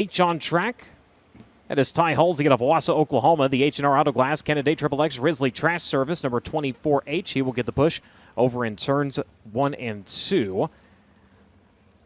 H on track. That is Ty Hulsey out of Wausau, Oklahoma. The H&R Auto Glass, Canada XXX Risley Trash Service, number 24H. He will get the push over in turns 1 and 2.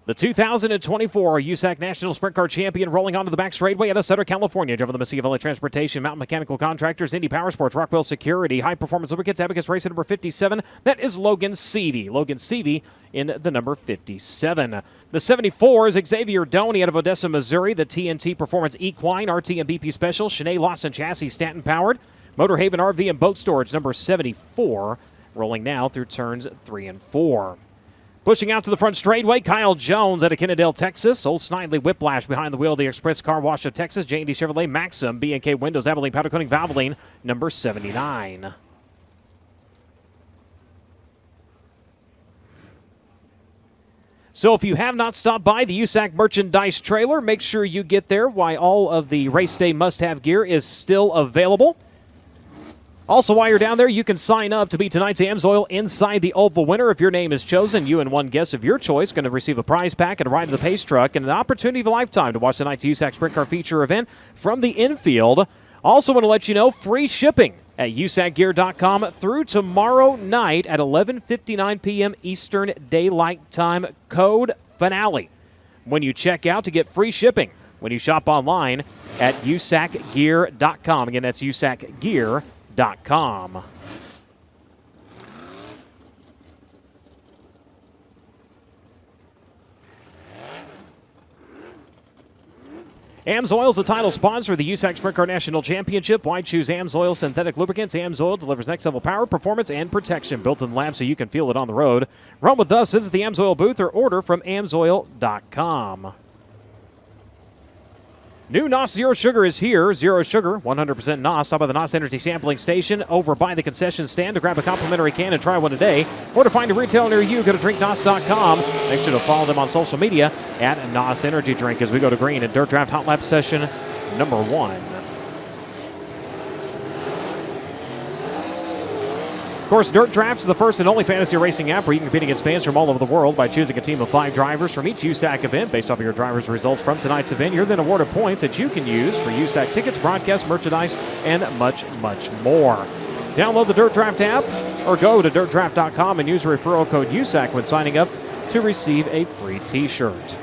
The 2024 USAC National Sprint Car Champion rolling onto the back straightway out of Sutter, California. Driven the Mesilla Valley Transportation, Mountain Mechanical Contractors, Indy Power Sports, Rockwell Security, High Performance Lubricants, Abacus Racing number 57. That is Logan Seavey. Logan Seavey in the number 57. The 74 is Xavier Doney out of Odessa, Missouri. The TNT Performance Equine, RT and BP Special, Shanae Lawson Chassis, Stanton Powered. Motor Haven RV and Boat Storage, number 74. Rolling now through turns 3 and 4. Pushing out to the front straightway, Kyle Jones out of Kennedale, Texas. Old Snidely Whiplash behind the wheel of the Express Car Wash of Texas. J&D Chevrolet Maxim, B&K Windows, Abilene Powder Coating Valvoline, number 79. So if you have not stopped by the USAC merchandise trailer, make sure you get there while all of the race day must-have gear is still available. Also, while you're down there, you can sign up to be tonight's AMSOIL Inside the Oval winner. If your name is chosen, you and one guest of your choice going to receive a prize pack and a ride in the pace truck and an opportunity of a lifetime to watch tonight's USAC Sprint Car Feature event from the infield. Also want to let you know, free shipping at usacgear.com through tomorrow night at 11:59 p.m. Eastern Daylight Time. Code FINALE when you check out to get free shipping when you shop online at usacgear.com. Again, that's usacgear.com. AMSOIL is the title sponsor of the USAC Sprint Car National Championship. Why choose AMSOIL Synthetic Lubricants? AMSOIL delivers next-level power, performance, and protection. Built in the lab so you can feel it on the road. Run with us. Visit the AMSOIL booth or order from AMSOIL.com. New NOS Zero Sugar is here. Zero Sugar, 100% NOS. Stop by the NOS Energy Sampling Station over by the concession stand to grab a complimentary can and try one today. Or to find a retailer near you, go to drinknos.com. Make sure to follow them on social media at NOS Energy Drink as we go to green in Dirt Draft Hot Lap session number 1. Of course, Dirt Draft is the first and only fantasy racing app where you can compete against fans from all over the world by choosing a team of 5 drivers from each USAC event. Based off of your drivers' results from tonight's event, you're then awarded points that you can use for USAC tickets, broadcast, merchandise, and much, much more. Download the Dirt Draft app or go to dirtdraft.com and use the referral code USAC when signing up to receive a free t-shirt.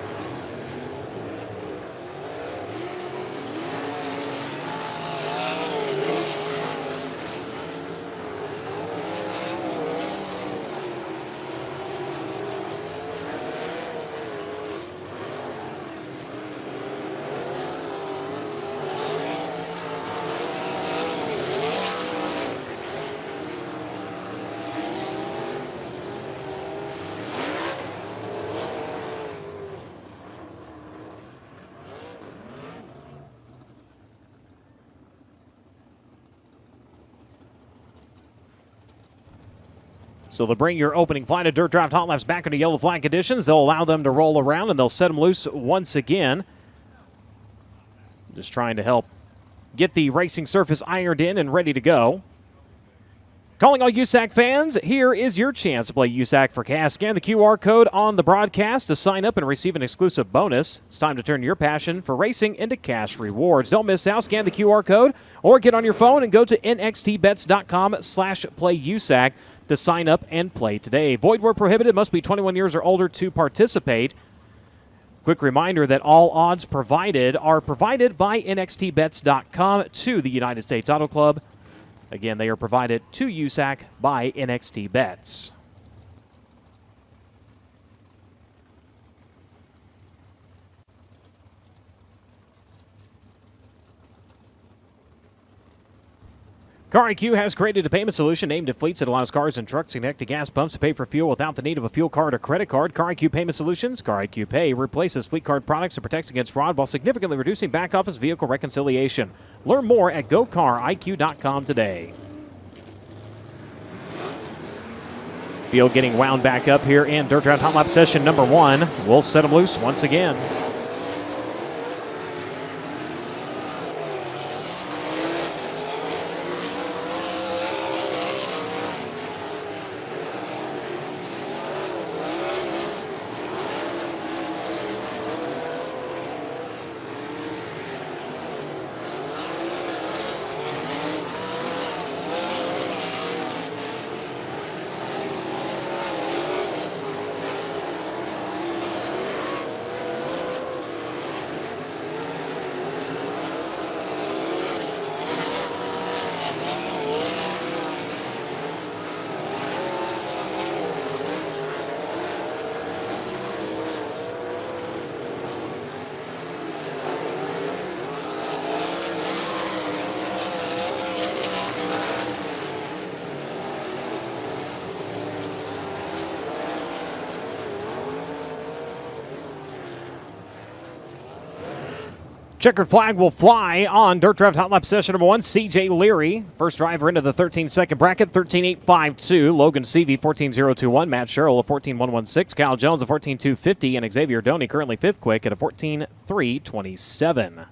So they'll bring your opening flight of Dirt Draft Hot Laps back into yellow flag conditions. They'll allow them to roll around, and they'll set them loose once again. Just trying to help get the racing surface ironed in and ready to go. Calling all USAC fans, here is your chance to play USAC for cash. Scan the QR code on the broadcast to sign up and receive an exclusive bonus. It's time to turn your passion for racing into cash rewards. Don't miss out. Scan the QR code or get on your phone and go to nxtbets.com/playusac to sign up and play today. Void where prohibited. Must be 21 years or older to participate. Quick reminder that all odds provided are provided by nxtbets.com to the United States Auto Club. Again, they are provided to USAC by NXT Bets. Car IQ has created a payment solution aimed at fleets that allows cars and trucks to connect to gas pumps to pay for fuel without the need of a fuel card or credit card. Car IQ Payment Solutions, Car IQ Pay, replaces fleet card products and protects against fraud while significantly reducing back office vehicle reconciliation. Learn more at gocariq.com today. Field getting wound back up here in Dirt Draft Hot Lap session number 1. We'll set them loose once again. Checkered flag will fly on Dirt Draft Hot Lap session number 1. C.J. Leary, first driver into the 13-second bracket, 13.852. Logan Seavey, 14.021. Matt Sherrill, a 14.116. Kyle Jones, a 14.250. And Xavier Doney, currently fifth quick at a 14.327.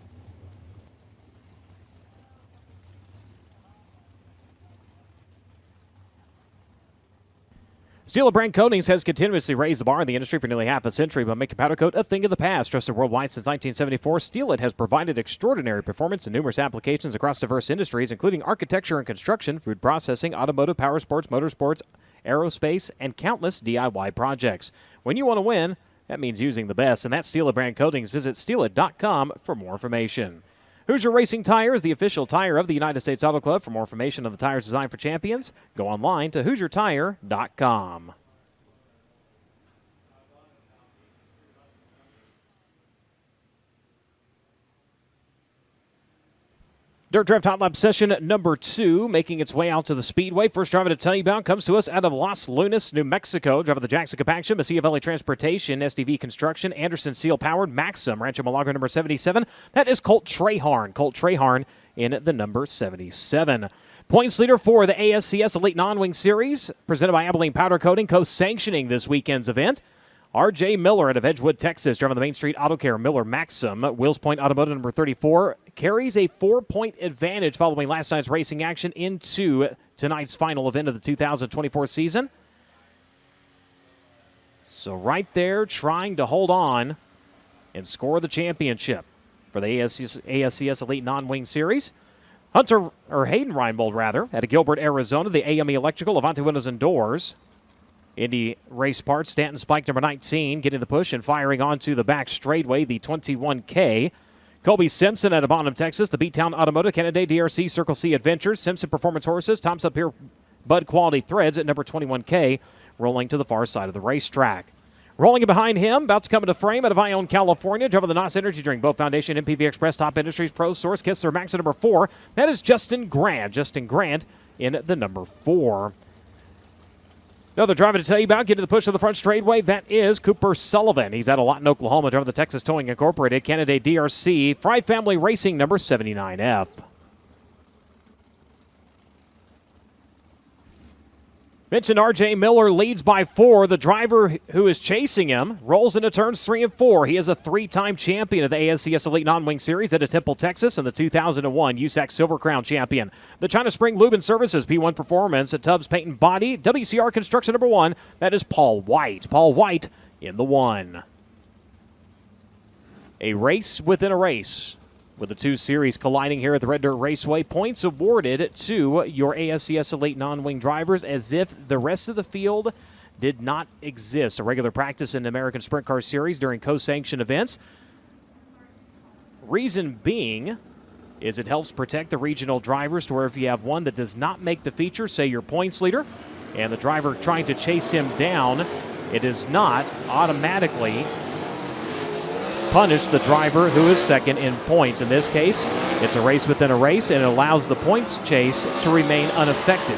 Steel Brand Coatings has continuously raised the bar in the industry for nearly half a century by making powder coat a thing of the past. Trusted worldwide since 1974, Steel has provided extraordinary performance in numerous applications across diverse industries, including architecture and construction, food processing, automotive, power sports, motorsports, aerospace, and countless DIY projects. When you want to win, that means using the best, and that's Steel Brand Coatings. Visit steelit.com for more information. Hoosier Racing Tire is the official tire of the United States Auto Club. For more information on the tires designed for champions, go online to HoosierTire.com. Dirt Draft Hot Lap session number 2, making its way out to the Speedway. First driver to tell you about comes to us out of Los Lunas, New Mexico. Driver the Jackson Compaction, Mesilla Valley Transportation, SDV Construction, Anderson Seal Powered, Maxim, Rancho Milagro number 77. That is Colt Treharn. Colt Treharn in the number 77. Points leader for the ASCS Elite Non-Wing Series, presented by Abilene Powder Coating, co-sanctioning this weekend's event. R.J. Miller out of Edgewood, Texas, driving the Main Street Auto Care Miller Maxim. Wills Point Automotive number 34 carries a 4-point advantage following last night's racing action into tonight's final event of the 2024 season. So right there, trying to hold on and score the championship for the ASCS Elite Non-Wing Series. Hayden Reinbold, out of Gilbert, Arizona, the AME Electrical, Avanti Windows and Doors. Indy Race Parts, Stanton Spike number 19, getting the push and firing onto the back straightaway, the 21K. Colby Simpson out of Bonham, Texas, the B-Town Automotive, Canada DRC, Circle C Adventures, Simpson Performance Horses, Tom's Up Here Bud Quality Threads at number 21K, rolling to the far side of the racetrack. Rolling behind him, about to come into frame out of Ione, California, driving the NOS Energy Drink, Boat Foundation, MPV Express, Top Industries, Pro Source, Kistler Max at number 4. That is Justin Grant. Justin Grant in the number 4. Another driver to tell you about, getting the push of the front straightaway, that is Cooper Sullivan. He's out of Lawton, Oklahoma, driving the Texas Towing Incorporated, Canada DRC, Fry Family Racing, number 79F. Mentioned R.J. Miller leads by 4. The driver who is chasing him rolls into turns 3 and 4. He is a 3-time champion of the ASCS Elite Non-Wing Series at Temple, Texas, and the 2001 USAC Silver Crown champion. The China Spring Lube and Services P1 Performance at Tubbs Paint and Body, WCR Construction number 1. That is Paul White. Paul White in the 1. A race within a race, with the 2 series colliding here at the Red Dirt Raceway. Points awarded to your ASCS Elite Non-Wing drivers as if the rest of the field did not exist. A regular practice in the American Sprint Car Series during co-sanctioned events. Reason being is it helps protect the regional drivers to where if you have one that does not make the feature, say your points leader, and the driver trying to chase him down, it is not automatically punish the driver who is second in points. In this case, it's a race within a race, and it allows the points chase to remain unaffected.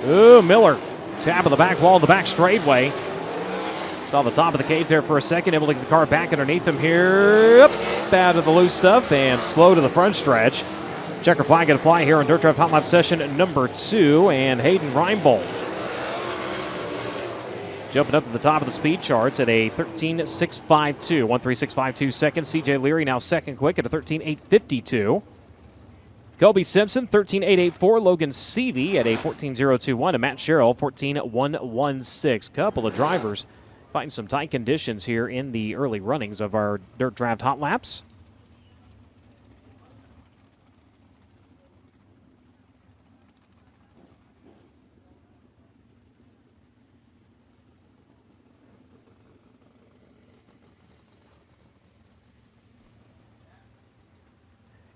Ooh, Miller, tap of the back wall of the back straightaway. Saw the top of the cage there for a second, able to get the car back underneath him here. Up out of the loose stuff and slow to the front stretch. Checker flag going to fly here on Dirt Draft Hot Lap session number 2, and Hayden Reinbold jumping up to the top of the speed charts at a 13.652, 13652 seconds. C.J. Leary now second quick at a 13.852. Colby Simpson, 13.884. Logan Seavey at a 14.021. And Matt Sherrill, 14.116. Couple of drivers fighting some tight conditions here in the early runnings of our Dirt Draft Hot Laps.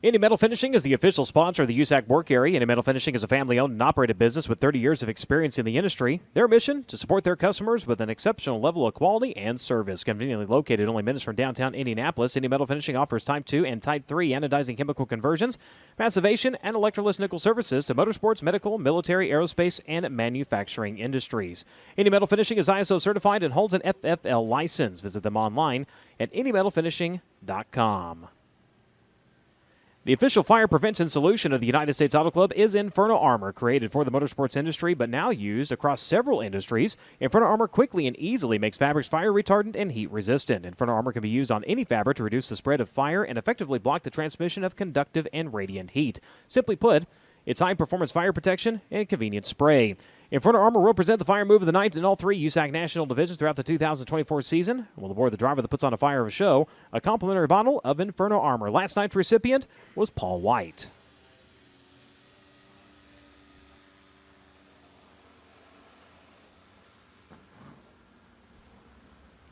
Indy Metal Finishing is the official sponsor of the USAC work area. Indy Metal Finishing is a family-owned and operated business with 30 years of experience in the industry. Their mission, to support their customers with an exceptional level of quality and service. Conveniently located only minutes from downtown Indianapolis, Indy Metal Finishing offers Type 2 and Type 3 anodizing chemical conversions, passivation, and electroless nickel services to motorsports, medical, military, aerospace, and manufacturing industries. Indy Metal Finishing is ISO certified and holds an FFL license. Visit them online at indymetalfinishing.com. The official fire prevention solution of the United States Auto Club is Inferno Armor, created for the motorsports industry but now used across several industries. Inferno Armor quickly and easily makes fabrics fire retardant and heat resistant. Inferno Armor can be used on any fabric to reduce the spread of fire and effectively block the transmission of conductive and radiant heat. Simply put, it's high-performance fire protection and convenient spray. Inferno Armor will present the fire move of the night in all three USAC national divisions throughout the 2024 season and will award the driver that puts on a fire of a show a complimentary bottle of Inferno Armor. Last night's recipient was Paul White.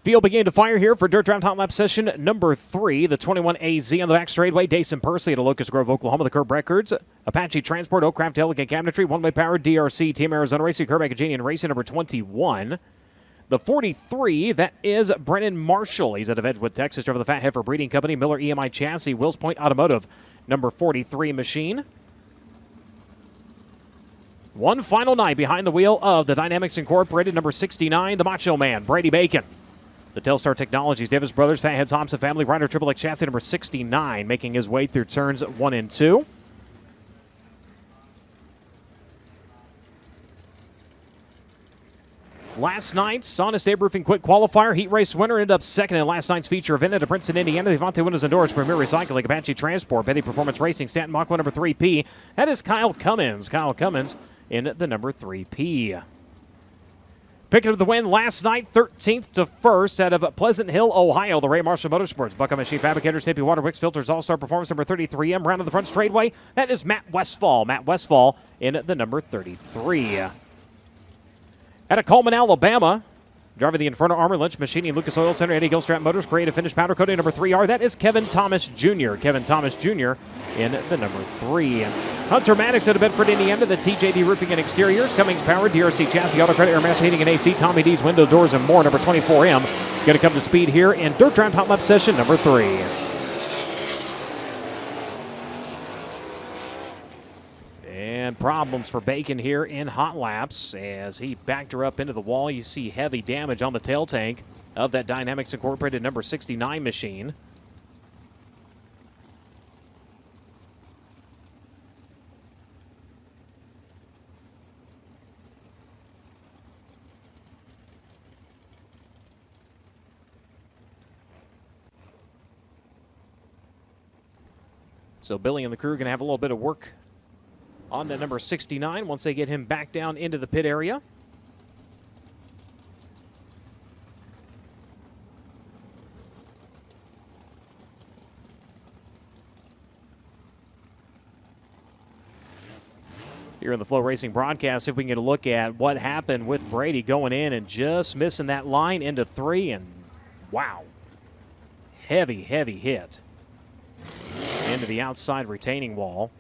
Field began to fire here for Dirt Drive Hot Lap session number 3. The 21AZ on the back straightaway. Dason Persley at Locust Grove, Oklahoma. The curb records. Apache Transport, Oakcraft, Elegant Cabinetry, One Way Power, DRC, Team Arizona Racing, Curb Academy Racing number 21. The 43, that is Brennan Marshall. He's out of Edgewood, Texas, driver of the Fat Heifer Breeding Company. Miller EMI Chassis, Wills Point Automotive, number 43 machine. One final night behind the wheel of the Dynamics Incorporated, number 69, the Macho Man, Brady Bacon. The Telstar Technologies, Davis Brothers, Fatheads Thompson Family, Ryder Triple X Chassis, number 69, making his way through turns 1 and 2. Last night's Honest Abe Roofing Quick Qualifier Heat Race winner ended up second in last night's feature event at Princeton, Indiana. The Avante Windows and Doors, Premier Recycling, Apache Transport, Betty Performance Racing, Stanton Mach 1 number 3P. That is Kyle Cummins. Kyle Cummins in the number 3P. Picking up the win last night, 13th to 1st out of Pleasant Hill, Ohio. The Ray Marshall Motorsports, Buckeye Machine Fabricators, Hippie Water Wicks Filters, All-Star Performance, number 33M. Round of the front straightaway, that is Matt Westfall. Matt Westfall in the number 33. Out of Coleman, Alabama, driving the Inferno Armor, Lynch Machining, Lucas Oil Center, Eddie Gilstrap Motors, Creative Finish Powder Coating, number 3R. That is Kevin Thomas Jr. Kevin Thomas Jr. in the number 3. Hunter Maddox out of Bedford, Indiana, the TJD Roofing and Exteriors, Cummings Power, DRC Chassis, Auto Credit, Air Master Heating and AC, Tommy D's Window Doors and more, number 24M. Going to come to speed here in Dirt Drive Hot Lap session number 3. And problems for Bacon here in hot laps as he backed her up into the wall. You see heavy damage on the tail tank of that Dynamics Incorporated number 69 machine. So Billy and the crew are going to have a little bit of work on that number 69 once they get him back down into the pit area. Here in the FloRacing broadcast, if we can get a look at what happened with Brady going in and just missing that line into 3, and wow, heavy hit into the outside retaining wall.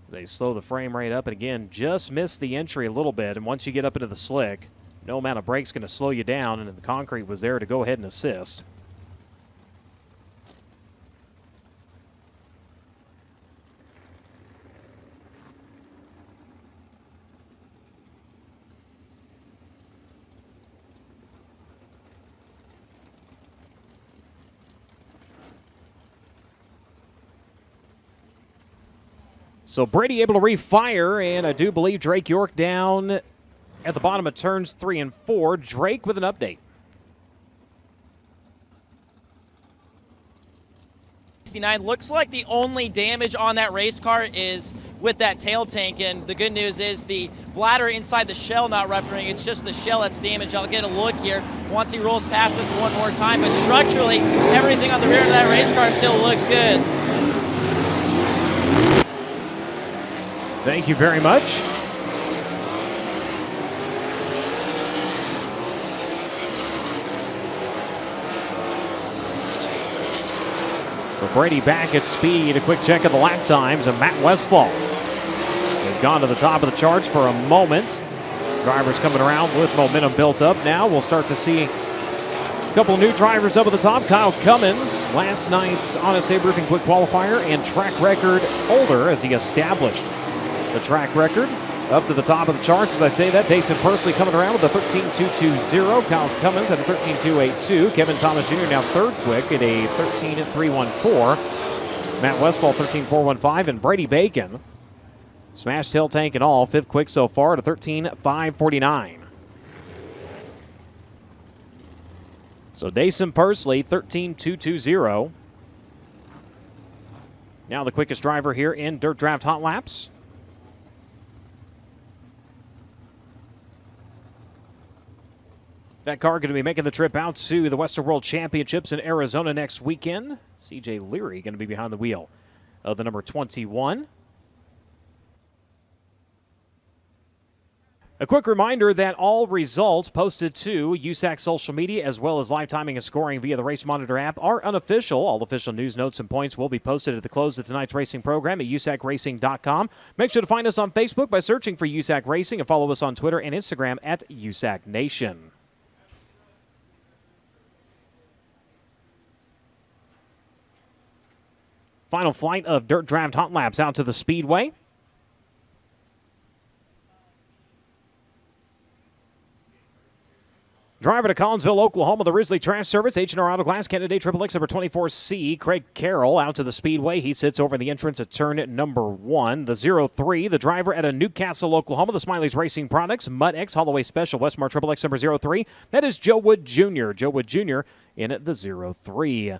They slow the frame rate up, and again, just missed the entry a little bit. And once you get up into the slick, no amount of brake's going to slow you down, and the concrete was there to go ahead and assist. So Brady able to refire, and I do believe Drake York down at the bottom of turns 3 and 4. Drake with an update. 69 looks like the only damage on that race car is with that tail tank, and the good news is the bladder inside the shell not rupturing. It's just the shell that's damaged. I'll get a look here once he rolls past this one more time, but structurally everything on the rear of that race car still looks good. Thank you very much. So Brady back at speed. A quick check of the lap times, and Matt Westphal has gone to the top of the charts for a moment. Drivers coming around with momentum built up now. We'll start to see a couple new drivers up at the top. Kyle Cummins, last night's Honest Abe Roofing Quick Qualifier and track record holder as he established the track record. Up to the top of the charts, as I say that. Dason Pursley coming around with a 13.220. Kyle Cummins at a 13.282. Kevin Thomas Jr. now third quick at a 13.314. Matt Westphal 13.415. And Brady Bacon, smash tail tank and all, fifth quick so far at a 13.549. So Dason Pursley 13.220. Now the quickest driver here in Dirt Draft Hot Laps. That car going to be making the trip out to the Western World Championships in Arizona next weekend. CJ Leary going to be behind the wheel of the number 21. A quick reminder that all results posted to USAC social media as well as live timing and scoring via the Race Monitor app are unofficial. All official news, notes, and points will be posted at the close of tonight's racing program at usacracing.com. Make sure to find us on Facebook by searching for USAC Racing and follow us on Twitter and Instagram at USAC Nation. Final flight of Dirt Draft Hot Laps out to the Speedway. Driver to Collinsville, Oklahoma, the Risley Trash Service, H&R Auto Glass, candidate XXX number 24C, Craig Carroll out to the Speedway. He sits over in the entrance at turn number 1. The 03, the driver at a Newcastle, Oklahoma, the Smiley's Racing Products, Mud X Holloway Special, Westmar XXX number 03. That is Joe Wood Jr. Joe Wood Jr. in at the 03.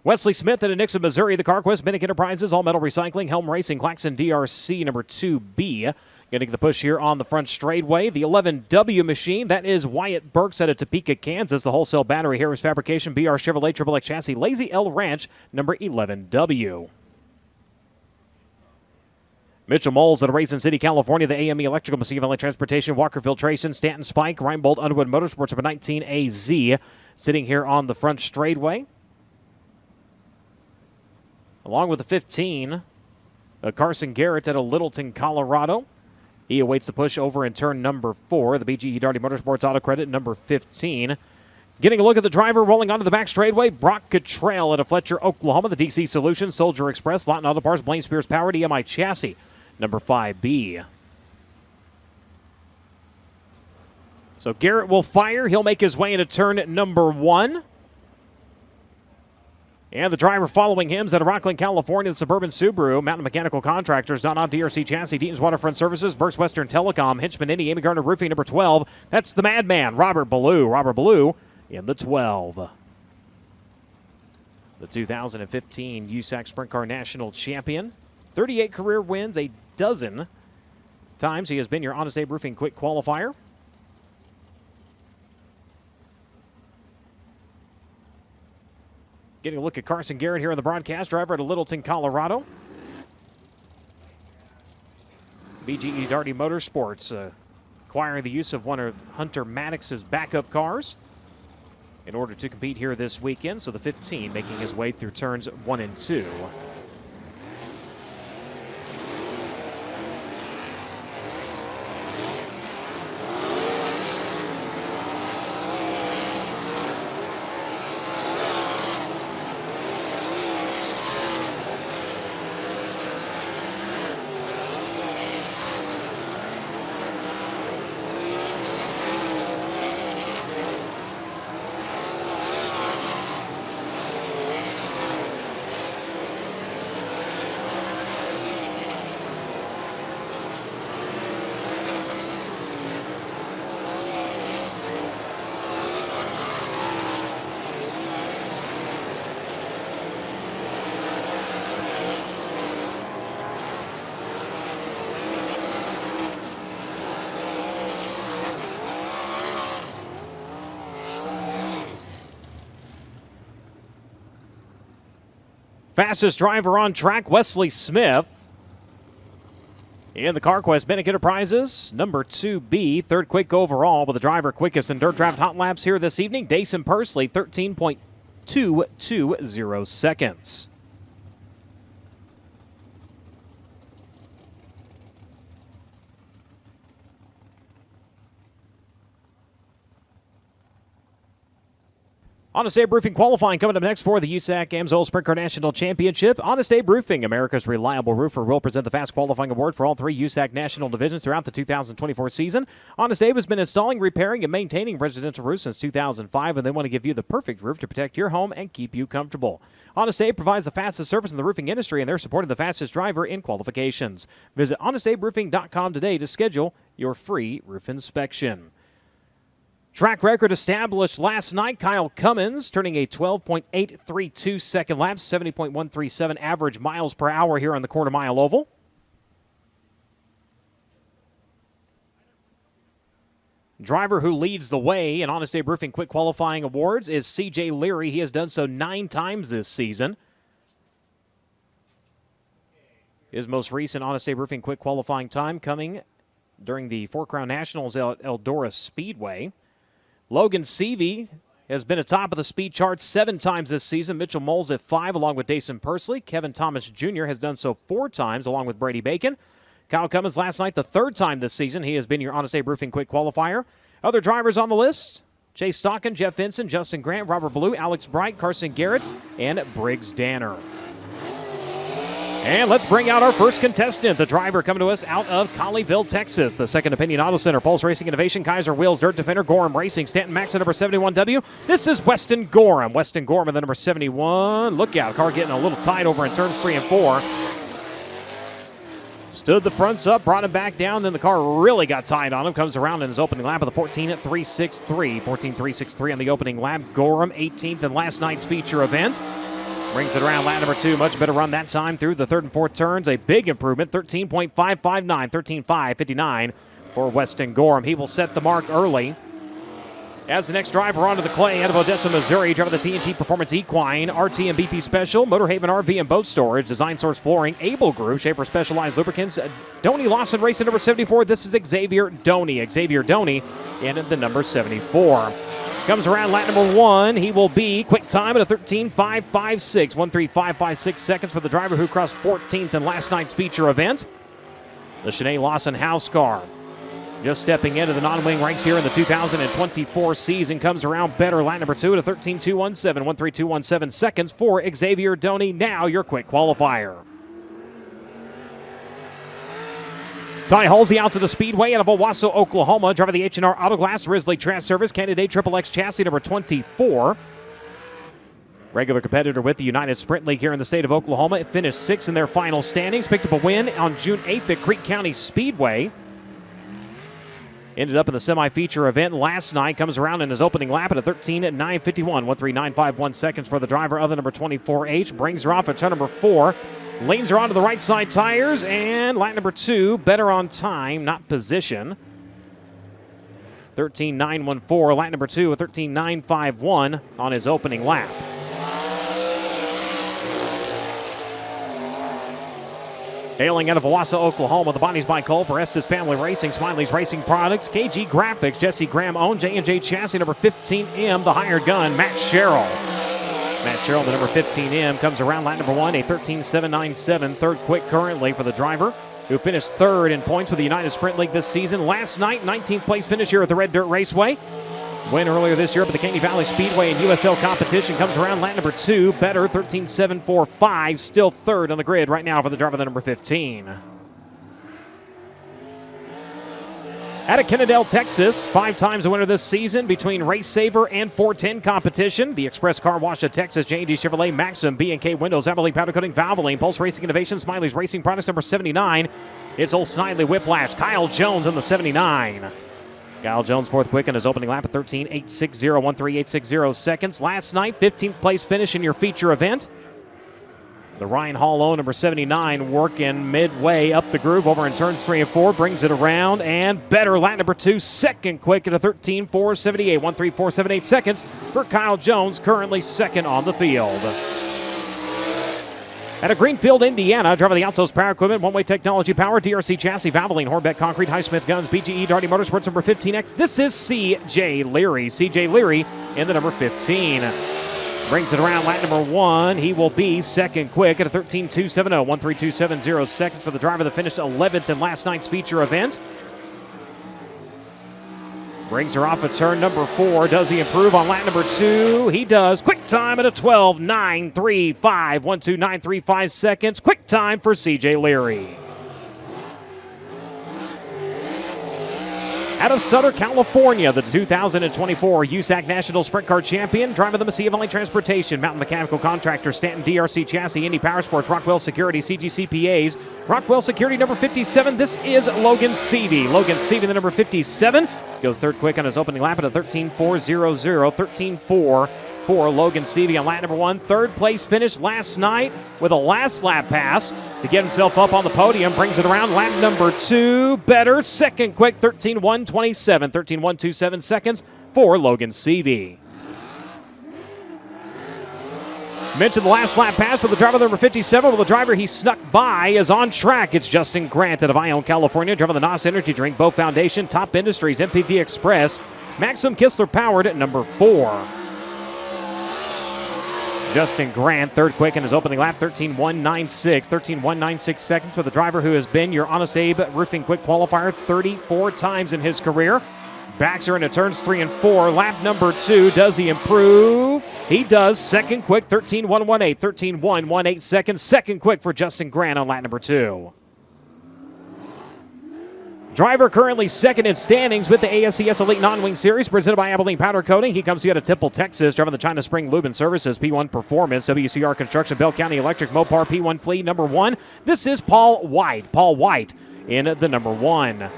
Wesley Smith at Nixon, Missouri, the CarQuest, Minnick Enterprises, All Metal Recycling, Helm Racing, Claxon DRC number 2B. Getting the push here on the front straightaway. The 11W machine, that is Wyatt Burks out of Topeka, Kansas. The wholesale battery, Harris Fabrication, BR Chevrolet, XXX chassis, Lazy L Ranch, number 11W. Mitchell Moles out of Racine City, California. The AME Electrical, Machine Valley Transportation, Walker Filtration, Stanton Spike, Reinbold Underwood Motorsports, number 19AZ. Sitting here on the front straightaway. Along with the 15, Carson Garrett out of Littleton, Colorado. He awaits the push over in turn number 4. The BGE Darty Motorsports Auto Credit, number 15. Getting a look at the driver rolling onto the back straightaway. Brock Cottrell out of Fletcher, Oklahoma. The DC Solutions, Soldier Express, Lawton Auto Parts, Blaine Spears Powered, EMI Chassis, number 5B. So Garrett will fire. He'll make his way into turn number 1. And the driver following him is out of Rockland, California, the Suburban Subaru, Mountain Mechanical Contractors, Don Off DRC Chassis, Deaton's Waterfront Services, Burks Western Telecom, Hinchman Indy, Amy Gardner Roofing, number 12. That's the Madman, Robert Ballou. Robert Ballou in the 12. The 2015 USAC Sprint Car National Champion. 38 career wins, a dozen times he has been your Honest Abe Roofing Quick Qualifier. Getting a look at Carson Garrett here on the broadcast. Driver out of Littleton, Colorado. BGE Darty Motorsports acquiring the use of one of Hunter Maddox's backup cars in order to compete here this weekend. So the 15 making his way through turns 1 and 2. Fastest driver on track, Wesley Smith. In the CarQuest Minnick Enterprises, number 2B, third quick overall, with the driver quickest in Dirt Draft Hot Laps here this evening, Dason Pursley, 13.220 seconds. Honest Abe Roofing qualifying coming up next for the USAC AMSOIL Sprint Car National Championship. Honest Abe Roofing, America's reliable roofer, will present the fast qualifying award for all 3 USAC national divisions throughout the 2024 season. Honest Abe has been installing, repairing, and maintaining residential roofs since 2005, and they want to give you the perfect roof to protect your home and keep you comfortable. Honest Abe provides the fastest service in the roofing industry, and they're supporting the fastest driver in qualifications. Visit honestaberoofing.com today to schedule your free roof inspection. Track record established last night. Kyle Cummins turning a 12.832 second lap, 70.137 average miles per hour here on the quarter-mile oval. Driver who leads the way in Honest Abe Roofing Quick Qualifying Awards is C.J. Leary. He has done so 9 times this season. His most recent Honest Abe Roofing Quick Qualifying time coming during the Four Crown Nationals at Eldora Speedway. Logan Seavey has been atop of the speed chart 7 times this season. Mitchell Moles at 5 along with Dason Pursley. Kevin Thomas Jr. has done so 4 times along with Brady Bacon. Kyle Cummins last night the 3rd time this season. He has been your Honest Abe Roofing Quick Qualifier. Other drivers on the list: Chase Stockin, Jeff Vinson, Justin Grant, Robert Blue, Alex Bright, Carson Garrett, and Briggs Danner. And let's bring out our first contestant, the driver coming to us out of Colleyville, Texas. The Second Opinion Auto Center, Pulse Racing Innovation, Kaiser Wheels, Dirt Defender, Gorham Racing, Stanton Max at number 71W. This is Weston Gorham. Weston Gorham at the number 71. Look out, car getting a little tight over in turns 3 and 4. Stood the fronts up, brought him back down, then the car really got tight on him. Comes around in his opening lap of the 14.363. 14.363 on the opening lap. Gorham, 18th in last night's feature event. Brings it around lap number 2. Much better run that time through the 3rd and 4th turns. A big improvement, 13.559, 13.559 for Weston Gorham. He will set the mark early. As the next driver onto the clay out of Odessa, Missouri, driving the TNT Performance Equine, RT and BP Special, Motorhaven RV and Boat Storage, Design Source Flooring, Able Group, Schaefer Specialized Lubricants, Doney Lawson racing number 74. This is Xavier Doney. Xavier Doney in at the number 74. Comes around lap number 1. He will be quick time at a 13.556. 13.556 seconds for the driver who crossed 14th in last night's feature event. The Shanae Lawson house car. Just stepping into the non-wing ranks here in the 2024 season. Comes around better lap number 2 at a 13.217. 13.217 seconds for Xavier Doney. Now your quick qualifier. Ty Halsey out to the speedway out of Owasso, Oklahoma. Driving the H&R Autoglass Risley Trash Service. Candidate XXX chassis number 24. Regular competitor with the United Sprint League here in the state of Oklahoma. It finished 6th in their final standings. Picked up a win on June 8th at Creek County Speedway. Ended up in the semi-feature event last night. Comes around in his opening lap at a 13.951. 13.951 seconds for the driver of the number 24H. Brings her off at turn number 4. Lanes her onto the right side tires, and lap number 2, better on time, not position. 13.914, lap number 2, a 13.951 on his opening lap. Hailing out of Owasso, Oklahoma, the bodies by Cole for Estes Family Racing, Smiley's Racing Products, KG Graphics, Jesse Graham owned, J&J Chassis number 15M, the hired gun, Matt Sherrill. Matt Sherrill, the number 15M, comes around lap number 1, a 13.797, 3rd quick currently for the driver, who finished 3rd in points with the United Sprint League this season. Last night, 19th place finish here at the Red Dirt Raceway. Win earlier this year up at the Caney Valley Speedway and USL competition. Comes around lap number 2, better, 13.745, still 3rd on the grid right now for the driver, the number 15. Out of Kennedale, Texas, 5 times the winner this season between Race Saver and 410 competition. The Express Car Wash of Texas, J&D Chevrolet, Maxim, B&K Windows, Abilene Powder Coating, Valvoline, Pulse Racing Innovation, Smiley's Racing Products, number 79. It's old Snidely Whiplash, Kyle Jones in the 79. Kyle Jones, 4th quick in his opening lap at 13.860, 13.860 seconds. Last night, 15th place finish in your feature event. The Ryan Hall number 79 working midway up the groove over in turns 3 and 4. Brings it around and better lap number 2. 2nd quick at a 13.478. 13.478 seconds for Kyle Jones, currently 2nd on the field. Out of Greenfield, Indiana, driving the Altos Power Equipment, One Way Technology Power, DRC Chassis, Valvoline, Hornbeck Concrete, Highsmith Guns, BGE, Darty Motorsports, number 15X. This is C.J. Leary. C.J. Leary in the number 15. Brings it around lap number 1. He will be 2nd quick at a 13.270, 13.270 seconds for the driver that finished 11th in last night's feature event. Brings her off of turn number 4. Does he improve on lap number 2? He does. Quick time at a 12.935. 12935 seconds. Quick time for CJ Leary. Out of Sutter, California, the 2024 USAC National Sprint Car Champion, driver of the Mesilla Valley Transportation, Mountain Mechanical Contractor, Stanton DRC Chassis, Indy Power Sports, Rockwell Security, CGCPAs, Rockwell Security number 57. This is Logan Seavey. Logan Seavey, the number 57, goes third quick on his opening lap at a 13.400, 13.4 for Logan Seavey on lap number 1. Third place finish last night with a last lap pass to get himself up on the podium. Brings it around lap number 2. Better. Second quick, 13.127. 13.127 seconds for Logan Seavey. Mentioned the last lap pass for the driver number 57. Well, the driver he snuck by is on track. It's Justin Grant out of Ione, California. Driver of the NOS Energy Drink, Bow Foundation, Top Industries, MPV Express, Maxim Kistler powered at number 4. Justin Grant, third quick in his opening lap, 13.196. 13.196 seconds for the driver who has been your Honest Abe Roofing Quick qualifier 34 times in his career. Backs her into turns 3 and 4. Lap number 2, does he improve? He does. Second quick, 13.118. 13.118 seconds. Second quick for Justin Grant on lap number 2. Driver currently second in standings with the ASCS Elite Non-Wing Series presented by Abilene Powder Coating. He comes to you out of Temple, Texas, driving the China Spring Lube and Services, P1 Performance, WCR Construction, Bell County Electric, Mopar, P1 Fleet, number 1. This is Paul White. Paul White in the number 1.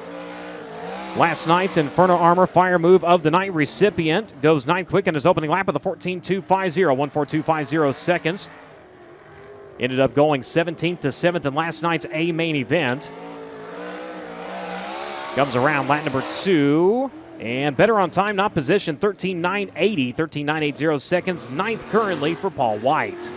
Last night's Inferno Armor Fire Move of the Night recipient goes 9th quick in his opening lap with a 14.250, 14250 seconds. Ended up going 17th to 7th in last night's A main event. Comes around lap number 2, and better on time, not position, 13.980, 13.980 seconds, 9th currently for Paul White.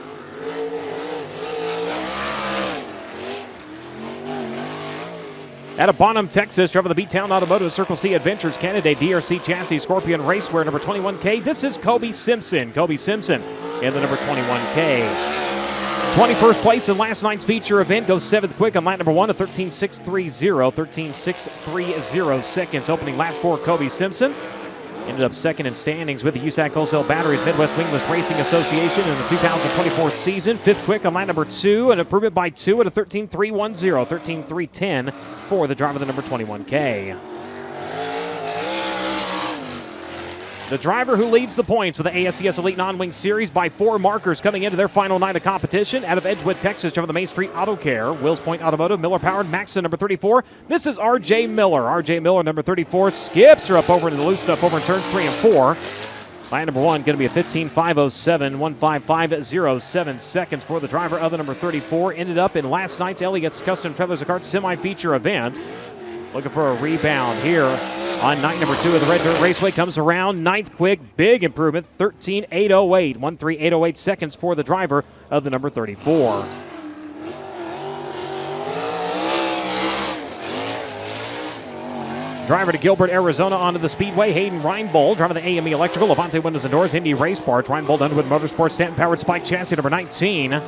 Out of Bonham, Texas, driver of the Beattown Automotive Circle C Adventures candidate, DRC Chassis, Scorpion Raceway, number 21K. This is Kobe Simpson. Kobe Simpson in the number 21K. 21st place in last night's feature event, goes 7th quick on lap number 1 at 13.630, 13.630 seconds. Opening lap for Kobe Simpson. Ended up second in standings with the USAC Wholesale Batteries Midwest Wingless Racing Association in the 2024 season. 5th quick on lap number 2, an improvement by 2 at a 13.310, 13.310 for the driver of the number 21K. The driver who leads the points with the ASCS Elite Non-Wing Series by 4 markers coming into their final night of competition. Out of Edgewood, Texas, driver of the Main Street Auto Care, Wills Point Automotive, Miller-powered, Maxon, number 34. This is R.J. Miller. R.J. Miller, number 34, skips her up over into the loose stuff over in turns 3 and 4. Line number 1 going to be a 15.507, 15507 seconds for the driver of the number 34. Ended up in last night's Elliott's Custom Trailers and Carts semi-feature event. Looking for a rebound here on night number 2 of the Red Dirt Raceway. Comes around 9th quick. Big improvement. 13.808. 13.808 seconds for the driver of the number 34. Driver to Gilbert, Arizona onto the speedway. Hayden Reinbold, driver of the AME Electrical, Levante Windows and Doors, Indy Race Parts. Reinbold, Underwood Motorsports, Stanton Powered Spike Chassis, number 19.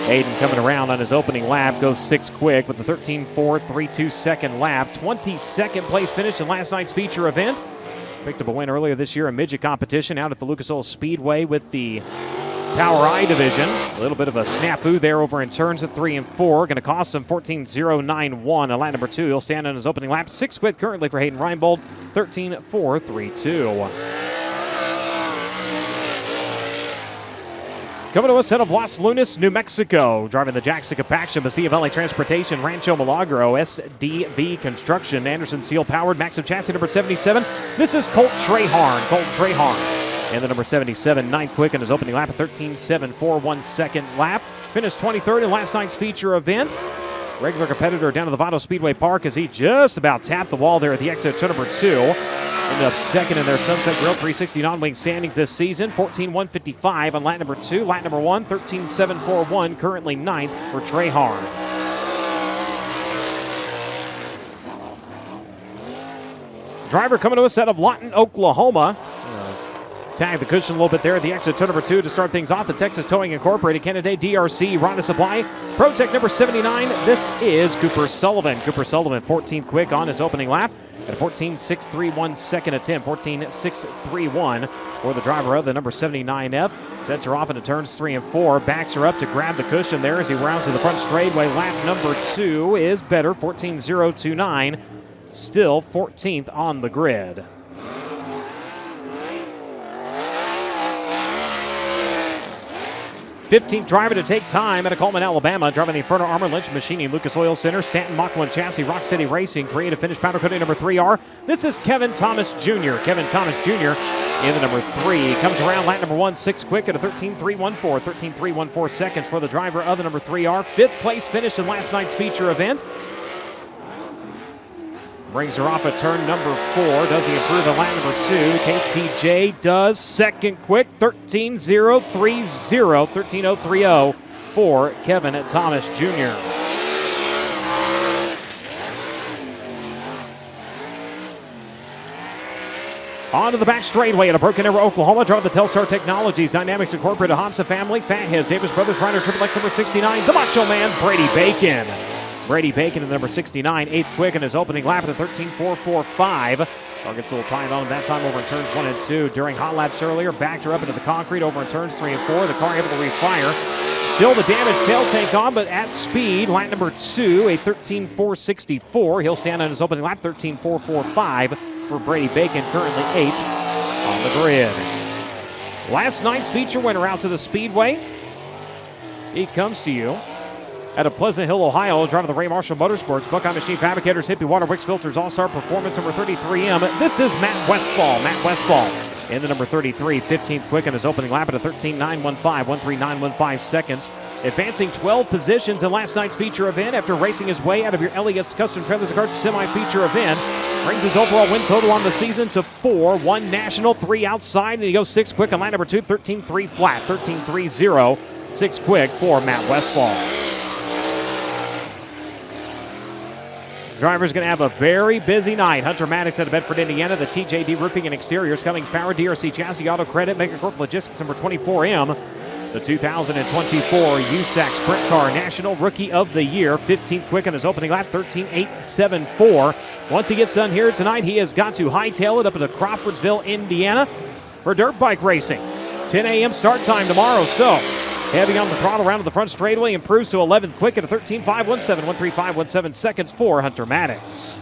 Hayden coming around on his opening lap, goes 6th quick with the 13.432 second lap. 22nd place finish in last night's feature event. Picked up a win earlier this year in midget competition out at the Lucas Oil Speedway with the Power I division. A little bit of a snafu there over in turns at 3 and 4. Going to cost him 14.091 on lap number 2. He'll stand on his opening lap. 6th quick currently for Hayden Reinbold, 13.432. Coming to us out of Los Lunas, New Mexico, driving the Jackson Compaction, Mesilla Valley Transportation, Rancho Milagro, SDV Construction, Anderson Seal Powered, Maxim Chassis number 77. This is Colt Treharn. Colt Treharn. And the number 77, 9th quick in his opening lap, a 13.741 second lap. Finished 23rd in last night's feature event. Regular competitor down to the Vado Speedway Park as he just about tapped the wall there at the exit to number 2. Ended up second in their Sunset Grill 360 non-wing standings this season. 14.155 on lap number 2. Lap number 1, 13.741. Currently 9th for Treharn. Driver coming to us out of Lawton, Oklahoma. Tag the cushion a little bit there at the exit to number 2 to start things off. The Texas Towing Incorporated candidate DRC Ronda Supply. Protec number 79. This is Cooper Sullivan. Cooper Sullivan 14th quick on his opening lap at 14.631 second attempt. 14.631 for the driver of the number 79F. Sets her off into turns 3 and 4. Backs her up to grab the cushion there as he rounds to the front straightaway. Lap number 2 is better. 14.029. Still 14th on the grid. 15th driver to take time out of Coleman, Alabama. Driving the Inferno Armor Lynch Machining, Lucas Oil Center, Stanton Mach 1 Chassis, Rocksteady Racing, Creative Finish Powder Coating number 3R. This is Kevin Thomas Jr. Kevin Thomas Jr. in the number 3. Comes around lap number 1, 6 quick at a 13.314. 13.314 seconds for the driver of the number 3R. 5th place finish in last night's feature event. Brings her off at turn number 4. Does he improve at lap number 2? KTJ does. Second quick, 13.030. 13.030 for Kevin Thomas Jr. On to the back straightaway at a Broken Arrow, Oklahoma. Drive the Telstar Technologies, Dynamics Incorporated, Hamsa family, Fatheads, Davis Brothers, Ryder, Triple X number 69, the Macho Man, Brady Bacon. Brady Bacon in the number 69, 8th quick in his opening lap at a 13.445. Car gets a little time on that time over in turns 1 and 2. During hot laps earlier, backed her up into the concrete over in turns 3 and 4. The car able to refire. Still the damaged tail tank on, but at speed. Lap number 2, a 13.464. He'll stand on his opening lap, 13.445 for Brady Bacon, currently 8th on the grid. Last night's feature winner out to the Speedway. He comes to you out of Pleasant Hill, Ohio, driving the Ray Marshall Motorsports, Buckeye Machine Fabricators, Hippie Water Wicks Filters, All-Star Performance, number 33M. This is Matt Westfall. Matt Westfall in the number 33, 15th quick in his opening lap at a 13.915, 13.915 seconds. Advancing 12 positions in last night's feature event after racing his way out of your Elliott's Custom Trailers and Carts semi-feature event. Brings his overall win total on the season to 4, 1 national, 3 outside, and he goes 6 quick on lap number 2, 13.3 flat, 13.30, 6 quick for Matt Westfall. Driver's going to have a very busy night. Hunter Maddox out of Bedford, Indiana. The TJD Roofing and Exteriors, Cummings Power, DRC Chassis, Auto Credit, Megacorp Logistics, number 24M. The 2024 USAC Sprint Car National Rookie of the Year. 15th quick on his opening lap, 13.874. Once he gets done here tonight, he has got to hightail it up into Crawfordsville, Indiana for dirt bike racing. 10 a.m. start time tomorrow, so heavy on the throttle around to the front straightaway, improves to 11th quick at a 13.517, 13.517 seconds for Hunter Maddox.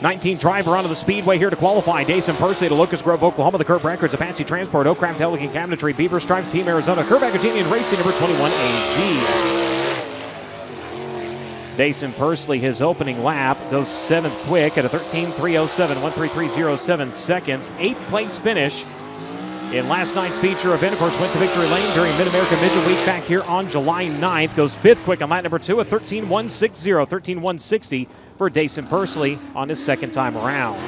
'19 driver onto the speedway here to qualify. Dason Percy to Locust Grove, Oklahoma. The Kurt Brankards, Apache Transport, O'Craft, Pelican Cabinetry, Beaver Stripes, Team Arizona, Kerback Union Racing, number 21 AZ. Dason Persley, his opening lap, goes 7th quick at a 13.307, 13.307 seconds. 8th place finish in last night's feature event. Of course, went to Victory Lane during Mid-America Midget Week back here on July 9th. Goes 5th quick on lap number 2 at 13.160, 13.160 for Dason Persley on his second time around.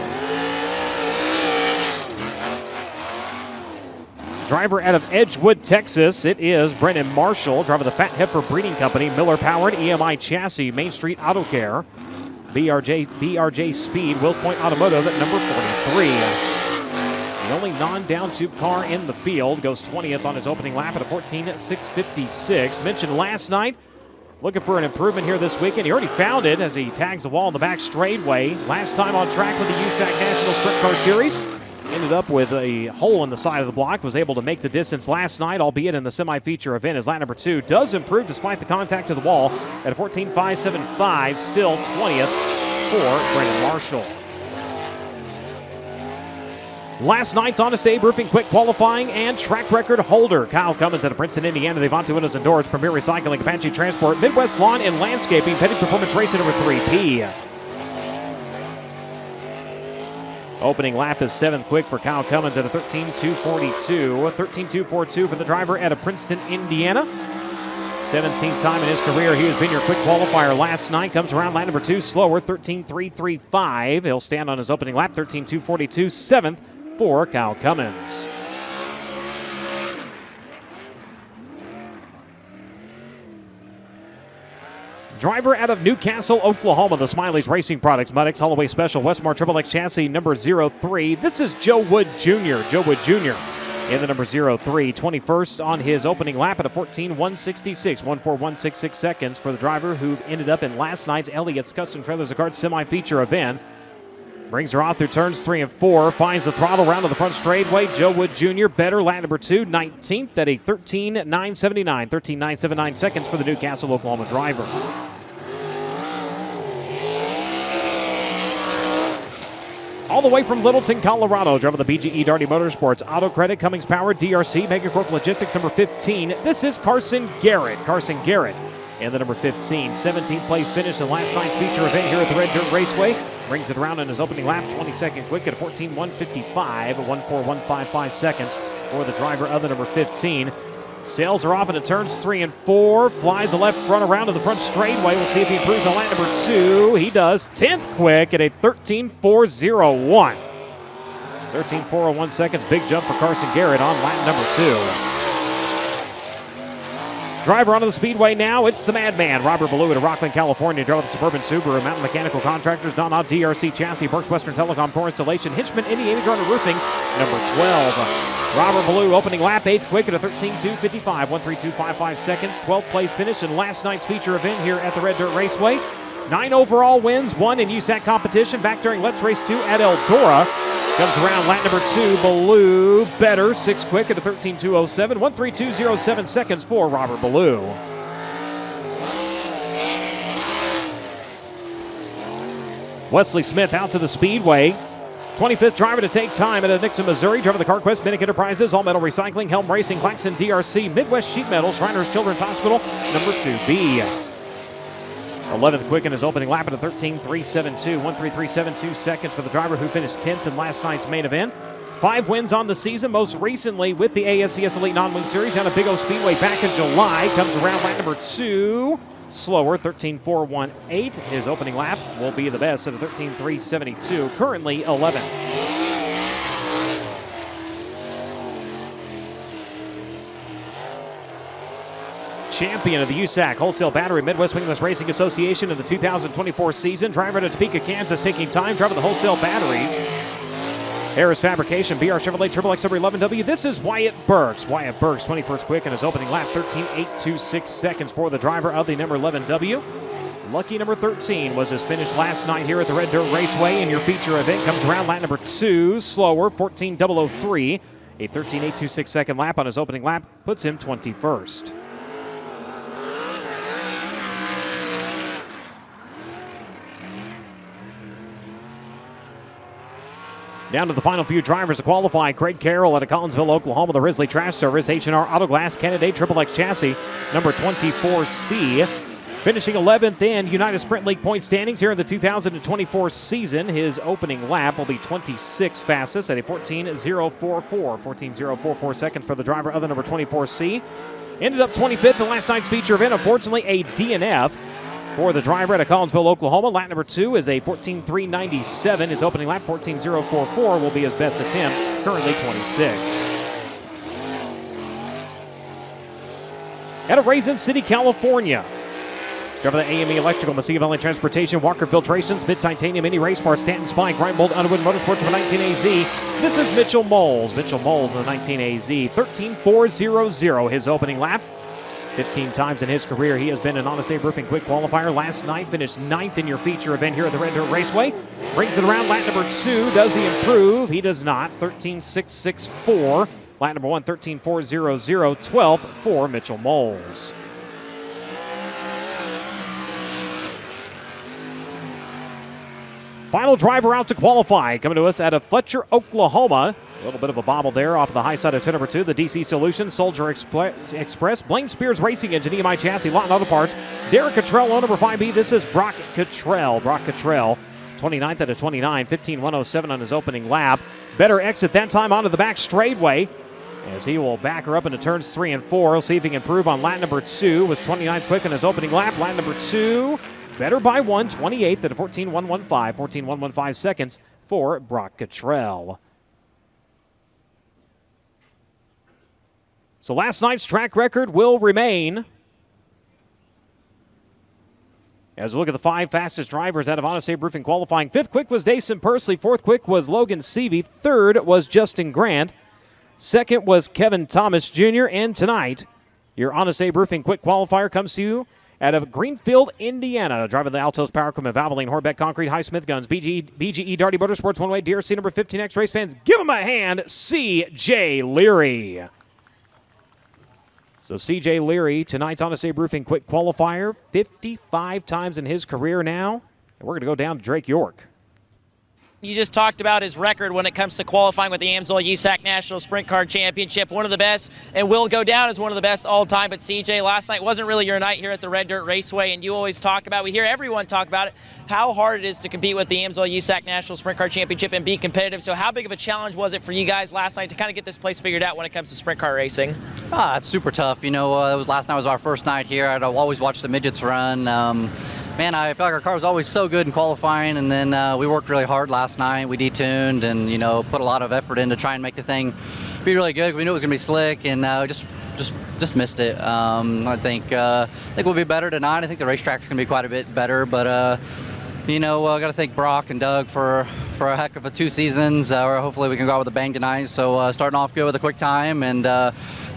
Driver out of Edgewood, Texas, it is Brennan Marshall, driver of the Fat Heifer Breeding Company, Miller Powered, EMI Chassis, Main Street Auto Care, BRJ Speed, Wills Point Automotive at number 43. The only non-down tube car in the field, goes 20th on his opening lap at a 14.656. Mentioned last night, looking for an improvement here this weekend. He already found it as he tags the wall in the back straightway. Last time on track with the USAC National Sprint Car Series. Ended up with a hole in the side of the block. Was able to make the distance last night, albeit in the semi-feature event. His lap number 2 does improve despite the contact to the wall at a 14.575. Still 20th for Brennan Marshall. Last night's Honest Abe Roofing Quick qualifying and track record holder. Kyle Cummins out of Princeton, Indiana. They've on to Windows and Doors, Premier Recycling, Apache Transport, Midwest Lawn and Landscaping, Petty Performance Racing number 3P. Opening lap is 7th quick for Kyle Cummins at a 13.242. 13.242 for the driver out of Princeton, Indiana. 17th time in his career he has been your quick qualifier last night. Comes around lap number 2 slower, 13.335. He'll stand on his opening lap, 13.242. 7th for Kyle Cummins. Driver out of Newcastle, Oklahoma, the Smiley's Racing Products, Muddex Holloway Special, Westmore Triple X chassis number 03. This is Joe Wood Jr. Joe Wood Jr. in the number 03, 21st on his opening lap at a 14.166, 14166 seconds for the driver who ended up in last night's Elliott's Custom Trailers and Carts semi-feature event. Brings her off through turns 3 and 4, finds the throttle round to the front straightaway. Joe Wood Jr. better, lap number 2, 19th at a 13.979, 13.979 seconds for the Newcastle, Oklahoma driver. All the way from Littleton, Colorado, driving the BGE Darty Motorsports, Auto Credit, Cummings Power, DRC, Megacorp Logistics, number 15. This is Carson Garrett. Carson Garrett in the number 15. 17th place finish in last night's feature event here at the Red Dirt Raceway. Brings it around in his opening lap, 22nd quick at a 14.155, 14155 seconds for the driver of the number 15. Sails are off into turns 3 and 4. Flies the left front around to the front straightaway. We'll see if he improves on lap number 2. He does. 10th quick at a 13.401. 13.401 seconds. Big jump for Carson Garrett on lap number 2. Driver onto the speedway now. It's the Madman. Robert Ballou of Rockland, California. Drove the Suburban Subaru. Mountain Mechanical Contractors. Donald DRC Chassis. Burks Western Telecom Core Installation. Hitchman Indiana Garner Roofing. Number 12. Robert Ballou opening lap. 8th quick at a 13.255. 13255 seconds. 12th place finish in last night's feature event here at the Red Dirt Raceway. 9 overall wins. 1 in USAC competition. Back during Let's Race 2 at Eldora. Comes around lap number 2, Ballou better, 6 quick at a 13.207, 13207 seconds for Robert Ballou. Wesley Smith out to the speedway. 25th driver to take time at Nixon, Missouri. Driver of the CarQuest, Minnick Enterprises, All Metal Recycling, Helm Racing, Claxon DRC, Midwest Sheet Metal, Shriners Children's Hospital, number 2B. 11th quick in his opening lap at a 13.372, 13372 seconds for the driver who finished 10th in last night's main event. 5 wins on the season, most recently with the ASCS Elite Non-Wing Series down at Big O Speedway back in July. Comes around lap number 2, slower, 13.418. His opening lap will be the best at a 13.372, currently 11th. Champion of the USAC Wholesale Battery Midwest Wingless Racing Association in the 2024 season. Driver to Topeka, Kansas, taking time. Driver of the Wholesale Batteries. Harris Fabrication, BR Chevrolet, Triple X 11W. This is Wyatt Burks. Wyatt Burks, 21st quick in his opening lap, 13.826 seconds for the driver of the number 11W. Lucky number 13 was his finish last night here at the Red Dirt Raceway. And your feature event comes around lap number 2, slower, 14.003. A 13.826 second lap on his opening lap puts him 21st. Down to the final few drivers to qualify. Craig Carroll out of Collinsville, Oklahoma, the Risley Trash Service, H&R Auto Glass, Candidate Triple X Chassis, number 24C. Finishing 11th in United Sprint League point standings here in the 2024 season. His opening lap will be 26th fastest at a 14.044. 14.044 seconds for the driver of the number 24C. Ended up 25th in last night's feature event. Unfortunately, a DNF. For the driver out of Collinsville, Oklahoma, lap number 2 is a 14.397. His opening lap, 14.044, will be his best attempt, currently 26. Out of Raisin City, California. Driver of the AME Electrical, Mesilla Valley Transportation, Walker Filtrations, Mid Titanium, Mini Race Parts, Stanton Spike, Reinbold, Underwood Motorsports for 19AZ. This is Mitchell Moles. Mitchell Moles in the 19AZ, 13.400, his opening lap. 15 times in his career, he has been an Honest Abe Roofing Quick Qualifier. Last night, finished 9th in your feature event here at the Red Dirt Raceway. Brings it around lap number 2. Does he improve? He does not. 13.664. Lap number 1, 13.400. 12th for Mitchell Moles. Final driver out to qualify. Coming to us out of Fletcher, Oklahoma. A little bit of a bobble there off the high side of turn number 2. The DC Solutions, Soldier Express, Blaine Spears Racing Engine, EMI Chassis, Lawton Auto Parts. Derek Cottrell on number 5B. This is Brock Cottrell. Brock Cottrell, 29th out of 29, 15.107 on his opening lap. Better exit that time onto the back straightaway as he will back her up into turns 3 and 4. We'll see if he can improve on lap number 2. Was 29th quick on his opening lap. Lap number 2, better by 1, 28th at a 14.115. 14.115 seconds for Brock Cottrell. So last night's track record will remain. As we look at the 5 fastest drivers out of Honest Abe Roofing qualifying, 5th quick was Dason Pursley, 4th quick was Logan Seavey, 3rd was Justin Grant, 2nd was Kevin Thomas Jr., and tonight, your Honest Abe Roofing quick qualifier comes to you out of Greenfield, Indiana. Driving the Altos Power Equipment, Valvoline, Horbeck Concrete, High Smith Guns, BGE Darty Motorsports, One-Way, DRC number 15X race fans. Give him a hand, C.J. Leary. So C.J. Leary, tonight's Honest Abe Roofing quick qualifier, 55 times in his career now. And we're going to go down to Drake York. You just talked about his record when it comes to qualifying with the AMSOIL USAC National Sprint Car Championship. One of the best, and will go down as one of the best all time. But CJ, last night wasn't really your night here at the Red Dirt Raceway, and you always talk about, we hear everyone talk about it, how hard it is to compete with the AMSOIL USAC National Sprint Car Championship and be competitive. So how big of a challenge was it for you guys last night to kind of get this place figured out when it comes to sprint car racing? It's super tough. You know, last night was our first night here. I'd always watched the midgets run. Man, I feel like our car was always so good in qualifying, and then we worked really hard last night. We detuned and, you know, put a lot of effort in to try and make the thing be really good. We knew it was going to be slick, and just missed it. I think we'll be better tonight. I think the racetrack's going to be quite a bit better, but you know, got to thank Brock and Doug for a heck of a 2 seasons. Hopefully we can go out with a bang tonight. So starting off good with a quick time, and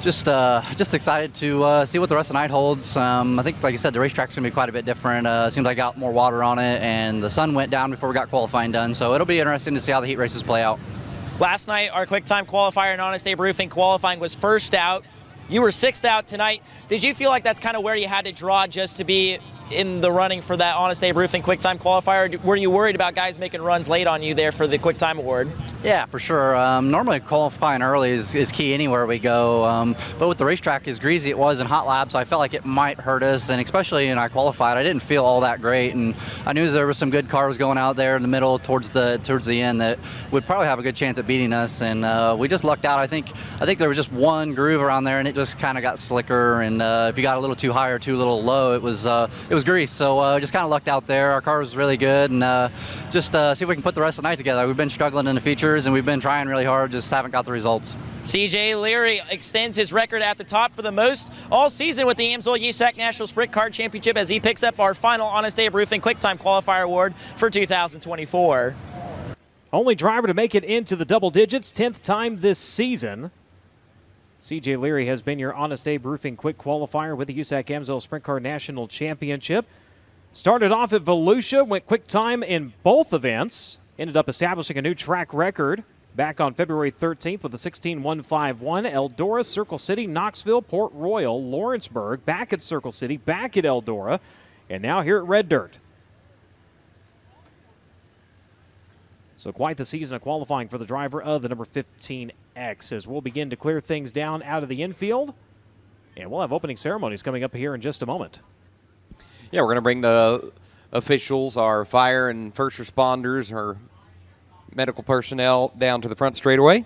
just excited to see what the rest of the night holds. I think, like you said, the racetrack's going to be quite a bit different. Seems like I got more water on it, and the sun went down before we got qualifying done. So it'll be interesting to see how the heat races play out. Last night, our quick time qualifier in Honest Abe Roofing qualifying was first out. You were 6th out tonight. Did you feel like that's kind of where you had to draw just to be in the running for that Honest Abe Roofing quick time qualifier? Were you worried about guys making runs late on you there for the quick time award? Yeah, for sure. Normally qualifying early is key anywhere we go, but with the racetrack as greasy it was in hot laps, I felt like it might hurt us, and especially when I qualified, I didn't feel all that great, and I knew there were some good cars going out there in the middle towards the end that would probably have a good chance at beating us, and we just lucked out. I think there was just one groove around there, and it just kind of got slicker, and if you got a little too high or too little low, it was grease. So just kind of lucked out there. Our car was really good, and just see if we can put the rest of the night together. We've been struggling in the features, and we've been trying really hard, just haven't got the results. CJ Leary extends his record at the top for the most all season with the AMSOIL USAC National Sprint Car Championship as he picks up our final Honest Abe Roofing Quick Time Qualifier Award for 2024. Only driver to make it into the double digits, 10th time this season. CJ Leary has been your Honest Abe Roofing Quick Qualifier with the USAC AMSOIL Sprint Car National Championship. Started off at Volusia, went quick time in both events. Ended up establishing a new track record back on February 13th with a 16.151. Eldora, Circle City, Knoxville, Port Royal, Lawrenceburg, back at Circle City, back at Eldora, and now here at Red Dirt. So quite the season of qualifying for the driver of the number 15X as we'll begin to clear things down out of the infield. And we'll have opening ceremonies coming up here in just a moment. Yeah, we're going to bring the officials, our fire and first responders, our medical personnel down to the front straightaway.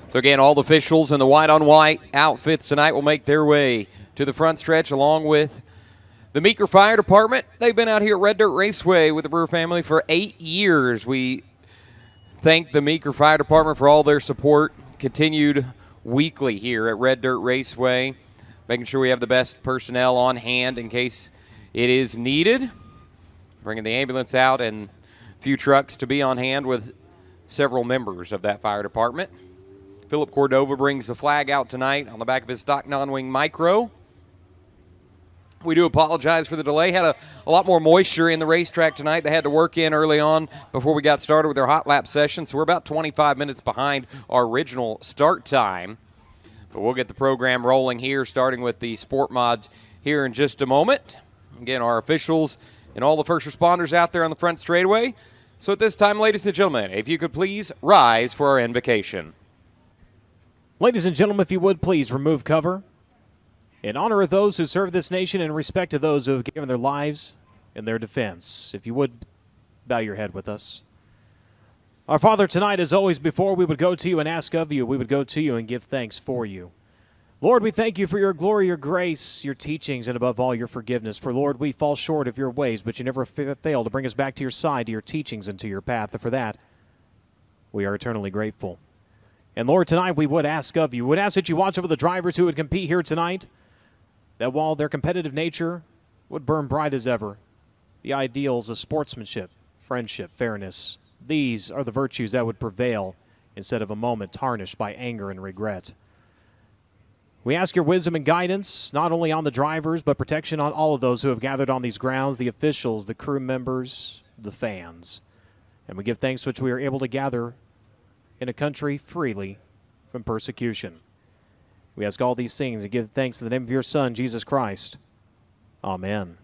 So again, all the officials in the white-on-white outfits tonight will make their way to the front stretch along with the Meeker Fire Department. They've been out here at Red Dirt Raceway with the Brewer family for 8 years. We thank the Meeker Fire Department for all their support, continued weekly here at Red Dirt Raceway, making sure we have the best personnel on hand in case it is needed. Bringing the ambulance out and a few trucks to be on hand with several members of that fire department. Philip Cordova brings the flag out tonight on the back of his stock non-wing micro. We do apologize for the delay. Had a lot more moisture in the racetrack tonight. They had to work in early on before we got started with their hot lap session, so we're about 25 minutes behind our original start time. But we'll get the program rolling here, starting with the Sport Mods here in just a moment. Again, our officials and all the first responders out there on the front straightaway. So at this time, ladies and gentlemen, if you could please rise for our invocation. Ladies and gentlemen, if you would, please remove cover. In honor of those who serve this nation and in respect to those who have given their lives in their defense. If you would, bow your head with us. Our Father, tonight, as always, before we would go to you and ask of you, we would go to you and give thanks for you. Lord, we thank you for your glory, your grace, your teachings, and above all, your forgiveness. For, Lord, we fall short of your ways, but you never fail to bring us back to your side, to your teachings, and to your path. And for that, we are eternally grateful. And, Lord, tonight we would ask of you, we would ask that you watch over the drivers who would compete here tonight, that while their competitive nature would burn bright as ever, the ideals of sportsmanship, friendship, fairness, these are the virtues that would prevail instead of a moment tarnished by anger and regret. We ask your wisdom and guidance, not only on the drivers, but protection on all of those who have gathered on these grounds, the officials, the crew members, the fans. And we give thanks which we are able to gather in a country freely from persecution. We ask all these things and give thanks in the name of your Son, Jesus Christ. Amen.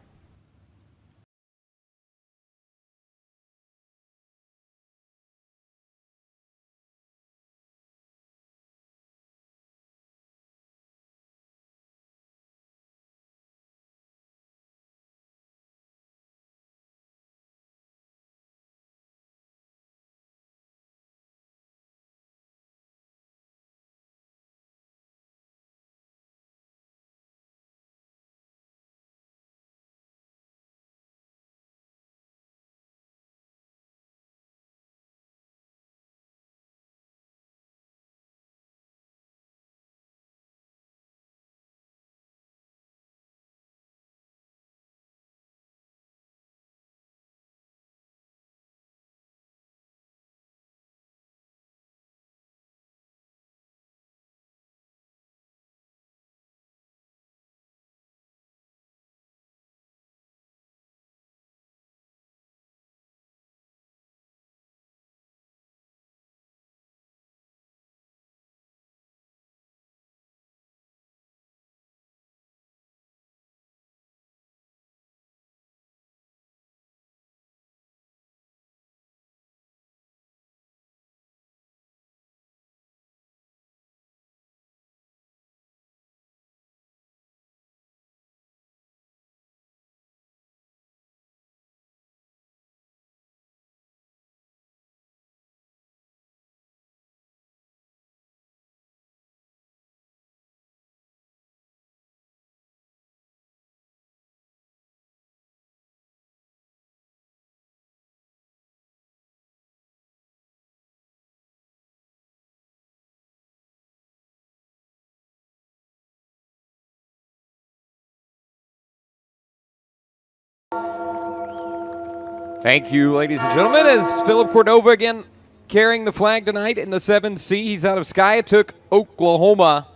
Thank you, ladies and gentlemen, as Philip Cordova again carrying the flag tonight in the 7C. He's out of Skiatook, Oklahoma.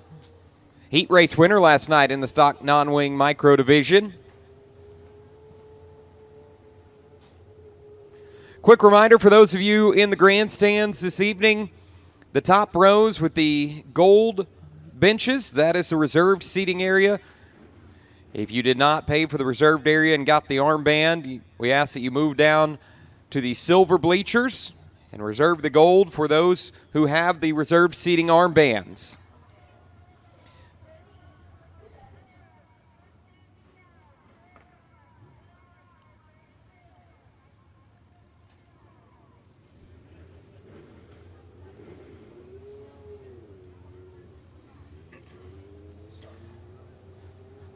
Heat race winner last night in the stock non-wing micro division. Quick reminder for those of you in the grandstands this evening, the top rows with the gold benches, that is the reserved seating area. If you did not pay for the reserved area and got the armband, we ask that you move down to the silver bleachers and reserve the gold for those who have the reserved seating armbands.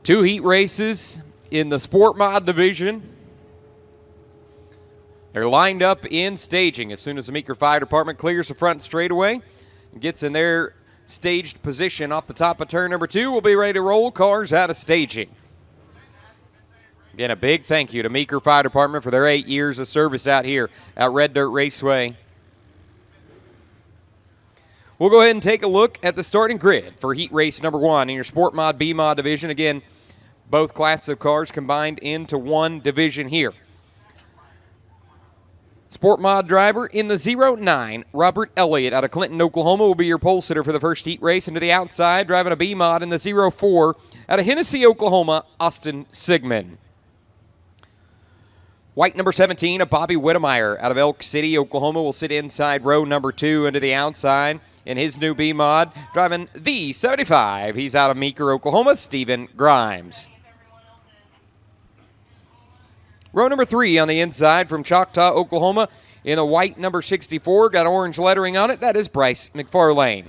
Two heat races in the Sport Mod division. They're lined up in staging as soon as the Meeker Fire Department clears the front straightaway and gets in their staged position off the top of turn number 2. We'll be ready to roll. Cars out of staging. Again, a big thank you to Meeker Fire Department for their 8 years of service out here at Red Dirt Raceway. We'll go ahead and take a look at the starting grid for heat race number 1 in your Sport Mod B Mod division. Again, both classes of cars combined into one division here. Sport Mod driver in the 09, Robert Elliott out of Clinton, Oklahoma, will be your pole sitter for the first heat race. And to the outside, driving a B Mod in the 04, out of Hennessy, Oklahoma, Austin Sigmund. White number 17, a Bobby Whittemeyer out of Elk City, Oklahoma, will sit inside row number 2 into the outside in his new B Mod, driving the 75. He's out of Meeker, Oklahoma, Stephen Grimes. Row number 3 on the inside from Choctaw, Oklahoma. In the white number 64, got orange lettering on it. That is Bryce McFarlane.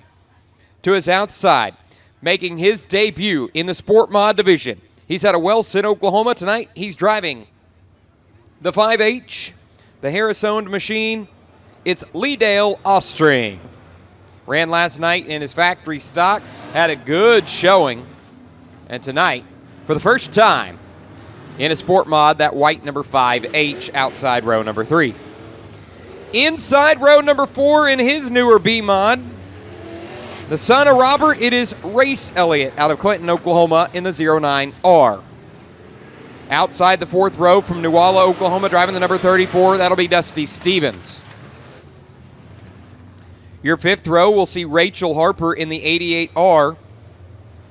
To his outside, making his debut in the Sport Mod division. He's out of Wellston, Oklahoma tonight. He's driving the 5H, the Harris-owned machine. It's Leedale Ostring. Ran last night in his factory stock, had a good showing. And tonight, for the first time in a Sport Mod, that white number 5H outside row number 3. Inside row number 4 in his newer B Mod, the son of Robert, it is Race Elliott out of Clinton, Oklahoma in the 09R. Outside the 4th row from Newalla, Oklahoma, driving the number 34, that'll be Dusty Stevens. Your 5th row will see Rachel Harper in the 88R.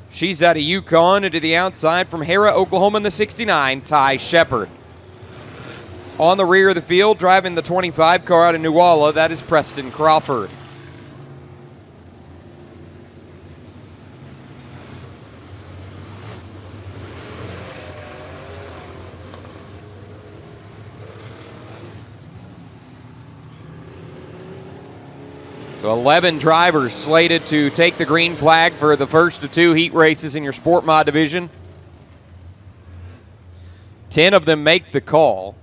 She's out of Yukon, and to the outside from Hera, Oklahoma in the 69, Ty Shepard. On the rear of the field, driving the 25 car out of Newalla, that is Preston Crawford. So 11 drivers slated to take the green flag for the first of 2 heat races in your Sport Mod division. 10 of them make the call.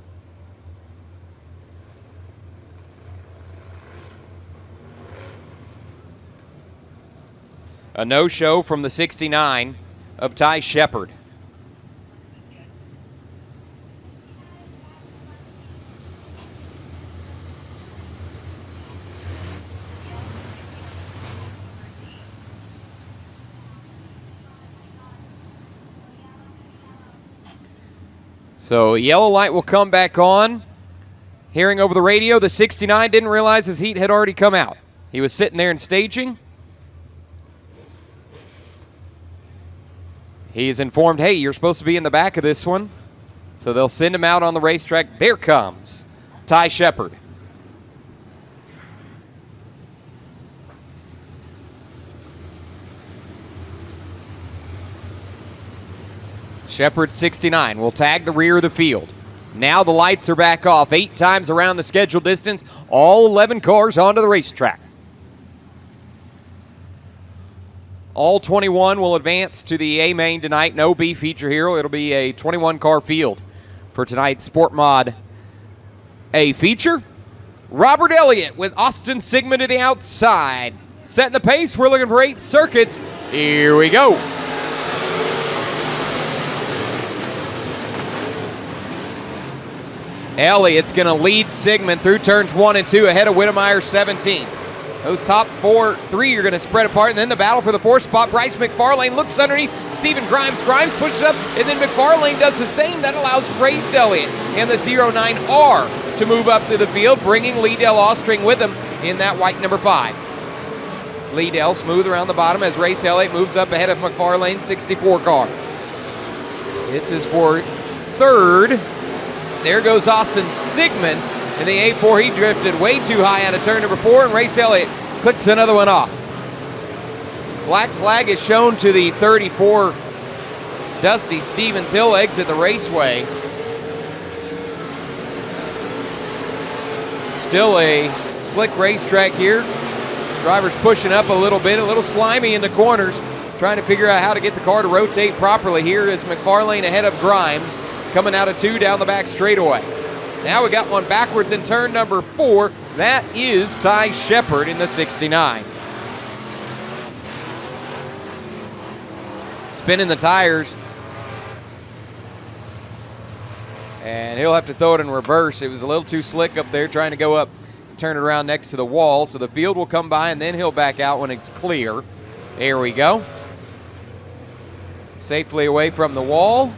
A no-show from the 69 of Ty Shepard. So yellow light will come back on. Hearing over the radio, the 69 didn't realize his heat had already come out. He was sitting there in staging. He is informed, hey, you're supposed to be in the back of this one. So they'll send him out on the racetrack. There comes Ty Shepard. Shepard 69 will tag the rear of the field. Now the lights are back off. 8 times around the scheduled distance. All 11 cars onto the racetrack. All 21 will advance to the A main tonight. No B feature here. It'll be a 21-car field for tonight's Sport Mod A feature. Robert Elliott with Austin Sigmund to the outside. Setting the pace. We're looking for 8 circuits. Here we go. Elliott's going to lead Sigmund through turns 1 and 2 ahead of Whittemire 17. Those top 3 are going to spread apart, and then the battle for the 4th spot. Bryce McFarlane looks underneath Stephen Grimes. Grimes pushes up, and then McFarlane does the same. That allows Race Elliott and the 09R to move up to the field, bringing Leedale Ostring with him in that white number 5. Leedale smooth around the bottom as Race Elliott moves up ahead of McFarlane's 64 car. This is for 3rd. There goes Austin Sigmund in the A4. He drifted way too high out of turn number 4, and Race Elliott clicks another one off. Black flag is shown to the 34 Dusty Stevens. He'll exit the raceway. Still a slick racetrack here. Drivers pushing up a little bit, a little slimy in the corners, trying to figure out how to get the car to rotate properly. Here is McFarlane ahead of Grimes, coming out of 2 down the back straightaway. Now we got one backwards in turn number 4. That is Ty Shepard in the 69. Spinning the tires. And he'll have to throw it in reverse. It was a little too slick up there trying to go up, turn it around next to the wall. So the field will come by, and then he'll back out when it's clear. There we go. Safely away from the wall.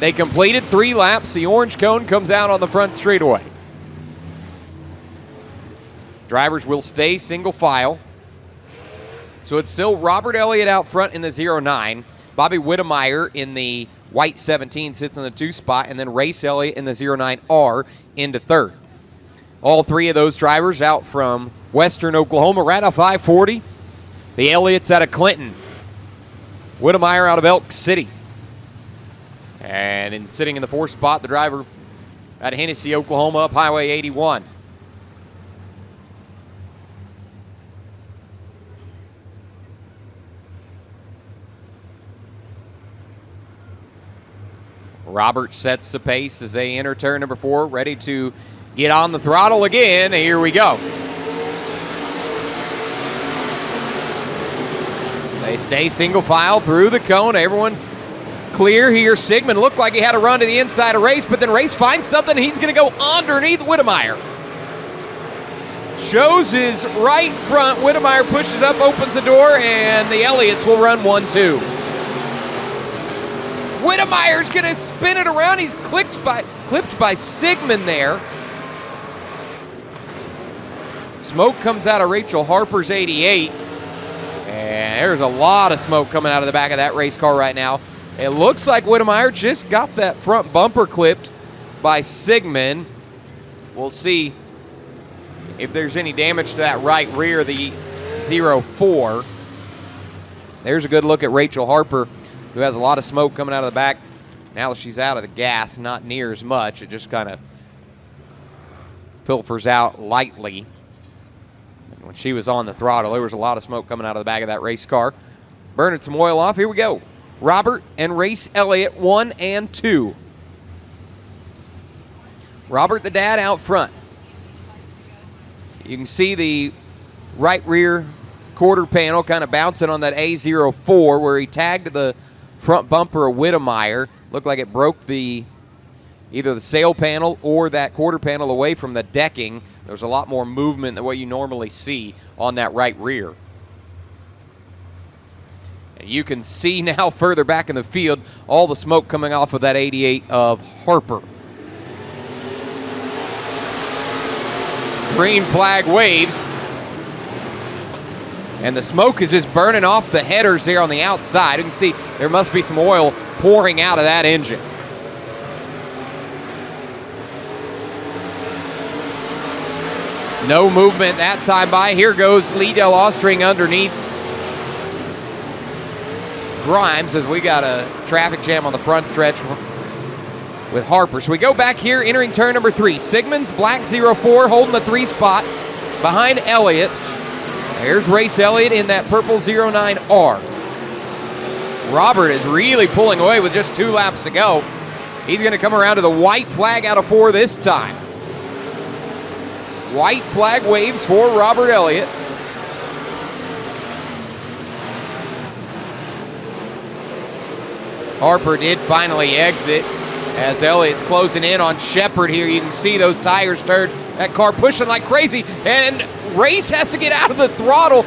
They completed 3 laps. The orange cone comes out on the front straightaway. Drivers will stay single file. So it's still Robert Elliott out front in the 09. Bobby Whittemire in the white 17 sits in the 2 spot, and then Race Elliott in the 09R into 3rd. All 3 of those drivers out from Western Oklahoma, right off I-40. The Elliots out of Clinton. Whittemire out of Elk City. And sitting in the 4th spot, the driver out of Hennessy, Oklahoma, up Highway 81. Robert sets the pace as they enter turn number 4, ready to get on the throttle again. Here we go. They stay single file through the cone. Everyone's clear here. Sigmund looked like he had a run to the inside of Race, but then Race finds something. He's going to go underneath Whittemire. Shows his right front. Whittemire pushes up, opens the door, and the Elliots will run 1-2. Whittemire's going to spin it around. He's clipped by Sigmund there. Smoke comes out of Rachel Harper's 88. And there's a lot of smoke coming out of the back of that race car right now. It looks like Whittemire just got that front bumper clipped by Sigmund. We'll see if there's any damage to that right rear, the 04. There's a good look at Rachel Harper, who has a lot of smoke coming out of the back. Now that she's out of the gas, not near as much. It just kind of pilfers out lightly. And when she was on the throttle, there was a lot of smoke coming out of the back of that race car. Burning some oil off. Here we go. Robert and Race Elliott, 1 and 2. Robert, the dad, out front. You can see the right rear quarter panel kind of bouncing on that A04 where he tagged the front bumper of Whittemire. Looked like it broke either the sail panel or that quarter panel away from the decking. There's a lot more movement than what you normally see on that right rear. And you can see now further back in the field all the smoke coming off of that 88 of Harper. Green flag waves. And the smoke is just burning off the headers there on the outside. You can see there must be some oil pouring out of that engine. No movement that time by. Here goes Lee Del Ostring underneath Grimes as we got a traffic jam on the front stretch with Harper. So we go back here, entering turn number 3. Sigmund's black 04 holding the 3 spot behind Elliott's. There's Race Elliott in that purple 09R. Robert is really pulling away with just 2 laps to go. He's going to come around to the white flag out of 4 this time. White flag waves for Robert Elliott. Harper did finally exit as Elliott's closing in on Shepard here. You can see those tires turn, that car pushing like crazy, and Race has to get out of the throttle.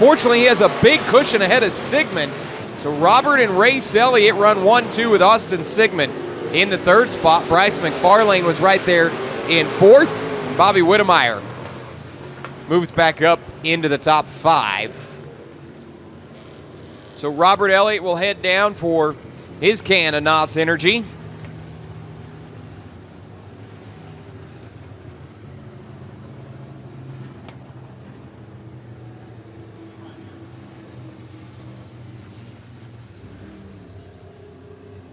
Fortunately, he has a big cushion ahead of Sigmund. So Robert and Race Elliott run 1-2 with Austin Sigmund in the 3rd spot. Bryce McFarlane was right there in 4th. Bobby Whittemire moves back up into the top 5. So Robert Elliott will head down for his can of NOS Energy.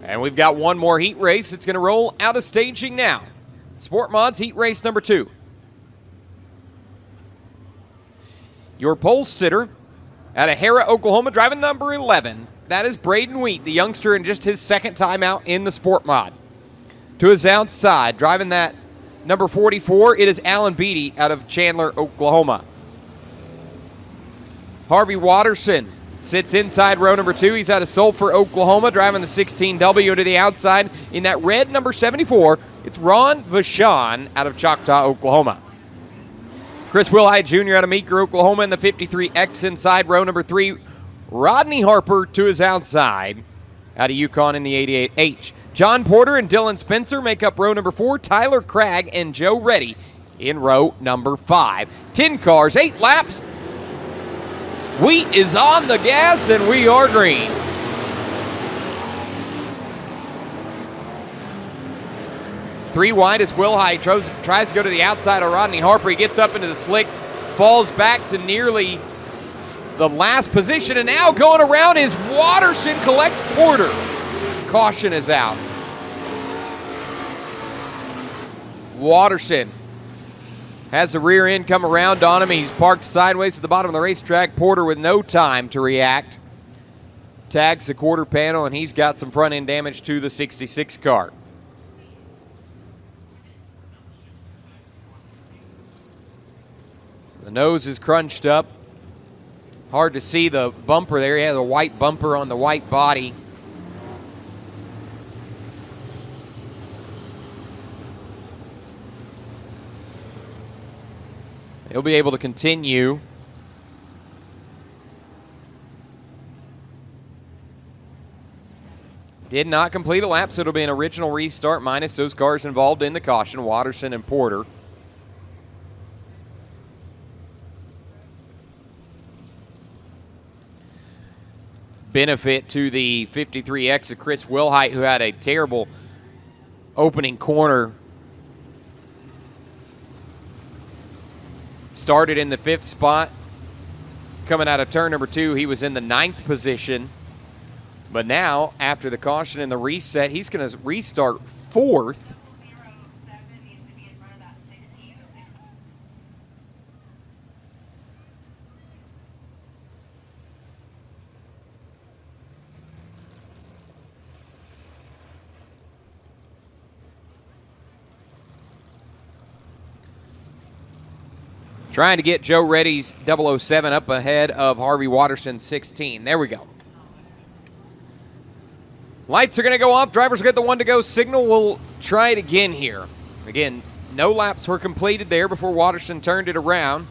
And we've got one more heat race. It's going to roll out of staging now. Sport Mods heat race number 2. Your pole sitter out of Hera, Oklahoma, driving number 11. That is Braden Wheat, the youngster in just his 2nd time out in the Sport Mod. To his outside, driving that number 44, it is Alan Beatty out of Chandler, Oklahoma. Harvey Watterson sits inside row number 2. He's out of Sulphur, Oklahoma, driving the 16W to the outside. In that red number 74, it's Ron Vachon out of Choctaw, Oklahoma. Chris Wilhite Jr. out of Meeker, Oklahoma, in the 53X inside row number 3. Rodney Harper to his outside out of Yukon in the 88H. John Porter and Dylan Spencer make up row number 4. Tyler Craig and Joe Reddy in row number 5. 10 cars, 8 laps. Wheat is on the gas, and we are green. Three wide as Wilhite tries to go to the outside of Rodney Harper. He gets up into the slick. falls back to nearly the last position, and now going around is Waterson, collects Porter. Caution is out. Waterson has the rear end come around on him. He's parked sideways at the bottom of the racetrack. Porter with no time to react tags the quarter panel, and he's got some front end damage to the 66 car. So the nose is crunched up. Hard to see the bumper there. He has a white bumper on the white body. He'll be able to continue. Did not complete a lap, so it'll be an original restart minus those cars involved in the caution, Waterson and Porter. Benefit to the 53X of Chris Wilhite, who had a terrible opening corner. Started in the 5th spot. Coming out of turn number 2, he was in the 9th position. But now, after the caution and the reset, he's going to restart 4th. Trying to get Joe Reddy's 007 up ahead of Harvey Waterson's 16. There we go. Lights are going to go off. Drivers will get the 1 to go signal. We'll try it again here. Again, no laps were completed there before Waterson turned it around.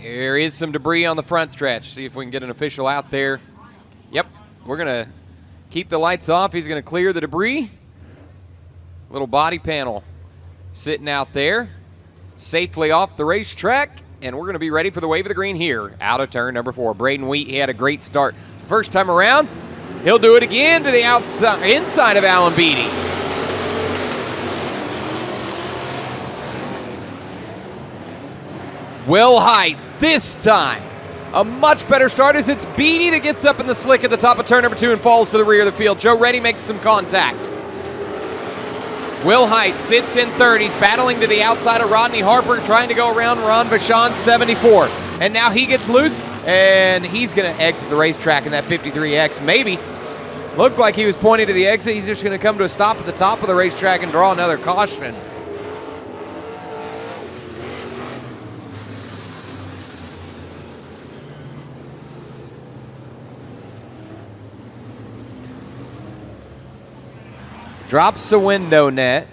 There is some debris on the front stretch. See if we can get an official out there. Yep, we're going to keep the lights off. He's going to clear the debris. Little body panel sitting out there. Safely off the racetrack. And we're going to be ready for the wave of the green here out of turn number 4. Braden Wheat, he had a great start first time around. He'll do it again to the outside, inside of Alan Beatty. Wilhite this time. A much better start as it's Beatty that gets up in the slick at the top of turn number 2 and falls to the rear of the field. Joe Reddy makes some contact. Wilhite sits in 3rd. He's battling to the outside of Rodney Harper, trying to go around Ron Vachon, 74. And now he gets loose, and he's going to exit the racetrack in that 53X. Maybe. Looked like he was pointing to the exit. He's just going to come to a stop at the top of the racetrack and draw another caution. Drops the window net.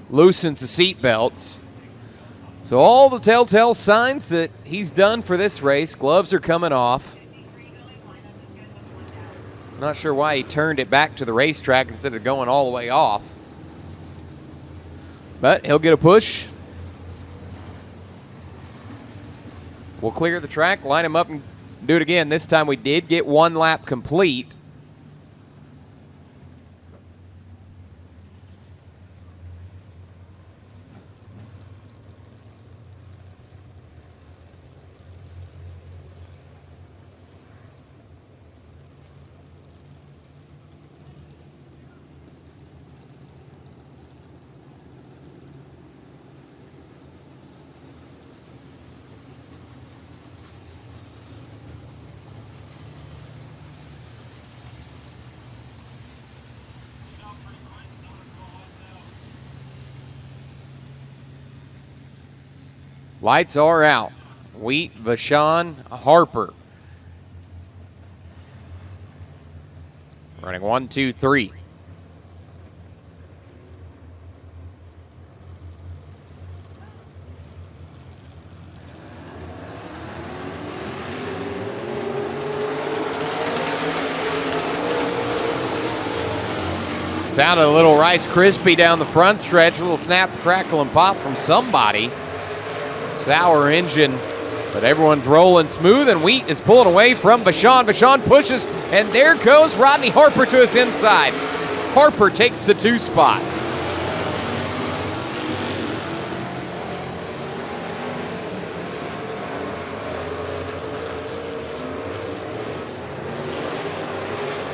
Loosens the seat belts. So all the telltale signs that he's done for this race. Gloves are coming off. Not sure why he turned it back to the racetrack instead of going all the way off. But he'll get a push. We'll clear the track, line him up, and do it again. This time we did get 1 lap complete. Lights are out. Wheat, Vachon, Harper. Running 1, 2, 3. Sounded a little Rice Krispie down the front stretch. A little snap, crackle, and pop from somebody. Sour engine, but everyone's rolling smooth, and Wheat is pulling away from Vachon. Vachon pushes, and there goes Rodney Harper to his inside. Harper takes the 2 spot.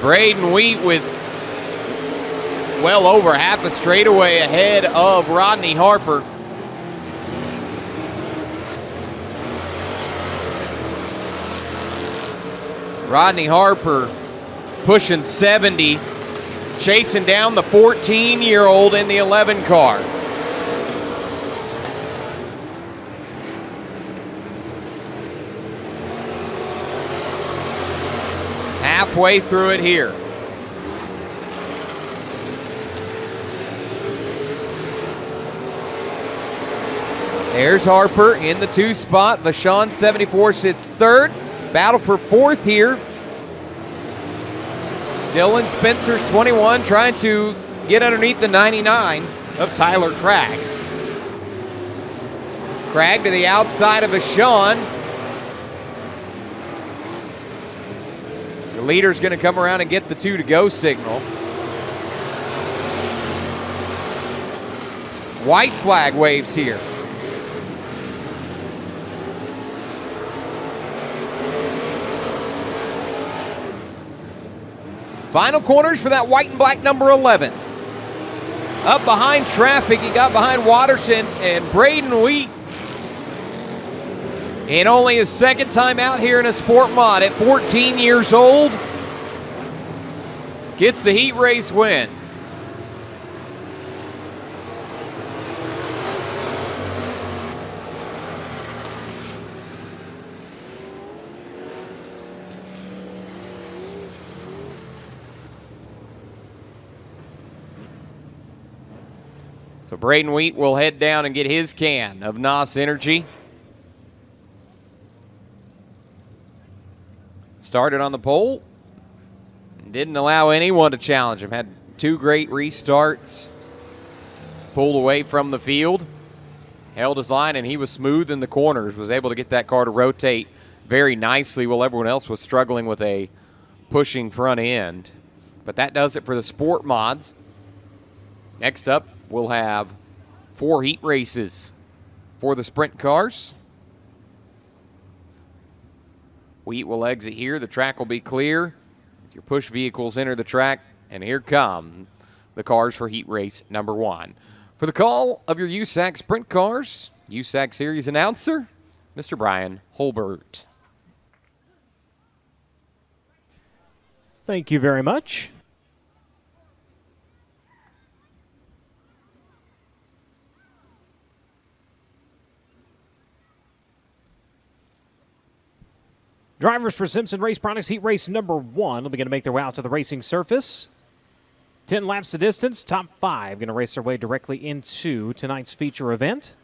Braden Wheat with well over half a straightaway ahead of Rodney Harper. Rodney Harper pushing 70, chasing down the 14-year-old in the 11 car. Halfway through it here. There's Harper in the 2 spot. Vashon 74 sits third. Battle for 4th here. Dylan Spencer's 21 trying to get underneath the 99 of Tyler Craig. Craig to the outside of Vashon. The leader's going to come around and get the 2 to go signal. White flag waves here. Final corners for that white and black number 11. Up behind traffic, he got behind Watterson and Braden Wheat. And only his second time out here in a sport mod at 14 years old. Gets the heat race win. So Braden Wheat will head down and get his can of NOS Energy. Started on the pole. Didn't allow anyone to challenge him. Had 2 great restarts. Pulled away from the field. Held his line, and he was smooth in the corners. Was able to get that car to rotate very nicely while everyone else was struggling with a pushing front end. But that does it for the sport mods. Next up, we'll have 4 heat races for the sprint cars. Wheat will exit here. The track will be clear. Your push vehicles enter the track, and here come the cars for heat race number 1. For the call of your USAC sprint cars, USAC Series announcer, Mr. Brian Holbert. Thank you very much. Drivers for Simpson Race Products Heat Race number 1 will begin to make their way out to the racing surface. 10 laps the distance. Top 5 going to race their way directly into tonight's feature event.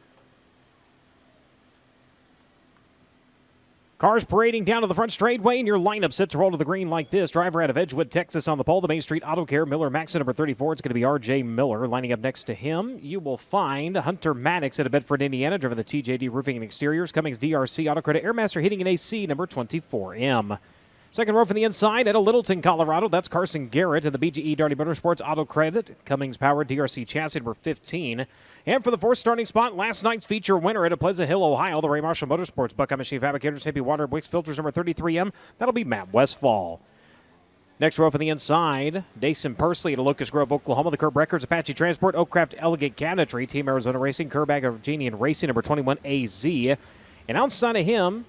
Cars parading down to the front straightaway, and your lineup set to roll to the green like this. Driver out of Edgewood, Texas on the pole. The Main Street Auto Care Miller Max at number 34. It's going to be R.J. Miller. Lining up next to him, you will find Hunter Maddox out of Bedford, Indiana, driven the TJD Roofing and Exteriors. Cummings DRC Auto Credit Airmaster Heating and AC, number 24M. Second row from the inside at Littleton, Colorado. That's Carson Garrett and the BGE Darty Motorsports Auto Credit. Cummings Powered DRC Chassis, number 15. And for the 4th starting spot, last night's feature winner at Pleasant Hill, Ohio, the Ray Marshall Motorsports Buckeye Machine Fabricators, Hippie Water Wicks Filters, number 33M. That'll be Matt Westfall. Next row from the inside, Dason Persley at Locust Grove, Oklahoma. The Curb Records, Apache Transport, Oakcraft Elegant Cabinetry, Team Arizona Racing, Kerbag of Virginia Racing, number 21AZ. And outside of him,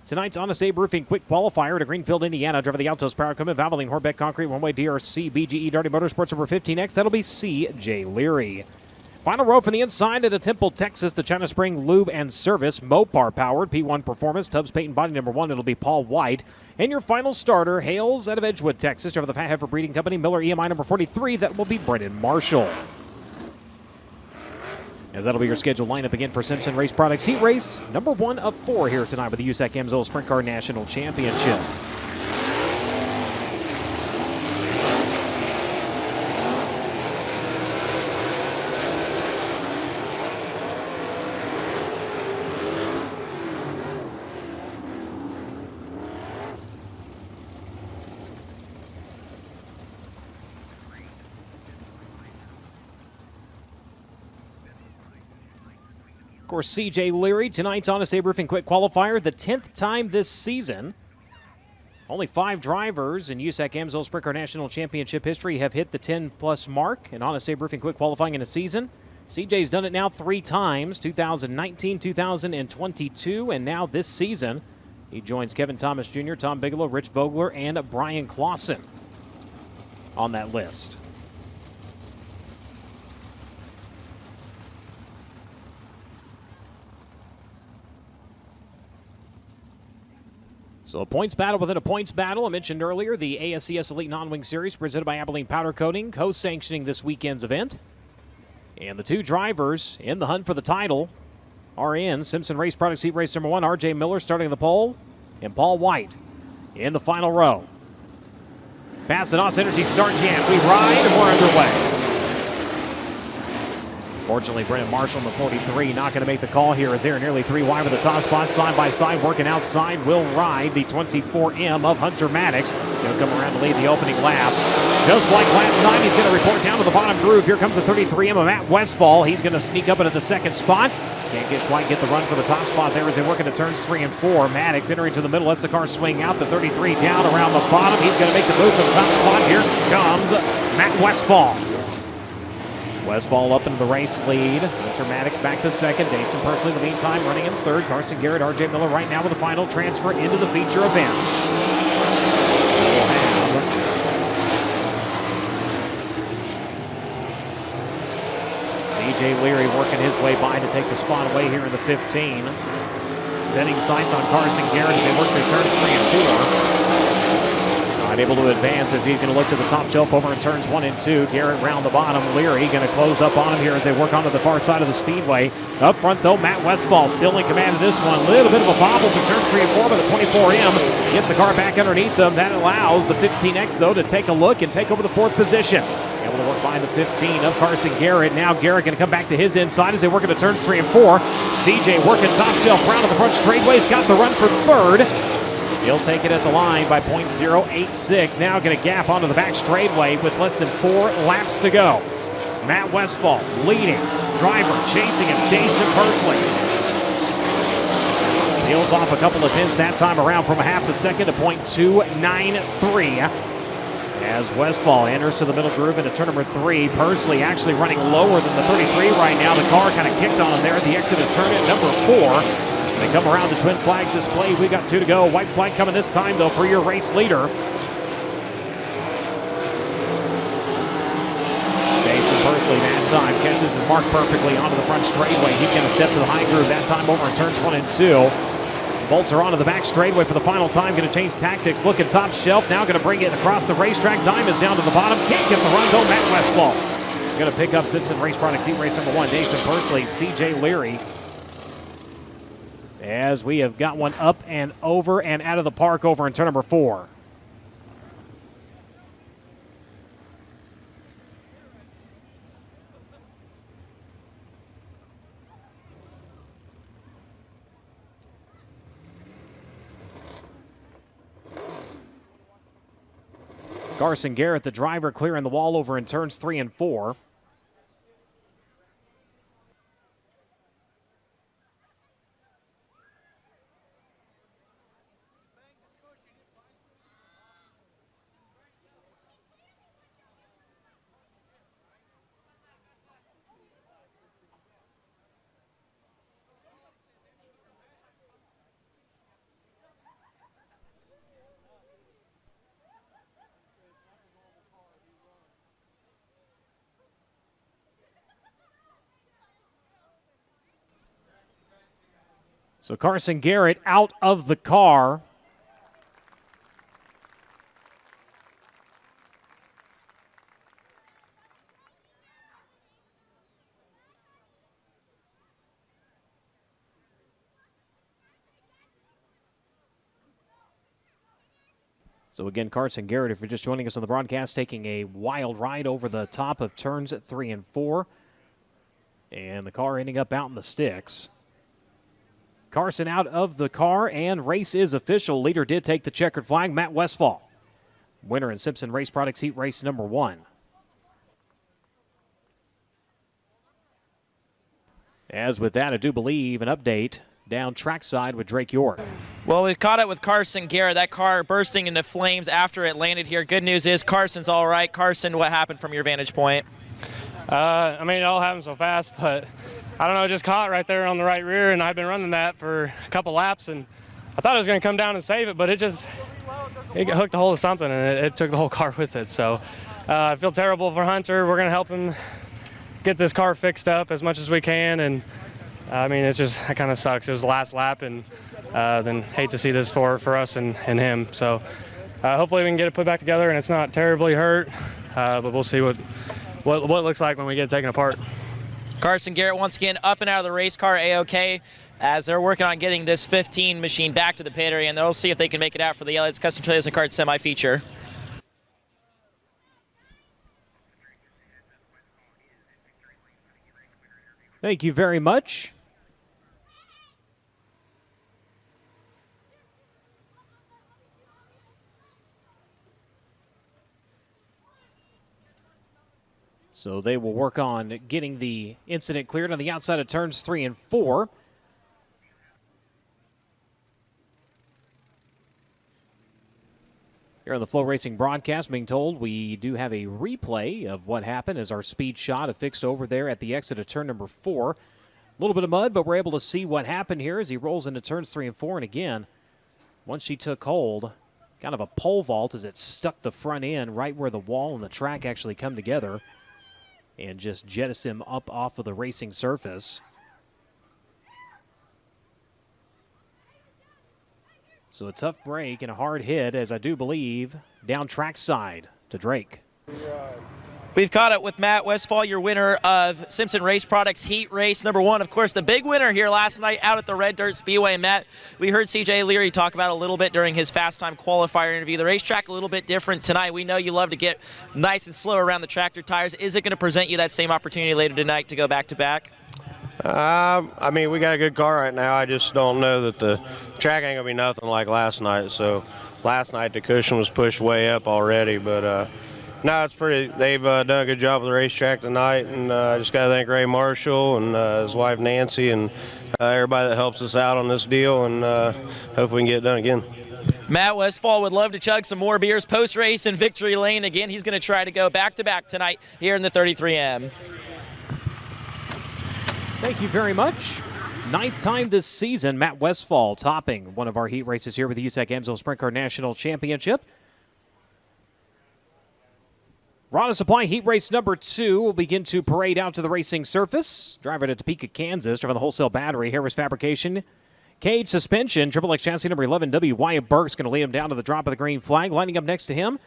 tonight's Honest Abe Roofing Quick Qualifier to Greenfield, Indiana. Driver the Altos Power Equipment, Valvoline, Horbeck Concrete, One-Way DRC, BGE Darty Motorsports, number 15X. That'll be C.J. Leary. Final row from the inside at Temple, Texas, the China Spring Lube and Service, Mopar Powered, P1 Performance, Tubbs Paint Body number 1, it'll be Paul White. And your final starter, hails out of Edgewood, Texas, driver the Fat Heifer Breeding Company, Miller EMI number 43, that will be Brendan Marshall. As that'll be your scheduled lineup again for Simpson Race Products Heat Race, number 1 of 4 here tonight with the USAC Amsoil Sprint Car National Championship. Of course, C.J. Leary, tonight's Honest Abe Roofing Quick Qualifier, the 10th time this season Only 5 drivers in USAC Amsoil Sprint Car National Championship history have hit the 10-plus mark in Honest Abe Roofing Quick qualifying in a season. CJ's done it now 3 times, 2019, 2022, and now this season. He joins Kevin Thomas Jr., Tom Bigelow, Rich Vogler, and Brian Clausen on that list. So a points battle within a points battle. I mentioned earlier the ASCS Elite Non-Wing Series presented by Abilene Powder Coating, co-sanctioning this weekend's event. And the 2 drivers in the hunt for the title are in Simpson Race Products Heat Race number 1, R.J. Miller starting the pole, and Paul White in the final row. Pass the NOS Energy start jam. We ride and we're underway. Fortunately, Brennan Marshall in the 43 not going to make the call here as they're nearly 3 wide with the top spot. Side by side, working outside, will ride the 24M of Hunter Maddox. He'll come around to lead the opening lap. Just like last night, he's going to report down to the bottom groove. Here comes the 33M of Matt Westfall. He's going to sneak up into the 2nd spot. Can't quite get the run for the top spot there as they work into turns 3 and 4. Maddox entering to the middle, lets the car swing out. The 33 down around the bottom. He's going to make the move for the top spot. Here comes Matt Westfall. Westfall up into the race lead. Hunter Maddox back to 2nd. Jason Pursley in the meantime running in 3rd. Carson Garrett, R.J. Miller right now with the final transfer into the feature event. We'll have C.J. Leary working his way by to take the spot away here in the 15. Setting sights on Carson Garrett as they work through turns 3 and 4. Not able to advance as he's going to look to the top shelf over in turns 1 and 2. Garrett round the bottom. Leary going to close up on him here as they work onto the far side of the speedway. Up front, though, Matt Westfall still in command of this one. A little bit of a bobble through turns 3 and 4, but the 24M gets the car back underneath them. That allows the 15X, though, to take a look and take over the 4th position. Able to work behind the 15 of Carson Garrett. Now Garrett going to come back to his inside as they work into turns 3 and 4. CJ working top shelf round of the front straightaways. Got the run for 3rd. He'll take it at the line by .086. Now going to gap onto the back straightaway with less than 4 laps to go. Matt Westfall leading. Driver chasing him, Jason Pursley. Peels off a couple of tenths that time around from a half a second to .293. As Westfall enters to the middle groove into turn number 3. Pursley actually running lower than the 33 right now. The car kind of kicked on him there at the exit of turn at number 4. They come around to twin flag display. We got 2 to go. White flag coming this time, though, for your race leader. Jason Pursley that time catches his mark perfectly onto the front straightaway. He's going to step to the high groove that time over in turns 1 and 2. Bolts are onto the back straightaway for the final time. Going to change tactics. Looking top shelf. Now going to bring it across the racetrack. Diamond's down to the bottom. Can't get the run, though. Matt Westfall going to pick up Simpson Race Products Heat Race number 1. Jason Pursley, C.J. Leary. As we have got one up and over and out of the park over in turn number 4. Carson Garrett, the driver, clearing the wall over in turns 3 and 4. So Carson Garrett out of the car. So again, Carson Garrett, if you're just joining us on the broadcast, taking a wild ride over the top of turns 3 and 4. And the car ending up out in the sticks. Carson out of the car, and race is official. Leader did take the checkered flag, Matt Westfall. Winner in Simpson Race Products Heat Race number 1. As with that, I do believe an update down trackside with Drake York. Well, we've caught up with Carson Garrett. That car bursting into flames after it landed here. Good news is Carson's all right. Carson, what happened from your vantage point? I mean, it all happened so fast, but I don't know, it just caught right there on the right rear, and I've been running that for a couple laps, and I thought it was going to come down and save it, but it hooked a hold of something, and it took the whole car with it. So I feel terrible for Hunter. We're going to help him get this car fixed up as much as we can, and I mean, it kind of sucks. It was the last lap, and then hate to see this for us and him. So hopefully we can get it put back together, and it's not terribly hurt, but we'll see what it looks like when we get it taken apart. Carson Garrett once again up and out of the race car A-OK as they're working on getting this 15 machine back to the pit area, and they'll see if they can make it out for the Elliott's Custom Trailers and Karts semi-feature. Thank you very much. So they will work on getting the incident cleared on the outside of turns 3 and 4. Here on the FloRacing broadcast, being told we do have a replay of what happened as our speed shot affixed over there at the exit of turn number 4. A little bit of mud, but we're able to see what happened here as he rolls into turns 3 and 4. And again, once she took hold, kind of a pole vault as it stuck the front end right where the wall and the track actually come together, and just jettison him up off of the racing surface. So a tough break and a hard hit, as I do believe, down trackside to Drake. We've caught up with Matt Westfall, your winner of Simpson Race Products Heat Race number 1. Of course, the big winner here last night out at the Red Dirt Speedway. Matt, we heard CJ Leary talk about a little bit during his fast time qualifier interview. The racetrack a little bit different tonight. We know you love to get nice and slow around the tractor tires. Is it going to present you that same opportunity later tonight to go back-to-back? I mean, we got a good car right now. I just don't know that the track ain't going to be nothing like last night. So last night the cushion was pushed way up already, but no, it's pretty. They've done a good job with the racetrack tonight, and I just got to thank Ray Marshall and his wife Nancy and everybody that helps us out on this deal, and hopefully we can get it done again. Matt Westfall would love to chug some more beers post-race in Victory Lane. Again, he's going to try to go back-to-back tonight here in the 33M. Thank you very much. 9th time this season, Matt Westfall topping one of our heat races here with the USAC Amsoil Sprint Car National Championship. Rada Supply Heat Race number 2 will begin to parade out to the racing surface. Driver to Topeka, Kansas, driver the wholesale battery, Harris Fabrication, Cage Suspension, Triple X Chassis number 11W. Wyatt Burke's going to lead him down to the drop of the green flag. Lining up next to him,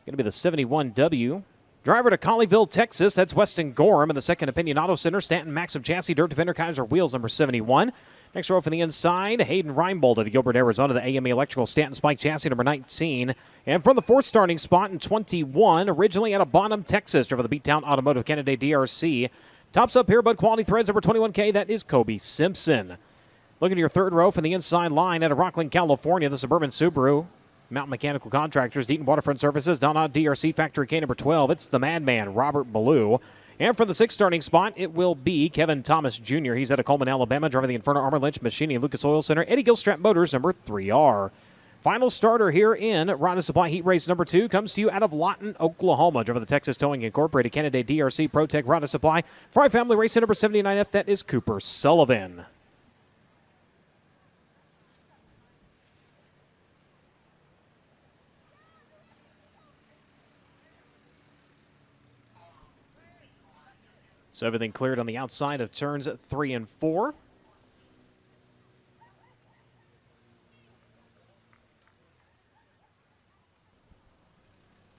going to be the 71W. Driver to Colleyville, Texas, that's Weston Gorham in the Second Opinion Auto Center. Stanton Maxim Chassis, Dirt Defender Kaiser Wheels number 71. Next row from the inside, Hayden Reinbold at Gilbert, Arizona, the AME Electrical Stanton Spike Chassis number 19. And from the 4th starting spot in 21, originally out of Bonham, Texas, driver the Beattown Automotive Canada DRC. Tops up here, Bud Quality Threads number 21K, that is Kobe Simpson. Looking at your 3rd row from the inside line out of Rockland, California, the Suburban Subaru. Mountain Mechanical Contractors, Deaton Waterfront Services, Donut DRC Factory K number 12. It's the Madman, Robert Ballou. And for the 6th starting spot, it will be Kevin Thomas Jr. He's out of Coleman, Alabama, driving the Inferno Armor Lynch Machining Lucas Oil Center. Eddie Gilstrap Motors, number 3R. Final starter here in Rada Supply Heat Race number 2 comes to you out of Lawton, Oklahoma, driving the Texas Towing Incorporated, Canada DRC ProTech Rada Supply. Fry Family Racing number 79F, that is Cooper Sullivan. So everything cleared on the outside of turns 3 and 4.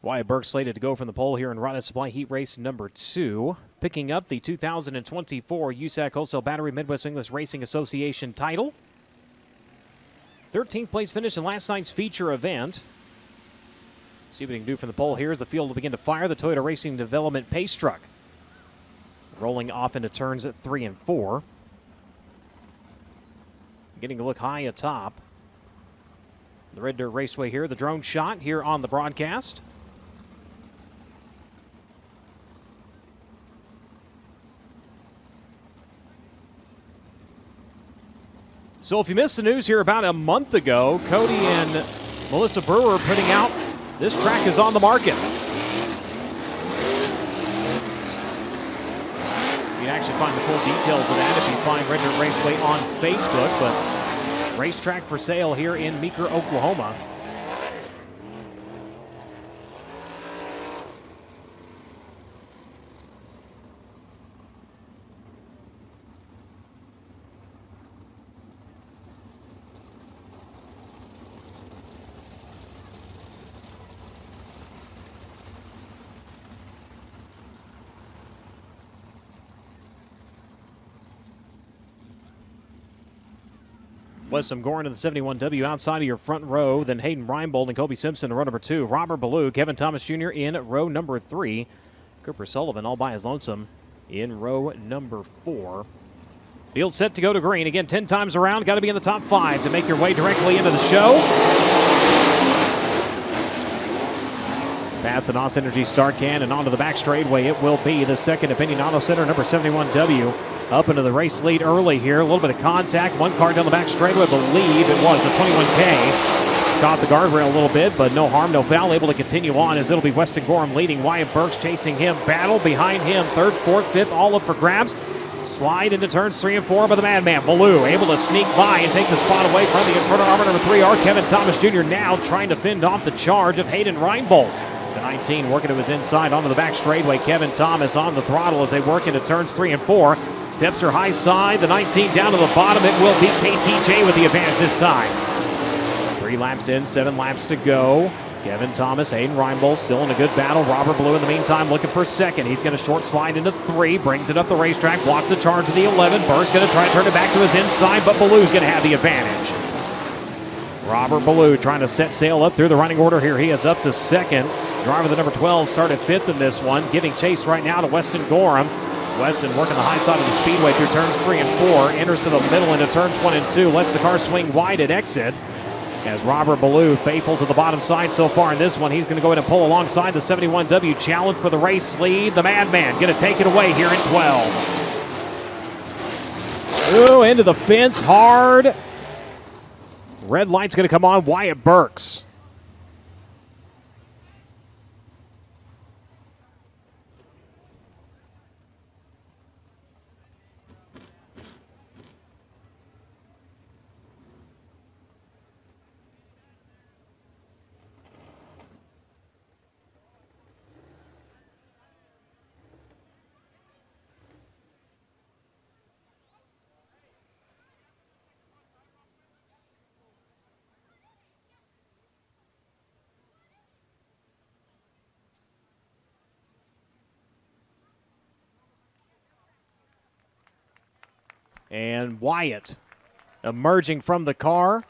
Wyatt Burke slated to go from the pole here in Rada Supply Heat Race number 2. Picking up the 2024 USAC Wholesale Battery Midwest English Racing Association title. 13th place finish in last night's feature event. See what he can do from the pole here as the field will begin to fire the Toyota Racing Development Pace Truck. Rolling off into turns 3 and 4. Getting a look high atop the Red Dirt Raceway here. The drone shot here on the broadcast. So if you missed the news here about a month ago, Cody and Melissa Brewer putting out, this track is on the market. You can actually find the full details of that if you find Red Dirt Raceway on Facebook, but racetrack for sale here in Meeker, Oklahoma. Weston Gorin in the 71W outside of your front row. Then Hayden Reinbold and Kobe Simpson in row number 2. Robert Ballou, Kevin Thomas Jr. in row number 3. Cooper Sullivan all by his lonesome in row number 4. Field set to go to green. Again, 10 times around. Got to be in the top 5 to make your way directly into the show. Past the NOS Energy Start Can and onto the back straightaway. It will be the Second Opinion Auto Center number 71W. Up into the race lead early here. A little bit of contact. One car down the back straightaway, I believe it was the 21K. Caught the guardrail a little bit, but no harm, no foul. Able to continue on as it'll be Weston Gorham leading. Wyatt Burks chasing him. Battle behind him. 3rd, 4th, 5th, all up for grabs. Slide into turns 3 and 4 by the Madman. Ballou able to sneak by and take the spot away from the Inferno Armor number 3R. Kevin Thomas Jr. now trying to fend off the charge of Hayden Reinbold. The 19 working to his inside onto the back straightaway. Kevin Thomas on the throttle as they work into turns 3 and 4. Steps her high side. The 19 down to the bottom. It will be KTJ with the advantage this time. 3 laps in, 7 laps to go. Kevin Thomas, Hayden Reinbold still in a good battle. Robert Ballou in the meantime looking for 2nd. He's going to short slide into 3. Brings it up the racetrack. Blocks the charge of the 11. Burke's going to try to turn it back to his inside, but Ballou's going to have the advantage. Robert Ballou trying to set sail up through the running order here. He is up to 2nd. Driver the number 12 started 5th in this one. Giving chase right now to Weston Gorham. Weston working the high side of the speedway through turns 3 and 4. Enters to the middle into turns 1 and 2. Lets the car swing wide at exit. As Robert Ballou faithful to the bottom side so far in this one. He's going to go ahead and pull alongside the 71W challenge for the race lead. The Madman going to take it away here in 12. Ooh, into the fence hard. Red light's going to come on. Wyatt Burks. And Wyatt emerging from the car.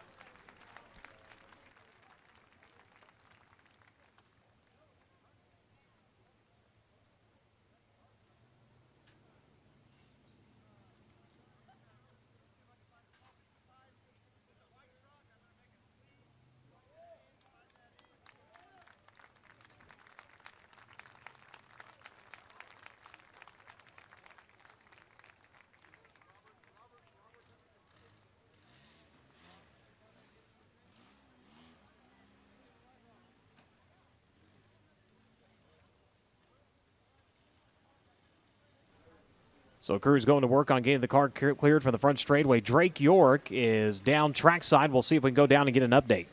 So crew's going to work on getting the car cleared from the front straightaway. Drake York is down trackside. We'll see if we can go down and get an update.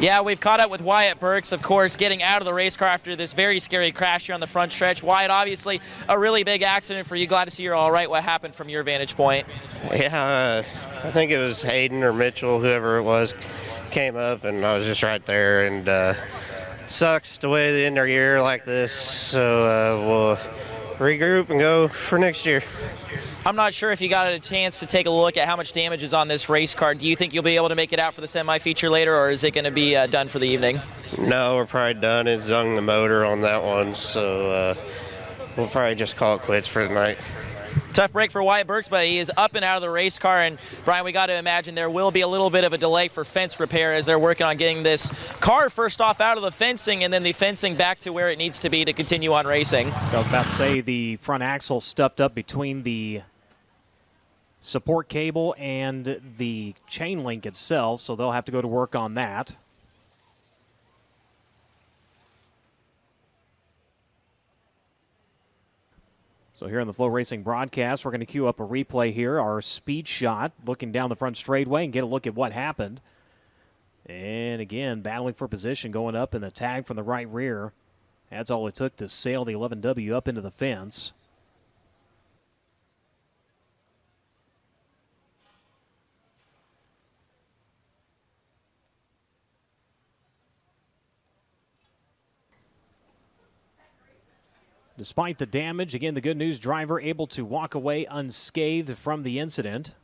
Yeah, we've caught up with Wyatt Burks, of course, getting out of the race car after this very scary crash here on the front stretch. Wyatt, obviously a really big accident for you. Glad to see you're all right. What happened from your vantage point? Yeah, I think it was Hayden or Mitchell, whoever it was, came up, and I was just right there. And sucks the way they end their year like this. So we'll regroup and go for next year. I'm not sure if you got a chance to take a look at how much damage is on this race car. Do you think you'll be able to make it out for the semi-feature later, or is it going to be done for the evening? No, we're probably done. It zung the motor on that one, so we'll probably just call it quits for tonight. Tough break for Wyatt Burks, but he is up and out of the race car. And Brian, we got to imagine there will be a little bit of a delay for fence repair as they're working on getting this car first off out of the fencing and then the fencing back to where it needs to be to continue on racing. I was about to say the front axle stuffed up between the support cable and the chain link itself, so they'll have to go to work on that. So here on the FloRacing broadcast, we're going to queue up a replay here, our speed shot, looking down the front straightaway and get a look at what happened. And again, battling for position, going up in the tag from the right rear. That's all it took to sail the 11W up into the fence. Despite the damage, again, the good news, driver able to walk away unscathed from the incident.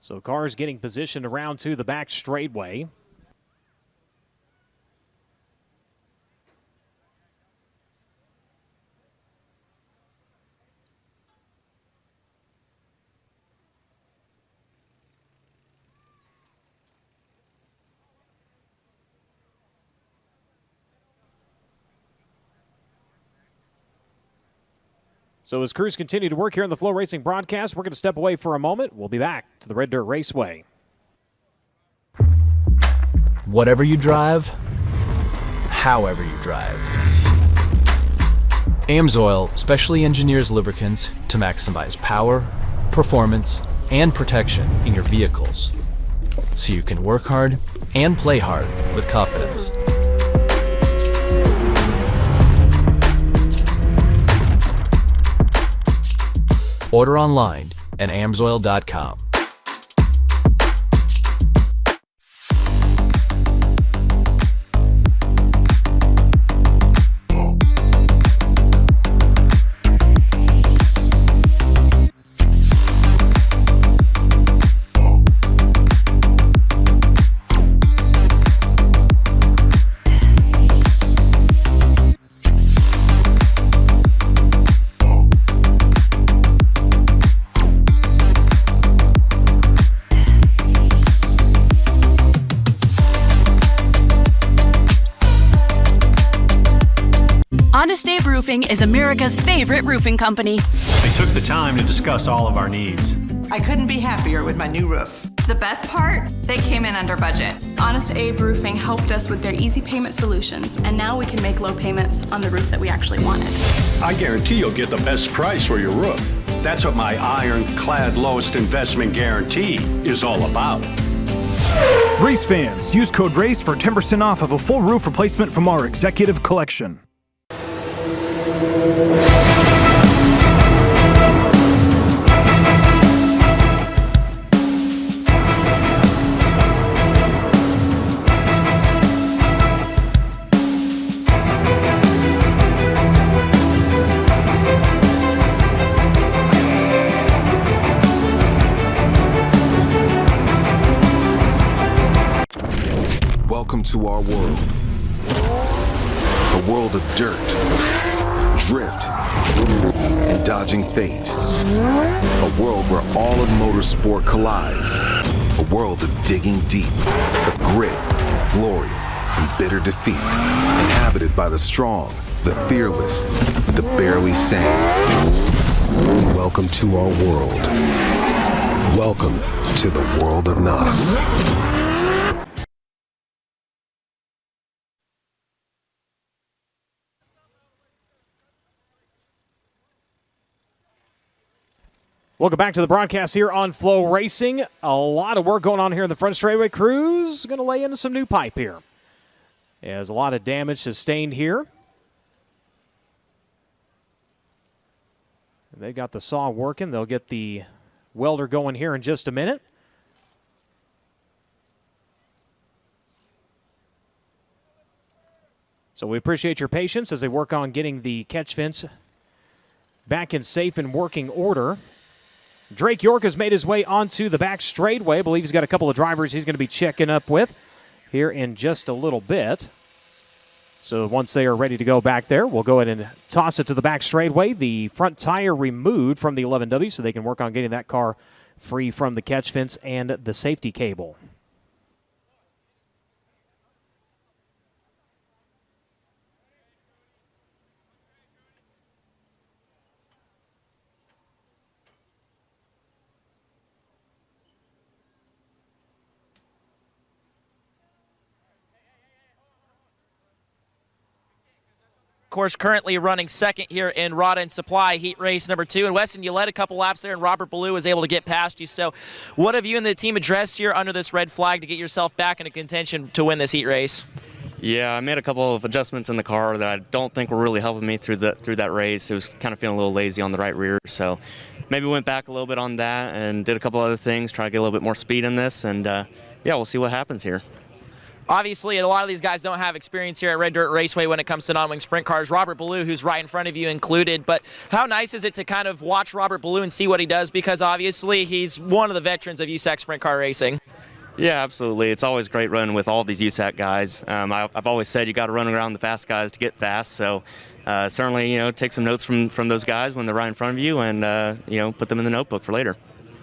So cars getting positioned around to the back straightaway. So as crews continue to work here on the FloRacing broadcast, we're going to step away for a moment. We'll be back to the Red Dirt Raceway. Whatever you drive, however you drive. AMSOIL specially engineers lubricants to maximize power, performance, and protection in your vehicles, so you can work hard and play hard with confidence. Order online at amsoil.com. Honest Abe Roofing is America's favorite roofing company. They took the time to discuss all of our needs. I couldn't be happier with my new roof. The best part? They came in under budget. Honest Abe Roofing helped us with their easy payment solutions, and now we can make low payments on the roof that we actually wanted. I guarantee you'll get the best price for your roof. That's what my ironclad lowest investment guarantee is all about. Race fans, use code RACE for 10% off of a full roof replacement from our executive collection. Welcome to our world. A world of dirt, drift, and dodging fate. A world where all of motorsport collides. A world of digging deep, of grit, glory, and bitter defeat. Inhabited by the strong, the fearless, the barely sane. Welcome to our world. Welcome to the world of NOS. Welcome back to the broadcast here on FloRacing. A lot of work going on here in the front straightaway. Crews going to lay into some new pipe here. There's a lot of damage sustained here. They got the saw working. They'll get the welder going here in just a minute. So we appreciate your patience as they work on getting the catch fence back in safe and working order. Drake York has made his way onto the back straightaway. I believe he's got a couple of drivers he's going to be checking up with here in just a little bit. So once they are ready to go back there, we'll go ahead and toss it to the back straightaway. The front tire removed from the 11W so they can work on getting that car free from the catch fence and the safety cable. Course currently running second here in Rod and Supply heat race number 2. And Weston, you led a couple laps there, and Robert Ballou was able to get past you. So what have you and the team addressed here under this red flag to get yourself back into contention to win this heat race? Yeah, I made a couple of adjustments in the car that I don't think were really helping me through that race. It was kind of feeling a little lazy on the right rear, so maybe went back a little bit on that and did a couple other things, try to get a little bit more speed in this, and yeah, we'll see what happens here. Obviously, a lot of these guys don't have experience here at Red Dirt Raceway when it comes to non-wing sprint cars. Robert Ballou, who's right in front of you, included. But how nice is it to kind of watch Robert Ballou and see what he does? Because obviously, he's one of the veterans of USAC sprint car racing. Yeah, absolutely. It's always great running with all these USAC guys. I've always said you got to run around the fast guys to get fast. So certainly, take some notes from those guys when they're right in front of you, and put them in the notebook for later.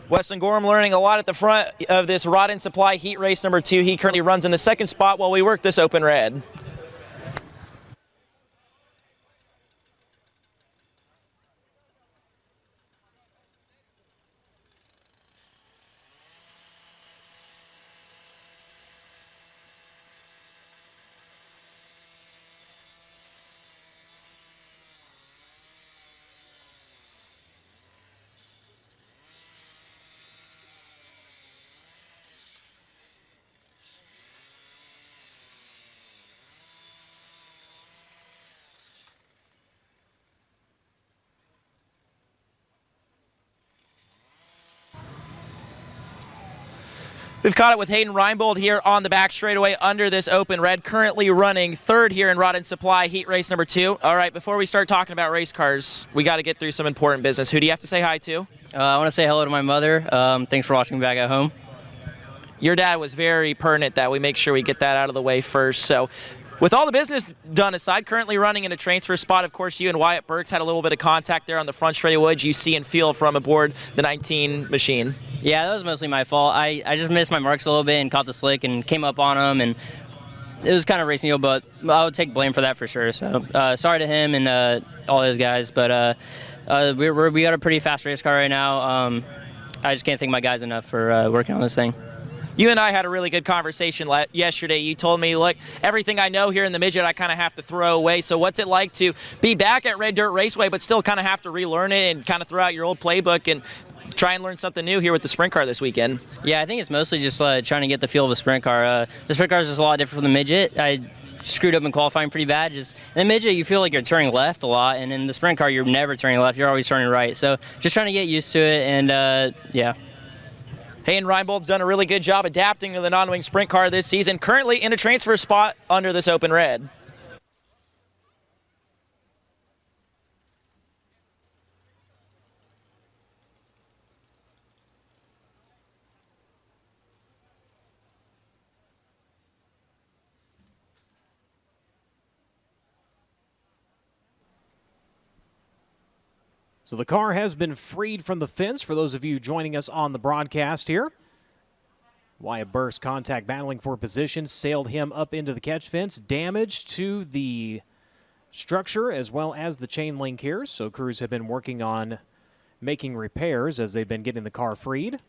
Weston Gorham learning a lot at the front of this Rod and Supply heat race number 2. He currently runs in the second spot while we work this open red. We've caught it with Hayden Reinbold here on the back straightaway under this open red, currently running third here in Rod and Supply heat race number 2. All right, before we start talking about race cars, we got to get through some important business. Who do you have to say hi to? I want to say hello to my mother. Thanks for watching me back at home. Your dad was very pertinent that we make sure we get that out of the way first. So with all the business done aside, currently running in a transfer spot, of course, you and Wyatt Burks had a little bit of contact there on the front straightaway. What did you see and feel from aboard the 19 machine? Yeah, that was mostly my fault. I just missed my marks a little bit and caught the slick and came up on him, and it was kind of racing, but I would take blame for that for sure. So sorry to him and all his guys, but we got a pretty fast race car right now. I just can't thank my guys enough for working on this thing. You and I had a really good conversation yesterday. You told me, look, everything I know here in the midget I kind of have to throw away. So what's it like to be back at Red Dirt Raceway but still kind of have to relearn it and kind of throw out your old playbook and try and learn something new here with the sprint car this weekend? Yeah, I think it's mostly just trying to get the feel of a sprint car. The sprint car is just a lot different from the midget. I screwed up in qualifying pretty bad. In the midget, you feel like you're turning left a lot, and in the sprint car, you're never turning left. You're always turning right. So just trying to get used to it, and yeah. Hayden Reinbold's done a really good job adapting to the non-wing sprint car this season, currently in a transfer spot under this open red. So the car has been freed from the fence for those of you joining us on the broadcast here. Wyatt Burks contact battling for position, sailed him up into the catch fence, damage to the structure as well as the chain link here. So crews have been working on making repairs as they've been getting the car freed.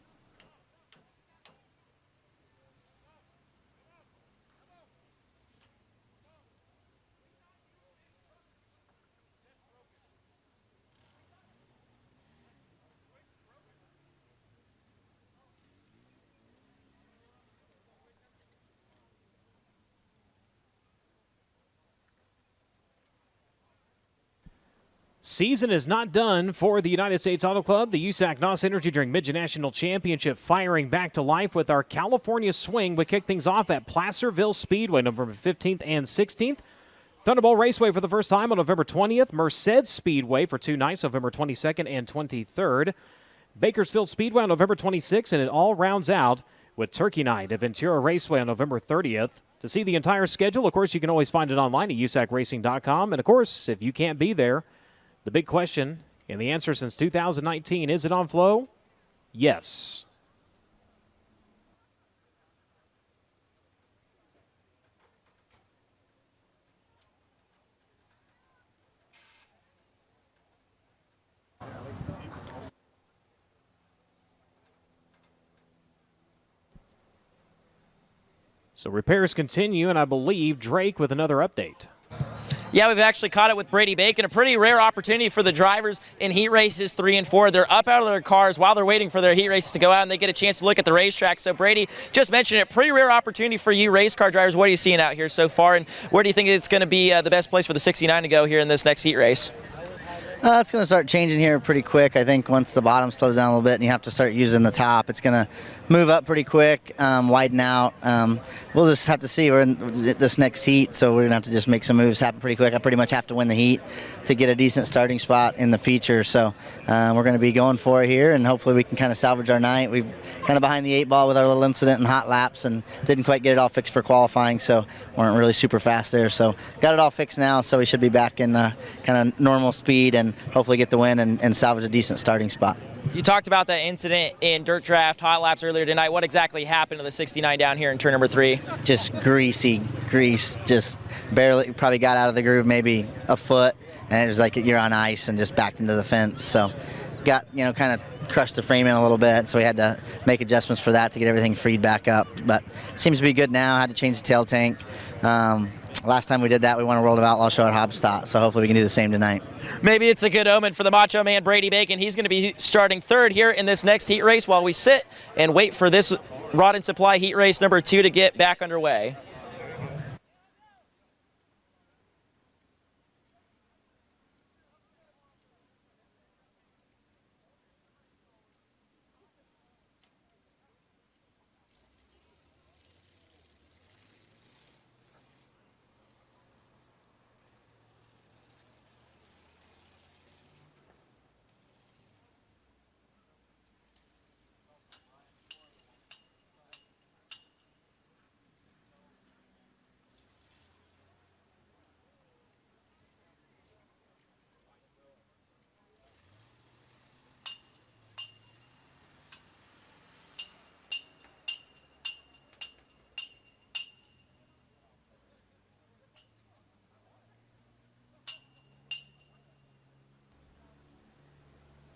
Season is not done for the United States Auto Club. The USAC NOS Energy Drink Midget National Championship firing back to life with our California swing. We kick things off at Placerville Speedway, November 15th and 16th. Thunderbolt Raceway for the first time on November 20th. Merced Speedway for 2 nights, November 22nd and 23rd. Bakersfield Speedway on November 26th, and it all rounds out with Turkey Night at Ventura Raceway on November 30th. To see the entire schedule, of course, you can always find it online at USACracing.com. And, of course, if you can't be there, the big question and the answer since 2019, is it on Flo? Yes. So repairs continue, and I believe Drake with another update. Yeah, we've actually caught it with Brady Bacon. A pretty rare opportunity for the drivers in heat races 3 and 4. They're up out of their cars while they're waiting for their heat races to go out, and they get a chance to look at the racetrack. So Brady just mentioned it, pretty rare opportunity for you race car drivers. What are you seeing out here so far, and where do you think it's going to be the best place for the 69 to go here in this next heat race? It's going to start changing here pretty quick. I think once the bottom slows down a little bit and you have to start using the top, it's going to move up pretty quick, widen out. We'll just have to see. We're in this next heat, so we're going to have to just make some moves happen pretty quick. I pretty much have to win the heat to get a decent starting spot in the feature. So we're going to be going for it here, and hopefully we can kind of salvage our night. We've kind of behind the 8 ball with our little incident in hot laps and didn't quite get it all fixed for qualifying, so weren't really super fast there. So got it all fixed now, so we should be back in kind of normal speed and hopefully get the win and salvage a decent starting spot. You talked about that incident in Dirt Draft Hot Laps earlier tonight. What exactly happened to the 69 down here in turn number 3? Just grease, just barely, probably got out of the groove maybe a foot, and it was like you're on ice and just backed into the fence. So got, kind of crushed the frame in a little bit, so we had to make adjustments for that to get everything freed back up. But seems to be good now. Had to change the tail tank. Last time we did that, we won a World of Outlaw show at Hobstadt, so hopefully we can do the same tonight. Maybe it's a good omen for the Macho Man Brady Bacon. He's going to be starting 3rd here in this next heat race while we sit and wait for this Rod and Supply heat race number 2 to get back underway.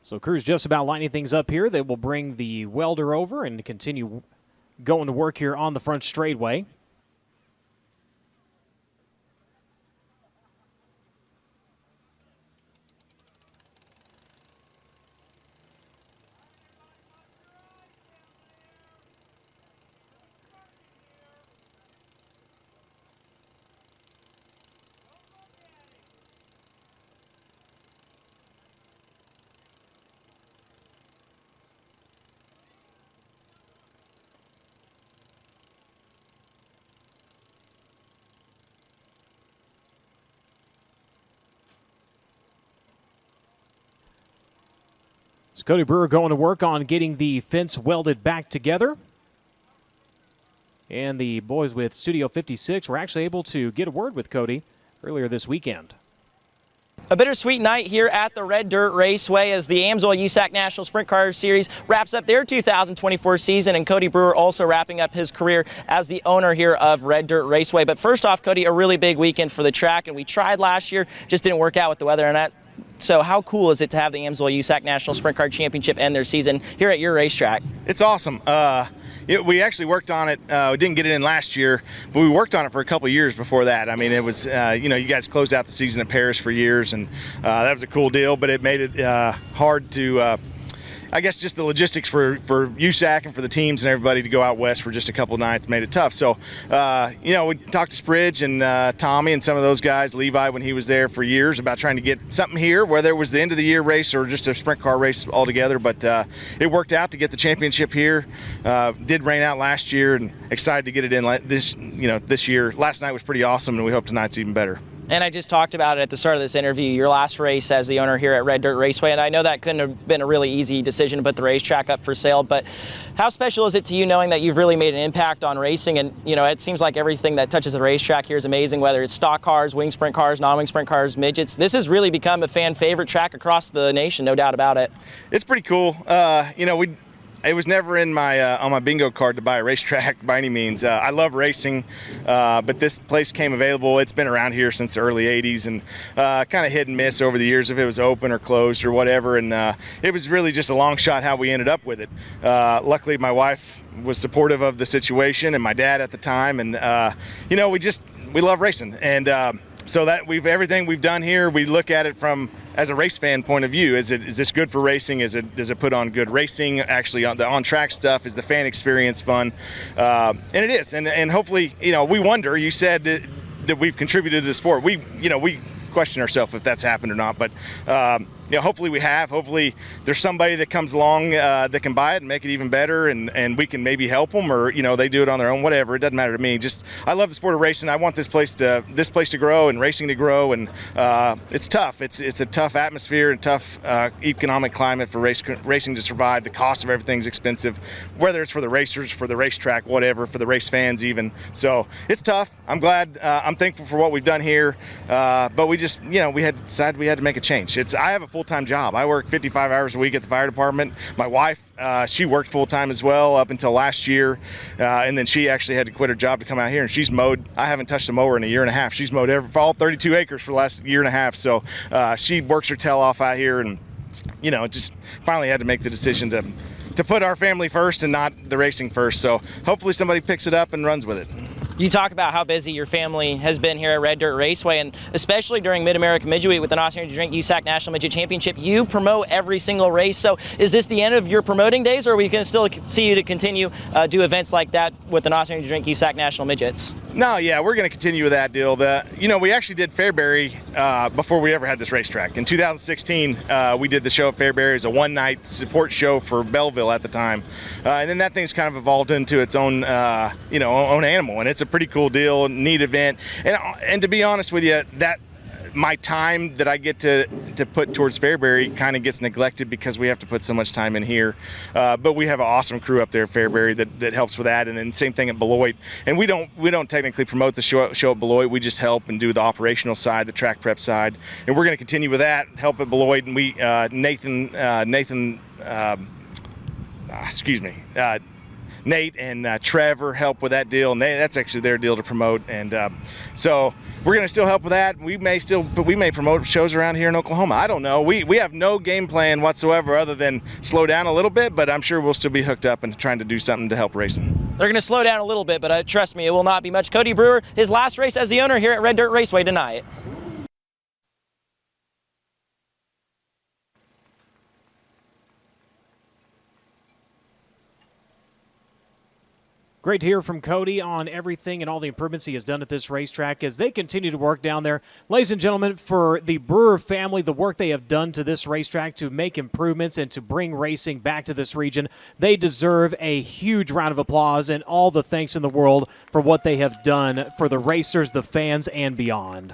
So crew's just about lining things up here. They will bring the welder over and continue going to work here on the front straightaway. So Cody Brewer going to work on getting the fence welded back together. And the boys with Studio 56 were actually able to get a word with Cody earlier this weekend. A bittersweet night here at the Red Dirt Raceway as the Amsoil USAC National Sprint Car Series wraps up their 2024 season, and Cody Brewer also wrapping up his career as the owner here of Red Dirt Raceway. But first off, Cody, a really big weekend for the track, and we tried last year, just didn't work out with the weather and that. So how cool is it to have the Amsoil USAC National Sprint Car Championship end their season here at your racetrack? It's awesome. We actually worked on it. We didn't get it in last year, but we worked on it for a couple of years before that. I mean, it was, you guys closed out the season in Paris for years, and that was a cool deal, but it made it hard to, I guess just the logistics for USAC and for the teams and everybody to go out west for just a couple of nights made it tough. So, we talked to Spridge and Tommy and some of those guys, Levi when he was there for years, about trying to get something here, whether it was the end of the year race or just a sprint car race altogether. But it worked out to get the championship here. Did rain out last year, and excited to get it in this year. Last night was pretty awesome, and we hope tonight's even better. And I just talked about it at the start of this interview, your last race as the owner here at Red Dirt Raceway, and I know that couldn't have been a really easy decision to put the racetrack up for sale, but how special is it to you knowing that you've really made an impact on racing? And, you know, it seems like everything that touches the racetrack here is amazing, whether it's stock cars, wing sprint cars, non-wing sprint cars, midgets. This has really become a fan favorite track across the nation, no doubt about it. It's pretty cool. You know, it was never in my on my bingo card to buy a racetrack by any means. I love racing, but this place came available. It's been around here since the early 80s and kind of hit and miss over the years if it was open or closed or whatever. And it was really just a long shot how we ended up with it. Luckily, my wife was supportive of the situation and my dad at the time. And, you know, we love racing. And so that everything we've done here, we look at it from as a race fan point of view. Is this good for racing? Does it put on good racing? Actually, on the on-track stuff, is the fan experience fun? And it is. And hopefully, you know, we wonder. You said that we've contributed to the sport. We question ourselves if that's happened or not. But you know, hopefully we have. Hopefully there's somebody that comes along that can buy it and make it even better, and we can maybe help them, or you know, they do it on their own. Whatever, it doesn't matter to me. Just I love the sport of racing. I want this place to grow and racing to grow. And it's tough. It's a tough atmosphere and tough economic climate for racing to survive. The cost of everything's expensive, whether it's for the racers, for the racetrack, whatever, for the race fans even. So it's tough. I'm glad. I'm thankful for what we've done here, but we just, you know, we had decided we had to make a change. I have a full-time job. I work 55 hours a week at the fire department. My wife, she worked full-time as well up until last year, and then she actually had to quit her job to come out here, and she's mowed. I haven't touched a mower in a year and a half. She's mowed all 32 acres for the last year and a half, so she works her tail off out here, and you know, just finally had to make the decision to put our family first and not the racing first. So hopefully somebody picks it up and runs with it. You talk about how busy your family has been here at Red Dirt Raceway, and especially during Mid-America Midget with the Austin Energy Drink USAC National Midget Championship, you promote every single race. So is this the end of your promoting days, or are we going to still see you to continue do events like that with the Austin Energy Drink USAC National Midgets? No, yeah, we're going to continue with that deal. You know, we actually did Fairbury before we ever had this racetrack. In 2016, we did the show at Fairbury as a one-night support show for Belleville at the time, and then that thing's kind of evolved into its own, you know, own animal, and it's a pretty cool deal, neat event. And to be honest with you, that my time that I get to put towards Fairbury kind of gets neglected because we have to put so much time in here. But we have an awesome crew up there at Fairbury that helps with that, and then same thing at Beloit. And we don't technically promote the show at Beloit. We just help and do the operational side, the track prep side, and we're going to continue with that. Help at Beloit, and we Nate and Trevor help with that deal, and that's actually their deal to promote. And so we're going to still help with that. We may promote shows around here in Oklahoma. I don't know. We have no game plan whatsoever other than slow down a little bit, but I'm sure we'll still be hooked up and trying to do something to help racing. They're going to slow down a little bit, but trust me, it will not be much. Cody Brewer, his last race as the owner here at Red Dirt Raceway tonight. Great to hear from Cody on everything and all the improvements he has done at this racetrack as they continue to work down there. Ladies and gentlemen, for the Brewer family, the work they have done to this racetrack to make improvements and to bring racing back to this region, they deserve a huge round of applause and all the thanks in the world for what they have done for the racers, the fans, and beyond.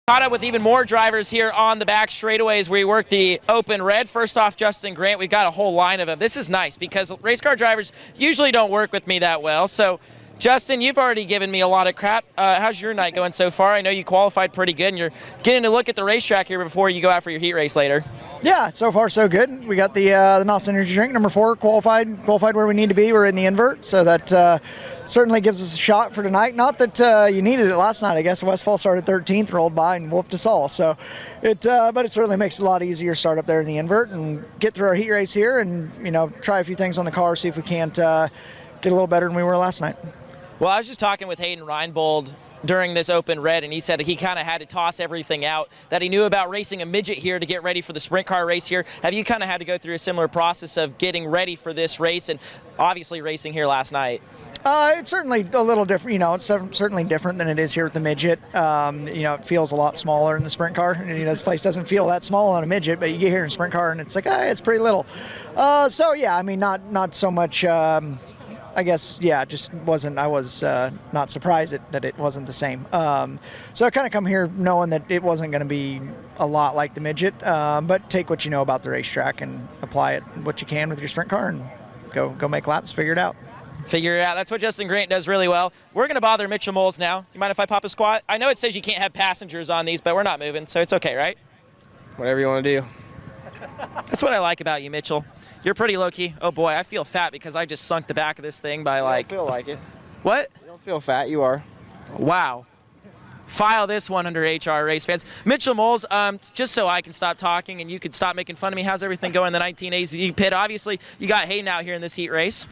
Caught up with even more drivers here on the back straightaways where we work the open red. First off, Justin Grant, we've got a whole line of them. This is nice because race car drivers usually don't work with me that well. So, Justin, you've already given me a lot of crap. How's your night going so far? I know you qualified pretty good, and you're getting to look at the racetrack here before you go out for your heat race later. Yeah, so far so good. We got the NOS Energy Drink, number 4, qualified where we need to be. We're in the invert, so that certainly gives us a shot for tonight. Not that you needed it last night. I guess Westfall started 13th, rolled by, and whooped us all. So, but it certainly makes it a lot easier to start up there in the invert and get through our heat race here, and try a few things on the car, see if we can't get a little better than we were last night. Well, I was just talking with Hayden Reinbold during this open red, and he said he kind of had to toss everything out that he knew about racing a midget here to get ready for the sprint car race here. Have you kind of had to go through a similar process of getting ready for this race and obviously racing here last night? It's certainly a little different. It's certainly different than it is here at the midget. It feels a lot smaller in the sprint car. This place doesn't feel that small on a midget, but you get here in a sprint car and it's like, it's pretty little. So yeah, I mean, not so much. I guess, yeah, just wasn't. I was not surprised that it wasn't the same. So I kind of come here knowing that it wasn't going to be a lot like the midget, but take what you know about the racetrack and apply it what you can with your sprint car and go make laps, figure it out. Figure it out. That's what Justin Grant does really well. We're going to bother Mitchell Moles now. You mind if I pop a squat? I know it says you can't have passengers on these, but we're not moving, so it's okay, right? Whatever you want to do. That's what I like about you, Mitchell. You're pretty low-key. Oh, boy, I feel fat because I just sunk the back of this thing by, like... You don't feel like it. What? You don't feel fat. You are. Wow. File this one under HR Race Fans. Mitchell Moles, just so I can stop talking and you can stop making fun of me, how's everything going in the 1980s pit? Obviously, you got Hayden out here in this heat race.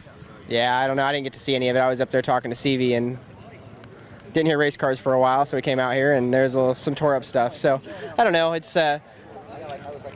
Yeah, I don't know. I didn't get to see any of it. I was up there talking to CV and didn't hear race cars for a while, so we came out here and there's some tore-up stuff. So, I don't know. It's...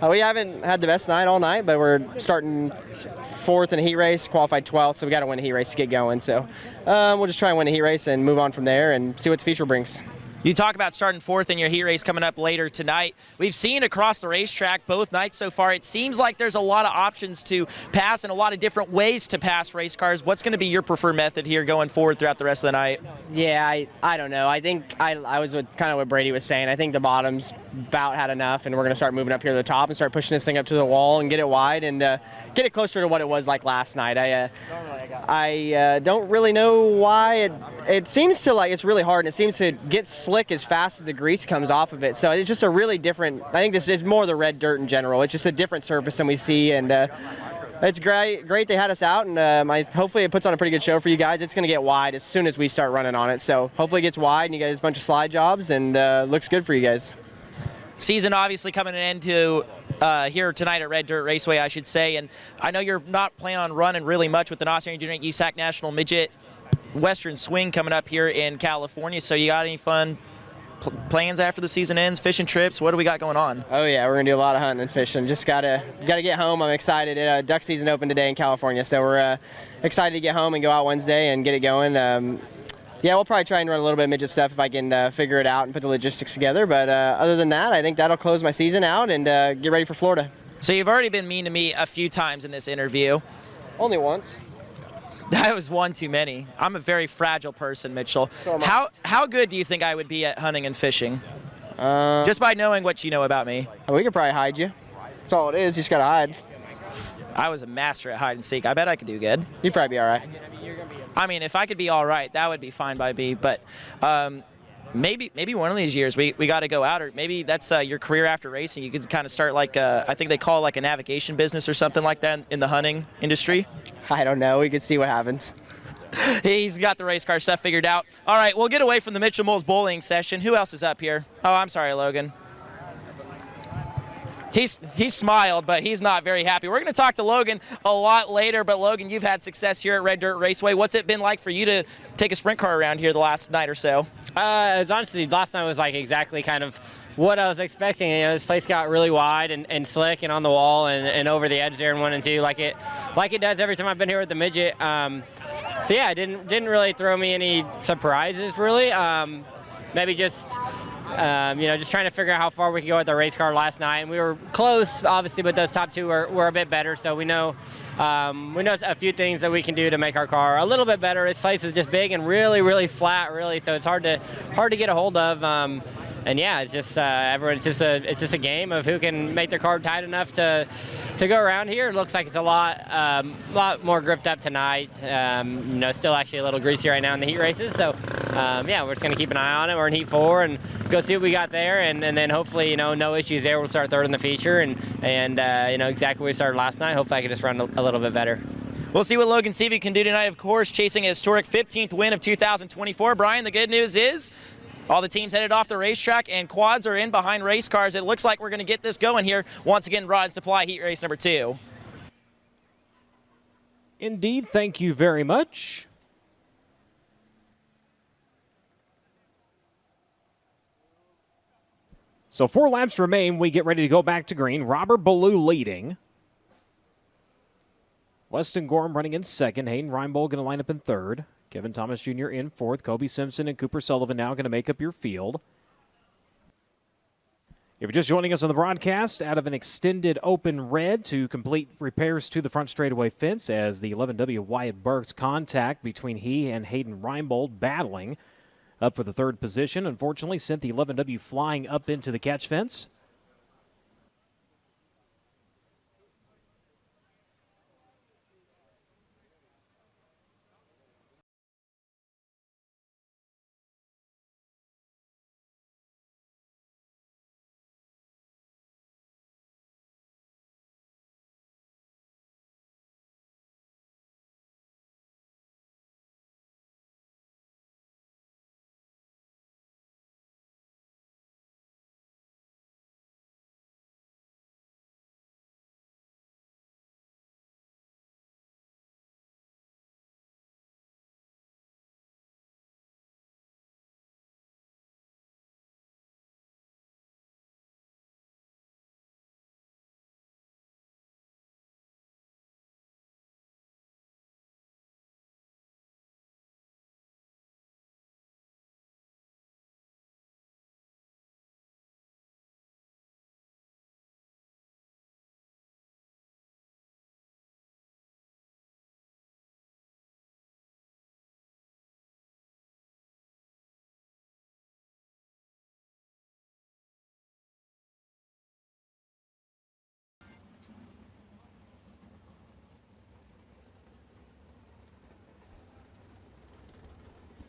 we haven't had the best night all night, but we're starting 4th in a heat race, qualified 12th, so we got to win a heat race to get going. So we'll just try and win a heat race and move on from there and see what the future brings. You talk about starting 4th in your heat race coming up later tonight. We've seen across the racetrack both nights so far, it seems like there's a lot of options to pass and a lot of different ways to pass race cars. What's going to be your preferred method here going forward throughout the rest of the night? Yeah, I don't know. I think I was with kind of what Brady was saying. I think the bottom's about had enough, and we're going to start moving up here to the top and start pushing this thing up to the wall and get it wide and get it closer to what it was like last night. I don't really know why. It seems to it's really hard, and it seems to get slick as fast as the grease comes off of it. So it's just a really different, I think this is more the red dirt in general. It's just a different surface than we see, and it's great they had us out, and hopefully it puts on a pretty good show for you guys. It's going to get wide as soon as we start running on it. So hopefully it gets wide, and you guys a bunch of slide jobs, and looks good for you guys. Season obviously coming to an end to here tonight at Red Dirt Raceway, I should say, and I know you're not planning on running really much with the NOS Energy Drink USAC National Midget Western Swing coming up here in California, so you got any fun plans after the season ends, fishing trips? What do we got going on? Oh yeah, we're gonna do a lot of hunting and fishing. Just gotta get home. I'm excited. Duck season opened today in California, so we're excited to get home and go out Wednesday and get it going. Yeah, we'll probably try and run a little bit of midget stuff if I can figure it out and put the logistics together. But other than that, I think that'll close my season out and get ready for Florida. So you've already been mean to me a few times in this interview. Only once. That was one too many. I'm a very fragile person, Mitchell. So am I. How good do you think I would be at hunting and fishing? Just by knowing what you know about me. We could probably hide you. That's all it is. You just gotta hide. I was a master at hide and seek. I bet I could do good. You'd probably be all right. I mean, if I could be all right, that would be fine by me. But maybe one of these years we got to go out, or maybe that's your career after racing. You could kind of start I think they call it like a navigation business or something like that in the hunting industry. I don't know. We could see what happens. He's got the race car stuff figured out. All right, we'll get away from the Mitchell Moles bowling session. Who else is up here? Oh, I'm sorry, Logan. He smiled, but he's not very happy. We're going to talk to Logan a lot later, but Logan, you've had success here at Red Dirt Raceway. What's it been like for you to take a sprint car around here the last night or so? It was honestly, last night was exactly kind of what I was expecting. This place got really wide and slick and on the wall and over the edge there in 1 and 2 like it does every time I've been here with the midget. So yeah, it didn't really throw me any surprises really. Maybe just just trying to figure out how far we could go with the race car last night. And we were close, obviously, but those top two were a bit better. So we know a few things that we can do to make our car a little bit better. This place is just big and really, really flat, really. So it's hard to get a hold of. yeah, it's just everyone. It's just a game of who can make their car tight enough to go around here. It looks like it's a lot more gripped up tonight. Still actually a little greasy right now in the heat races. So yeah, we're just gonna keep an eye on it. We're in heat 4 and go see what we got there, and then hopefully no issues there. We'll start third in the feature, and exactly where we started last night. Hopefully I can just run a little bit better. We'll see what Logan Seavey can do tonight, of course, chasing a historic 15th win of 2024. Brian, the good news is all the teams headed off the racetrack, and quads are in behind race cars. It looks like we're going to get this going here. Once again, Rod and Supply heat race number 2. Indeed, thank you very much. So 4 laps remain. We get ready to go back to green. Robert Ballou leading. Weston Gorham running in second. Hayden Reinbold going to line up in third. Kevin Thomas Jr. in fourth. Kobe Simpson and Cooper Sullivan now going to make up your field. If you're just joining us on the broadcast, out of an extended open red to complete repairs to the front straightaway fence as the 11W Wyatt Burks contact between he and Hayden Reinbold battling up for the third position. Unfortunately, sent the 11W flying up into the catch fence.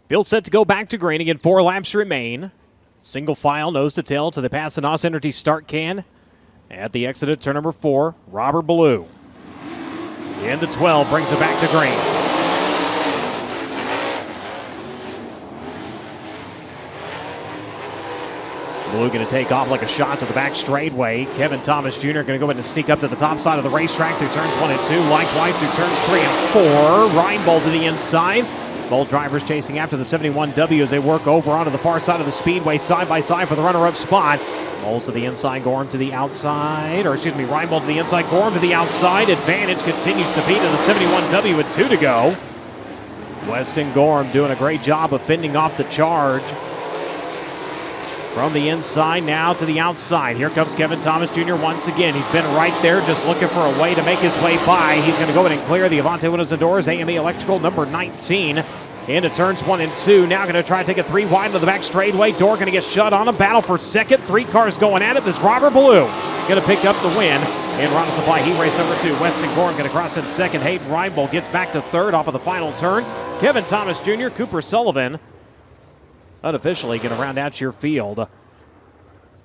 Field set to go back to green. Again, 4 laps remain. Single file, nose to tail to the Pasanos Energy start can. At the exit of turn number 4, Robert Ballou. In the 12, brings it back to green. Ballou going to take off like a shot to the back straightaway. Kevin Thomas Jr. going to go ahead and sneak up to the top side of the racetrack through turns 1 and 2. Likewise through turns 3 and 4. Reinbold to the inside. Both drivers chasing after the 71W as they work over onto the far side of the speedway side by side for the runner-up spot. Bowles to the inside, Gorham to the outside, Reinbold to the inside, Gorham to the outside. Advantage continues to be to the 71W with 2 to go. Weston Gorham doing a great job of fending off the charge. From the inside now to the outside. Here comes Kevin Thomas Jr. once again. He's been right there just looking for a way to make his way by. He's going to go in and clear the Avante windows and doors. AME Electrical number 19. Into turns 1 and 2. Now going to try to take a 3 wide into the back straightaway. Door going to get shut on. A battle for second. 3 cars going at it. This Robert Ballou going to pick up the win in Rod and Supply heat race number 2. Weston Gorham going to cross in second. Hayden Reinbold gets back to third off of the final turn. Kevin Thomas Jr., Cooper Sullivan unofficially going to round out your field.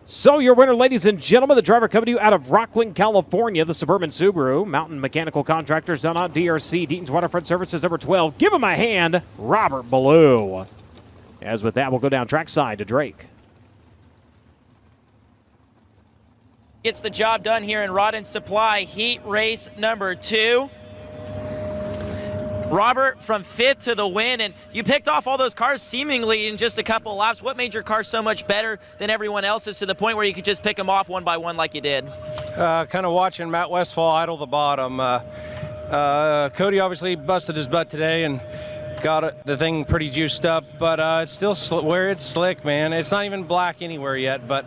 So your winner, ladies and gentlemen, the driver coming to you out of Rockland, California, the Suburban Subaru, Mountain Mechanical Contractors, Dunlop DRC, Deaton's Waterfront Services, number 12. Give him a hand, Robert Ballou. As with that, we'll go down trackside to Drake. Gets the job done here in Rod and Supply heat race number 2. Robert from 5th to the win, and you picked off all those cars seemingly in just a couple of laps. What made your car so much better than everyone else's to the point where you could just pick them off one by one like you did? Kind of watching Matt Westfall idle the bottom. Cody obviously busted his butt today and got the thing pretty juiced up, but it's still where it's slick, man. It's not even black anywhere yet, but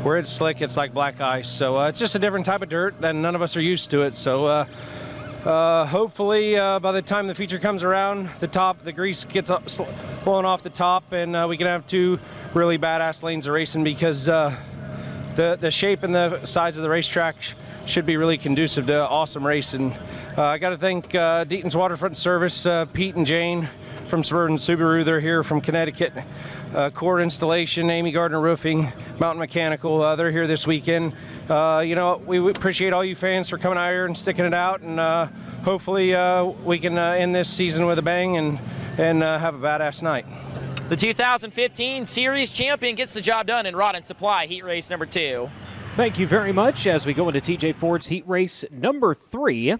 where it's slick, it's like black ice. So it's just a different type of dirt, and none of us are used to it. So hopefully by the time the feature comes around, the grease gets blown off the top, and we can have 2 really badass lanes of racing, because the shape and the size of the racetrack should be really conducive to awesome racing. I got to thank Deaton's Waterfront Service, Pete and Jane from Suburban Subaru. They're here from Connecticut. Cord Installation, Amy Gardner Roofing, Mountain Mechanical. They're here this weekend. We appreciate all you fans for coming out here and sticking it out, and hopefully we can end this season with a bang and have a badass night. The 2015 Series champion gets the job done in Rod and Supply Heat Race number 2. Thank you very much. As we go into TJ Ford's Heat Race number 3,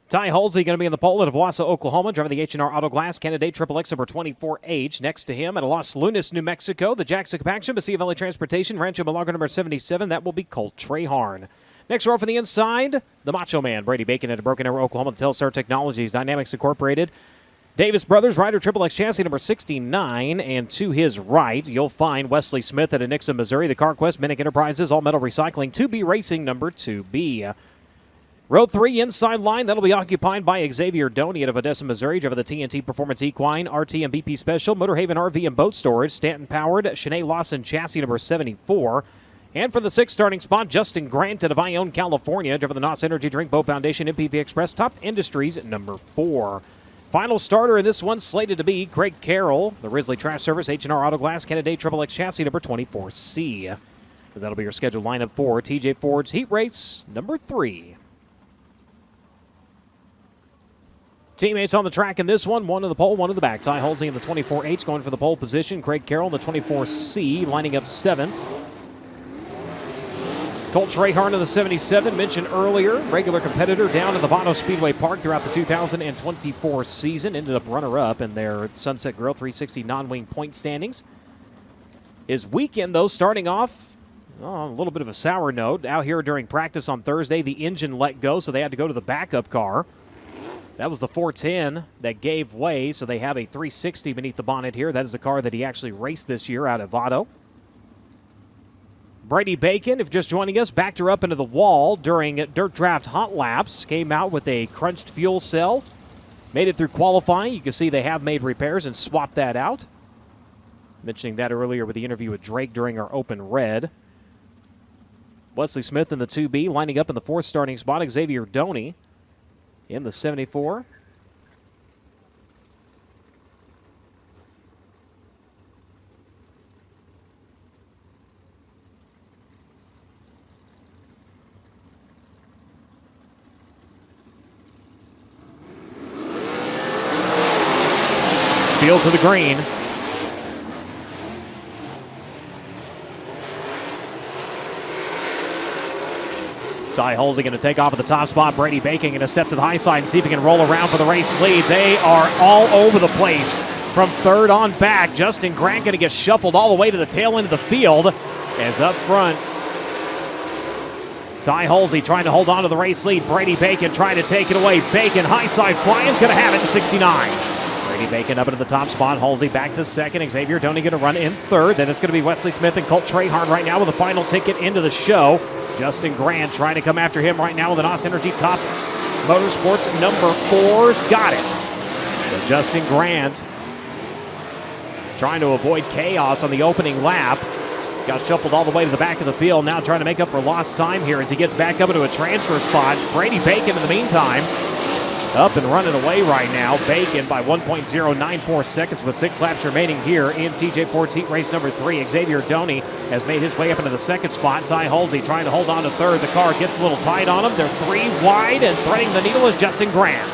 Ty Halsey going to be in the pole out of Wausau, Oklahoma, driving the H&R Auto Glass candidate XXX number 24H. Next to him at Los Lunas, New Mexico, the Jackson Compaction, Mesilla Valley Transportation, Rancho Malaga number 77. That will be Colt Treharn. Next row from the inside, the Macho Man, Brady Bacon at Broken Arrow, Oklahoma, the Telstar Technologies, Dynamics Incorporated. Davis Brothers, Ryder XXX chassis number 69, and to his right, you'll find Wesley Smith at Anixa, Missouri, the CarQuest, Minnick Enterprises, All Metal Recycling, 2B Racing number 2B. Row 3 inside line, that'll be occupied by Xavier Doney out of Odessa, Missouri, driver the TNT Performance Equine, RT and BP Special, Motorhaven RV and Boat Storage, Stanton Powered, Shanae Lawson chassis number 74. And for the 6th starting spot, Justin Grant out of Ione, California, driver the NOS Energy Drink Boat Foundation, MPV Express, Top Industries number 4. Final starter in this one slated to be Craig Carroll, the Risley Trash Service H&R Auto Glass candidate XXX chassis number 24C. As that'll be your scheduled lineup for TJ Ford's Heat Race number 3. Teammates on the track in this one in the pole, one in the back. Ty Halsey in the 24H going for the pole position. Craig Carroll in the 24C lining up 7th. Colt Treharn in the 77, mentioned earlier, regular competitor down in the Vado Speedway Park throughout the 2024 season. Ended up runner-up in their Sunset Grill 360 non-wing point standings. His weekend, though, starting off a little bit of a sour note. Out here during practice on Thursday, the engine let go, so they had to go to the backup car. That was the 410 that gave way, so they have a 360 beneath the bonnet here. That is the car that he actually raced this year out of Vado. Brady Bacon, if just joining us, backed her up into the wall during Dirt Draft Hot Laps. Came out with a crunched fuel cell. Made it through qualifying. You can see they have made repairs and swapped that out. Mentioning that earlier with the interview with Drake during our Open Red. Wesley Smith in the 2B, lining up in the 4th starting spot. Xavier Doney in the 74. Field to the green. Ty Halsey going to take off at the top spot. Brady Bacon going to step to the high side and see if he can roll around for the race lead. They are all over the place from 3rd on back. Justin Grant going to get shuffled all the way to the tail end of the field. As up front, Ty Halsey trying to hold on to the race lead. Brady Bacon trying to take it away. Bacon high side flying, going to have it in 69. Brady Bacon up into the top spot. Halsey back to 2nd. Xavier Doney going to run in 3rd. Then it's going to be Wesley Smith and Colt Treharn right now with the final ticket into the show. Justin Grant trying to come after him right now with the NOS Energy Top Motorsports number 4's got it. So Justin Grant trying to avoid chaos on the opening lap. Got shuffled all the way to the back of the field. Now trying to make up for lost time here as he gets back up into a transfer spot. Brady Bacon in the meantime up and running away right now. Bacon by 1.094 seconds with 6 laps remaining here in TJ Ford's Heat Race number 3. Xavier Doney has made his way up into the 2nd spot. Ty Halsey trying to hold on to 3rd. The car gets a little tight on him. They're 3 wide, and threading the needle is Justin Grant.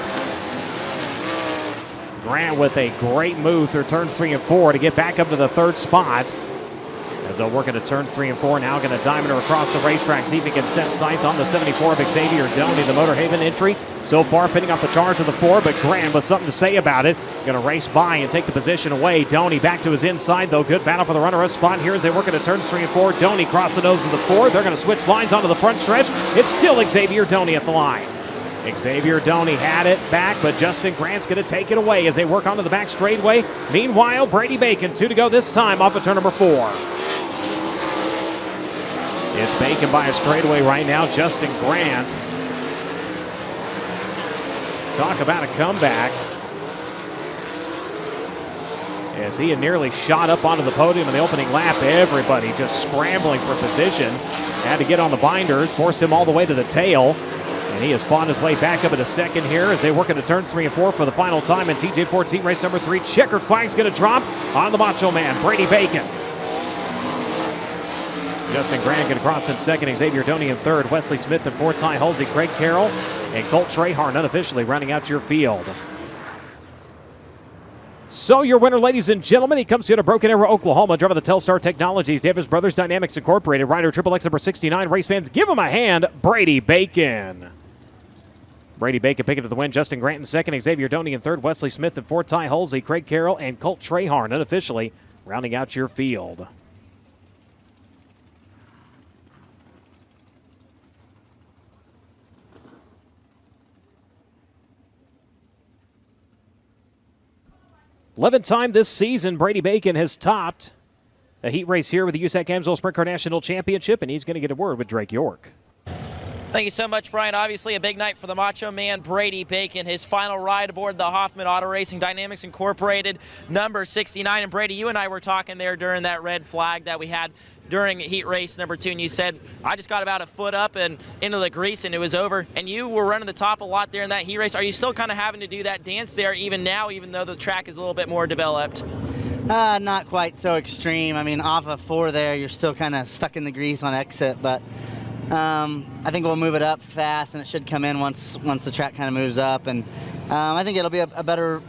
Grant with a great move through turns 3 and 4 to get back up to the 3rd spot. As they'll work into turns 3 and 4, now going to diamond her across the racetrack, see if he can set sights on the 74 of Xavier Doney, the Motorhaven entry. So far, fitting off the charge of the 4, but Grant with something to say about it. Going to race by and take the position away. Doney back to his inside, though. Good battle for the runner-up spot here as they work into turns 3 and 4. Doney cross the nose of the 4. They're going to switch lines onto the front stretch. It's still Xavier Doney at the line. Xavier Doney had it back, but Justin Grant's going to take it away as they work onto the back straightaway. Meanwhile, Brady Bacon, 2 to go this time off of turn number 4. It's Bacon by a straightaway right now. Justin Grant Talk about a comeback. As he had nearly shot up onto the podium in the opening lap, everybody just scrambling for position. Had to get on the binders, forced him all the way to the tail. And he has fought his way back up into second here as they work into turns 3 and 4 for the final time in TJ Ford's heat race number 3. Checkered flag's going to drop on the Macho Man, Brady Bacon. Justin Grant going to cross in second, Xavier Doney in third, Wesley Smith in fourth, Ty Halsey, Craig Carroll, and Colt Trahern unofficially rounding out your field. So your winner, ladies and gentlemen, he comes to you out of Broken Arrow, Oklahoma, driver of the Telstar Technologies, Davis Brothers Dynamics Incorporated, rider XXX number 69. Race fans, give him a hand, Brady Bacon. Brady Bacon picking up the win. Justin Grant in second, Xavier Doney in third, Wesley Smith in fourth, Ty Halsey, Craig Carroll, and Colt Trahern unofficially rounding out your field. Eleventh time this season, Brady Bacon has topped a heat race here with the USAC Amsoil Sprint Car National Championship, and he's going to get a word with Drake York. Thank you so much, Brian. Obviously a big night for the Macho Man, Brady Bacon. His final ride aboard the Hoffman Auto Racing Dynamics Incorporated, number 69. And Brady, you and I were talking there during that red flag that we had during heat race number 2, and you said, I just got about a foot up and into the grease and it was over. And you were running the top a lot there in that heat race. Are you still kind of having to do that dance there even now, even though the track is a little bit more developed? Not quite so extreme. I mean, off of 4 there, you're still kind of stuck in the grease on exit, but I think we'll move it up fast, and it should come in once the track kind of moves up. And I think it'll be a better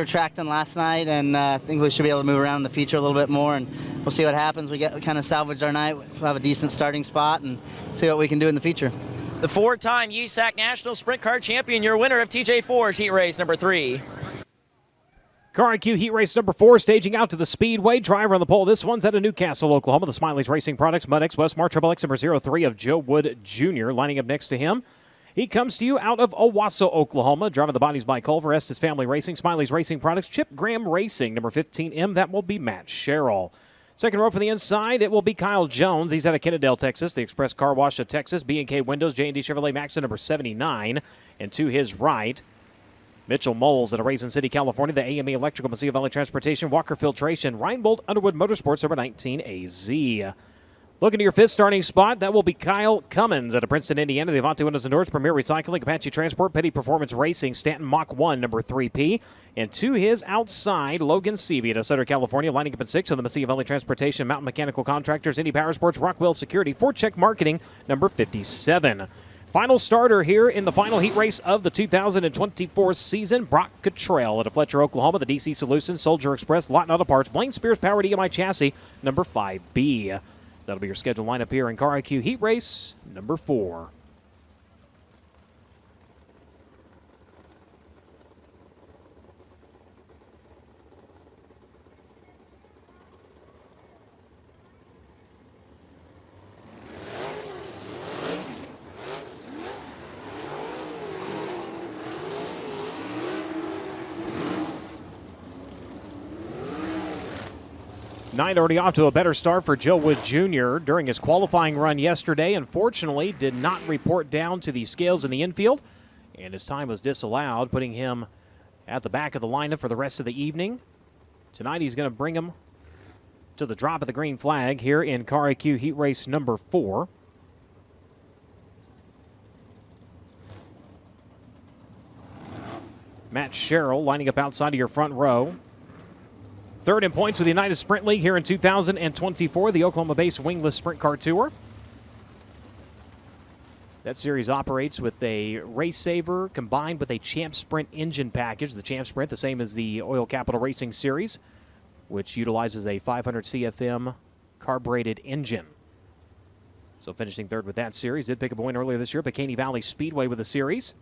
track than last night, and I think we should be able to move around in the future a little bit more, and we'll see what happens. We kind of salvage our night, we'll have a decent starting spot, and see what we can do in the future. The 4-time USAC National Sprint Car Champion, your winner of TJ Ford's heat race number 3. Car IQ heat race number 4, staging out to the Speedway. Driver on the pole. This one's out of Newcastle, Oklahoma. The Smiley's Racing Products, MudX, Westmar, XXX number 03 of Joe Wood Jr. lining up next to him. He comes to you out of Owasso, Oklahoma. Driving the bodies by Culver, Estes Family Racing, Smiley's Racing Products, Chip Graham Racing, number 15M. That will be Matt Sherrill. Second row from the inside, it will be Kyle Jones. He's out of Kennedale, Texas. The Express Car Wash of Texas. B&K Windows, J&D Chevrolet Maxon, number 79. And to his right, Mitchell Moles out of Raisin City, California. The AME Electrical, Mesilla Valley Transportation, Walker Filtration, Reinbold Underwood Motorsports, number 19, AZ. Looking to your 5th starting spot, that will be Kyle Cummins out of Princeton, Indiana. The Avante Windows and Doors, Premier Recycling, Apache Transport, Petty Performance Racing, Stanton Mach 1, number 3P. And to his outside, Logan Seavey out of Sutter, California, lining up at 6 on the Mesilla Valley Transportation, Mountain Mechanical Contractors, Indy Power Sports, Rockwell Security, Fort Check Marketing, number 57. Final starter here in the final heat race of the 2024 season, Brock Cottrell out of Fletcher, Oklahoma. The DC Solutions, Soldier Express, Lawton Auto Parts, Blaine Spears Powered EMI Chassis, number 5B. That'll be your scheduled lineup here in Car IQ Heat Race number 4. Night already off to a better start for Joe Wood Jr. during his qualifying run yesterday. Unfortunately, did not report down to the scales in the infield, and his time was disallowed, putting him at the back of the lineup for the rest of the evening. Tonight, he's going to bring him to the drop of the green flag here in Car IQ Heat Race number 4. Matt Sherrill lining up outside of your front row. Third in points with the United Sprint League here in 2024, the Oklahoma-based Wingless Sprint Car Tour. That series operates with a Race Saver combined with a Champ Sprint engine package. The Champ Sprint, the same as the Oil Capital Racing Series, which utilizes a 500 CFM carbureted engine. So finishing third with that series. Did pick up a win earlier this year at Caney Valley Speedway with the series.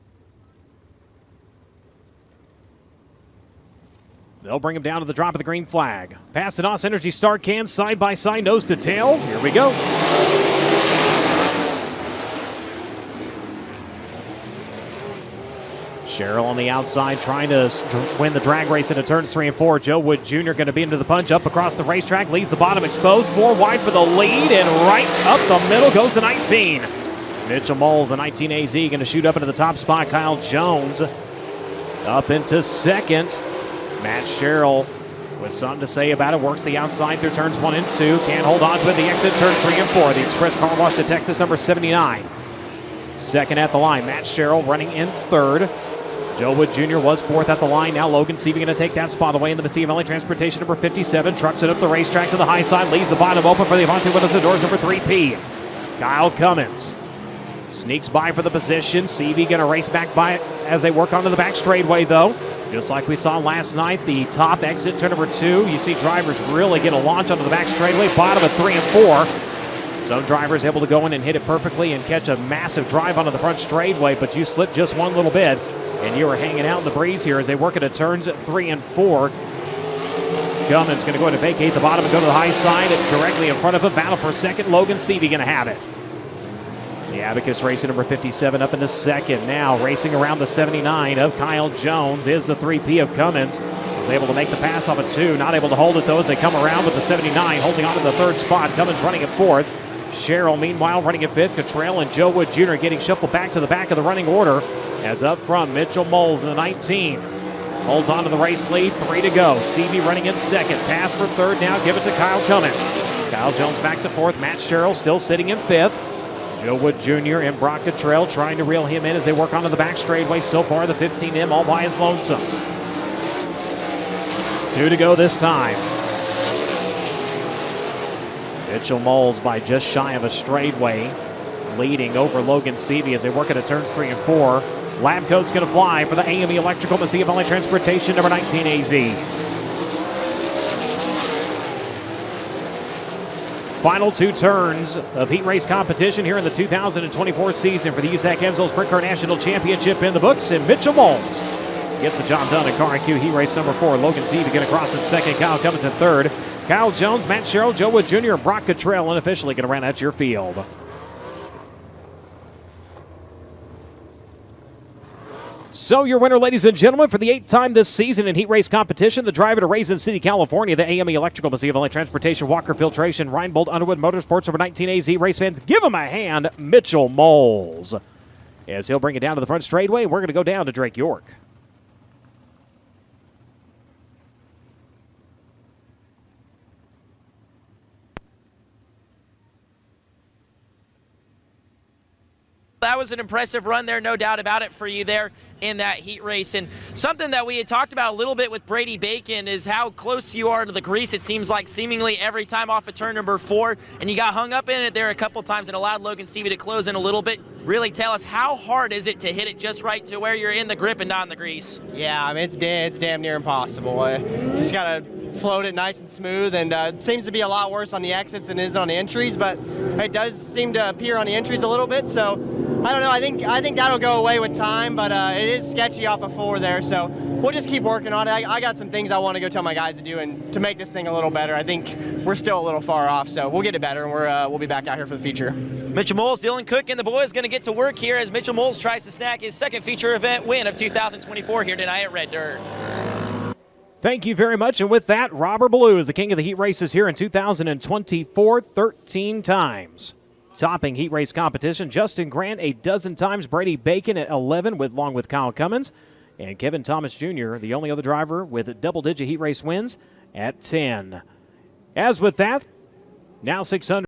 They'll bring him down to the drop of the green flag. Past the NOS Energy Star can side by side, nose to tail. Here we go. Sherrill on the outside trying to win the drag race into turns 3 and 4. Joe Wood Jr. going to be into the punch up across the racetrack. Leaves the bottom exposed. 4 wide for the lead, and right up the middle goes the 19. Mitchell Moles, the 19 AZ, going to shoot up into the top spot. Kyle Jones Up into second. Matt Sherrill with something to say about it. Works the outside through turns 1 and 2. Can't hold on to it. The exit turns 3 and 4. The Express Car Wash to Texas, number 79. Second at the line. Matt Sherrill running in third. Joe Wood Jr. was fourth at the line. Now Logan Seavey going to take that spot away in the Mesilla Valley Transportation, number 57. Trucks it up the racetrack to the high side. Leaves the bottom open for the Avante Windows and Doors, number 3P. Kyle Cummins sneaks by for the position. Seavey going to race back by it as they work onto the back straightaway, though. Just like we saw last night, the top exit, turn number 2. You see drivers really get a launch onto the back straightaway, bottom of 3 and 4. Some drivers able to go in and hit it perfectly and catch a massive drive onto the front straightaway, but you slipped just one little bit, and you were hanging out in the breeze here as they work into turns 3 and 4. Cummins going to go ahead and vacate the bottom and go to the high side, and directly in front of him. Battle for second. Logan Seavey going to have it. The Abacus Racing number 57 up into second. Now racing around the 79 of Kyle Jones is the 3P of Cummins. Was able to make the pass off of 2. Not able to hold it, though, as they come around with the 79, holding on to the third spot. Cummins running at fourth. Sherrill, meanwhile, running at fifth. Cottrell and Joe Wood Jr. getting shuffled back to the back of the running order. As up front, Mitchell Moles in the 19. Holds on to the race lead. 3 to go. Seavey running in second. Pass for third now. Give it to Kyle Cummins. Kyle Jones back to fourth. Matt Sherrill still sitting in fifth. Joe Wood Jr. and Brock Cottrell trying to reel him in as they work onto the back straightaway. So far, the 15M all by his lonesome. 2 to go this time. Mitchell Moles by just shy of a straightaway, leading over Logan Seavey as they work into turns 3 and 4. Lab coat's going to fly for the AME Electrical Mesilla Valley Transportation, number 19 AZ. Final 2 turns of heat race competition here in the 2024 season for the USAC Emsel Sprint Car National Championship in the books, and Mitchell Moles gets the job done at Car IQ Heat Race number 4. Logan Seavey going to cross in second. Kyle Cummins in third. Kyle Jones, Matt Sherrill, Joe Wood Jr., and Brock Cottrell unofficially going to round out your field. So your winner, ladies and gentlemen, for the 8th time this season in heat race competition, the driver to Raisin City, California, the AME Electrical Mesilla Valley Transportation, Walker Filtration, Reinbold Underwood Motorsports, number 19 AZ. Race fans, give him a hand, Mitchell Moles. As he'll bring it down to the front straightaway, we're going to go down to Drake York. That was an impressive run there, no doubt about it, for you there in that heat race. And something that we had talked about a little bit with Brady Bacon is how close you are to the grease. It seems like seemingly every time off of turn number 4, and you got hung up in it there a couple times and allowed Logan Seavey to close in a little bit. Really tell us, how hard is it to hit it just right to where you're in the grip and not in the grease? Yeah, I mean, it's damn near impossible. Just gotta float it nice and smooth, and it seems to be a lot worse on the exits than it is on the entries, but it does seem to appear on the entries a little bit, so I don't know. I think that'll go away with time, but it is sketchy off of 4 there, so we'll just keep working on it. I got some things I want to go tell my guys to do and to make this thing a little better. I think we're still a little far off, so we'll get it better, and we'll be back out here for the feature. Mitchell Moles, Dylan Cook, and the boys going to get to work here as Mitchell Moles tries to snag his second feature event win of 2024 here tonight at Red Dirt. Thank you very much. And with that, Robert Ballou is the king of the heat races here in 2024, 13 times. Topping heat race competition, Justin Grant a dozen times, Brady Bacon at 11 along with Kyle Cummins, and Kevin Thomas Jr., the only other driver with double-digit heat race wins at 10. As with that, now 600.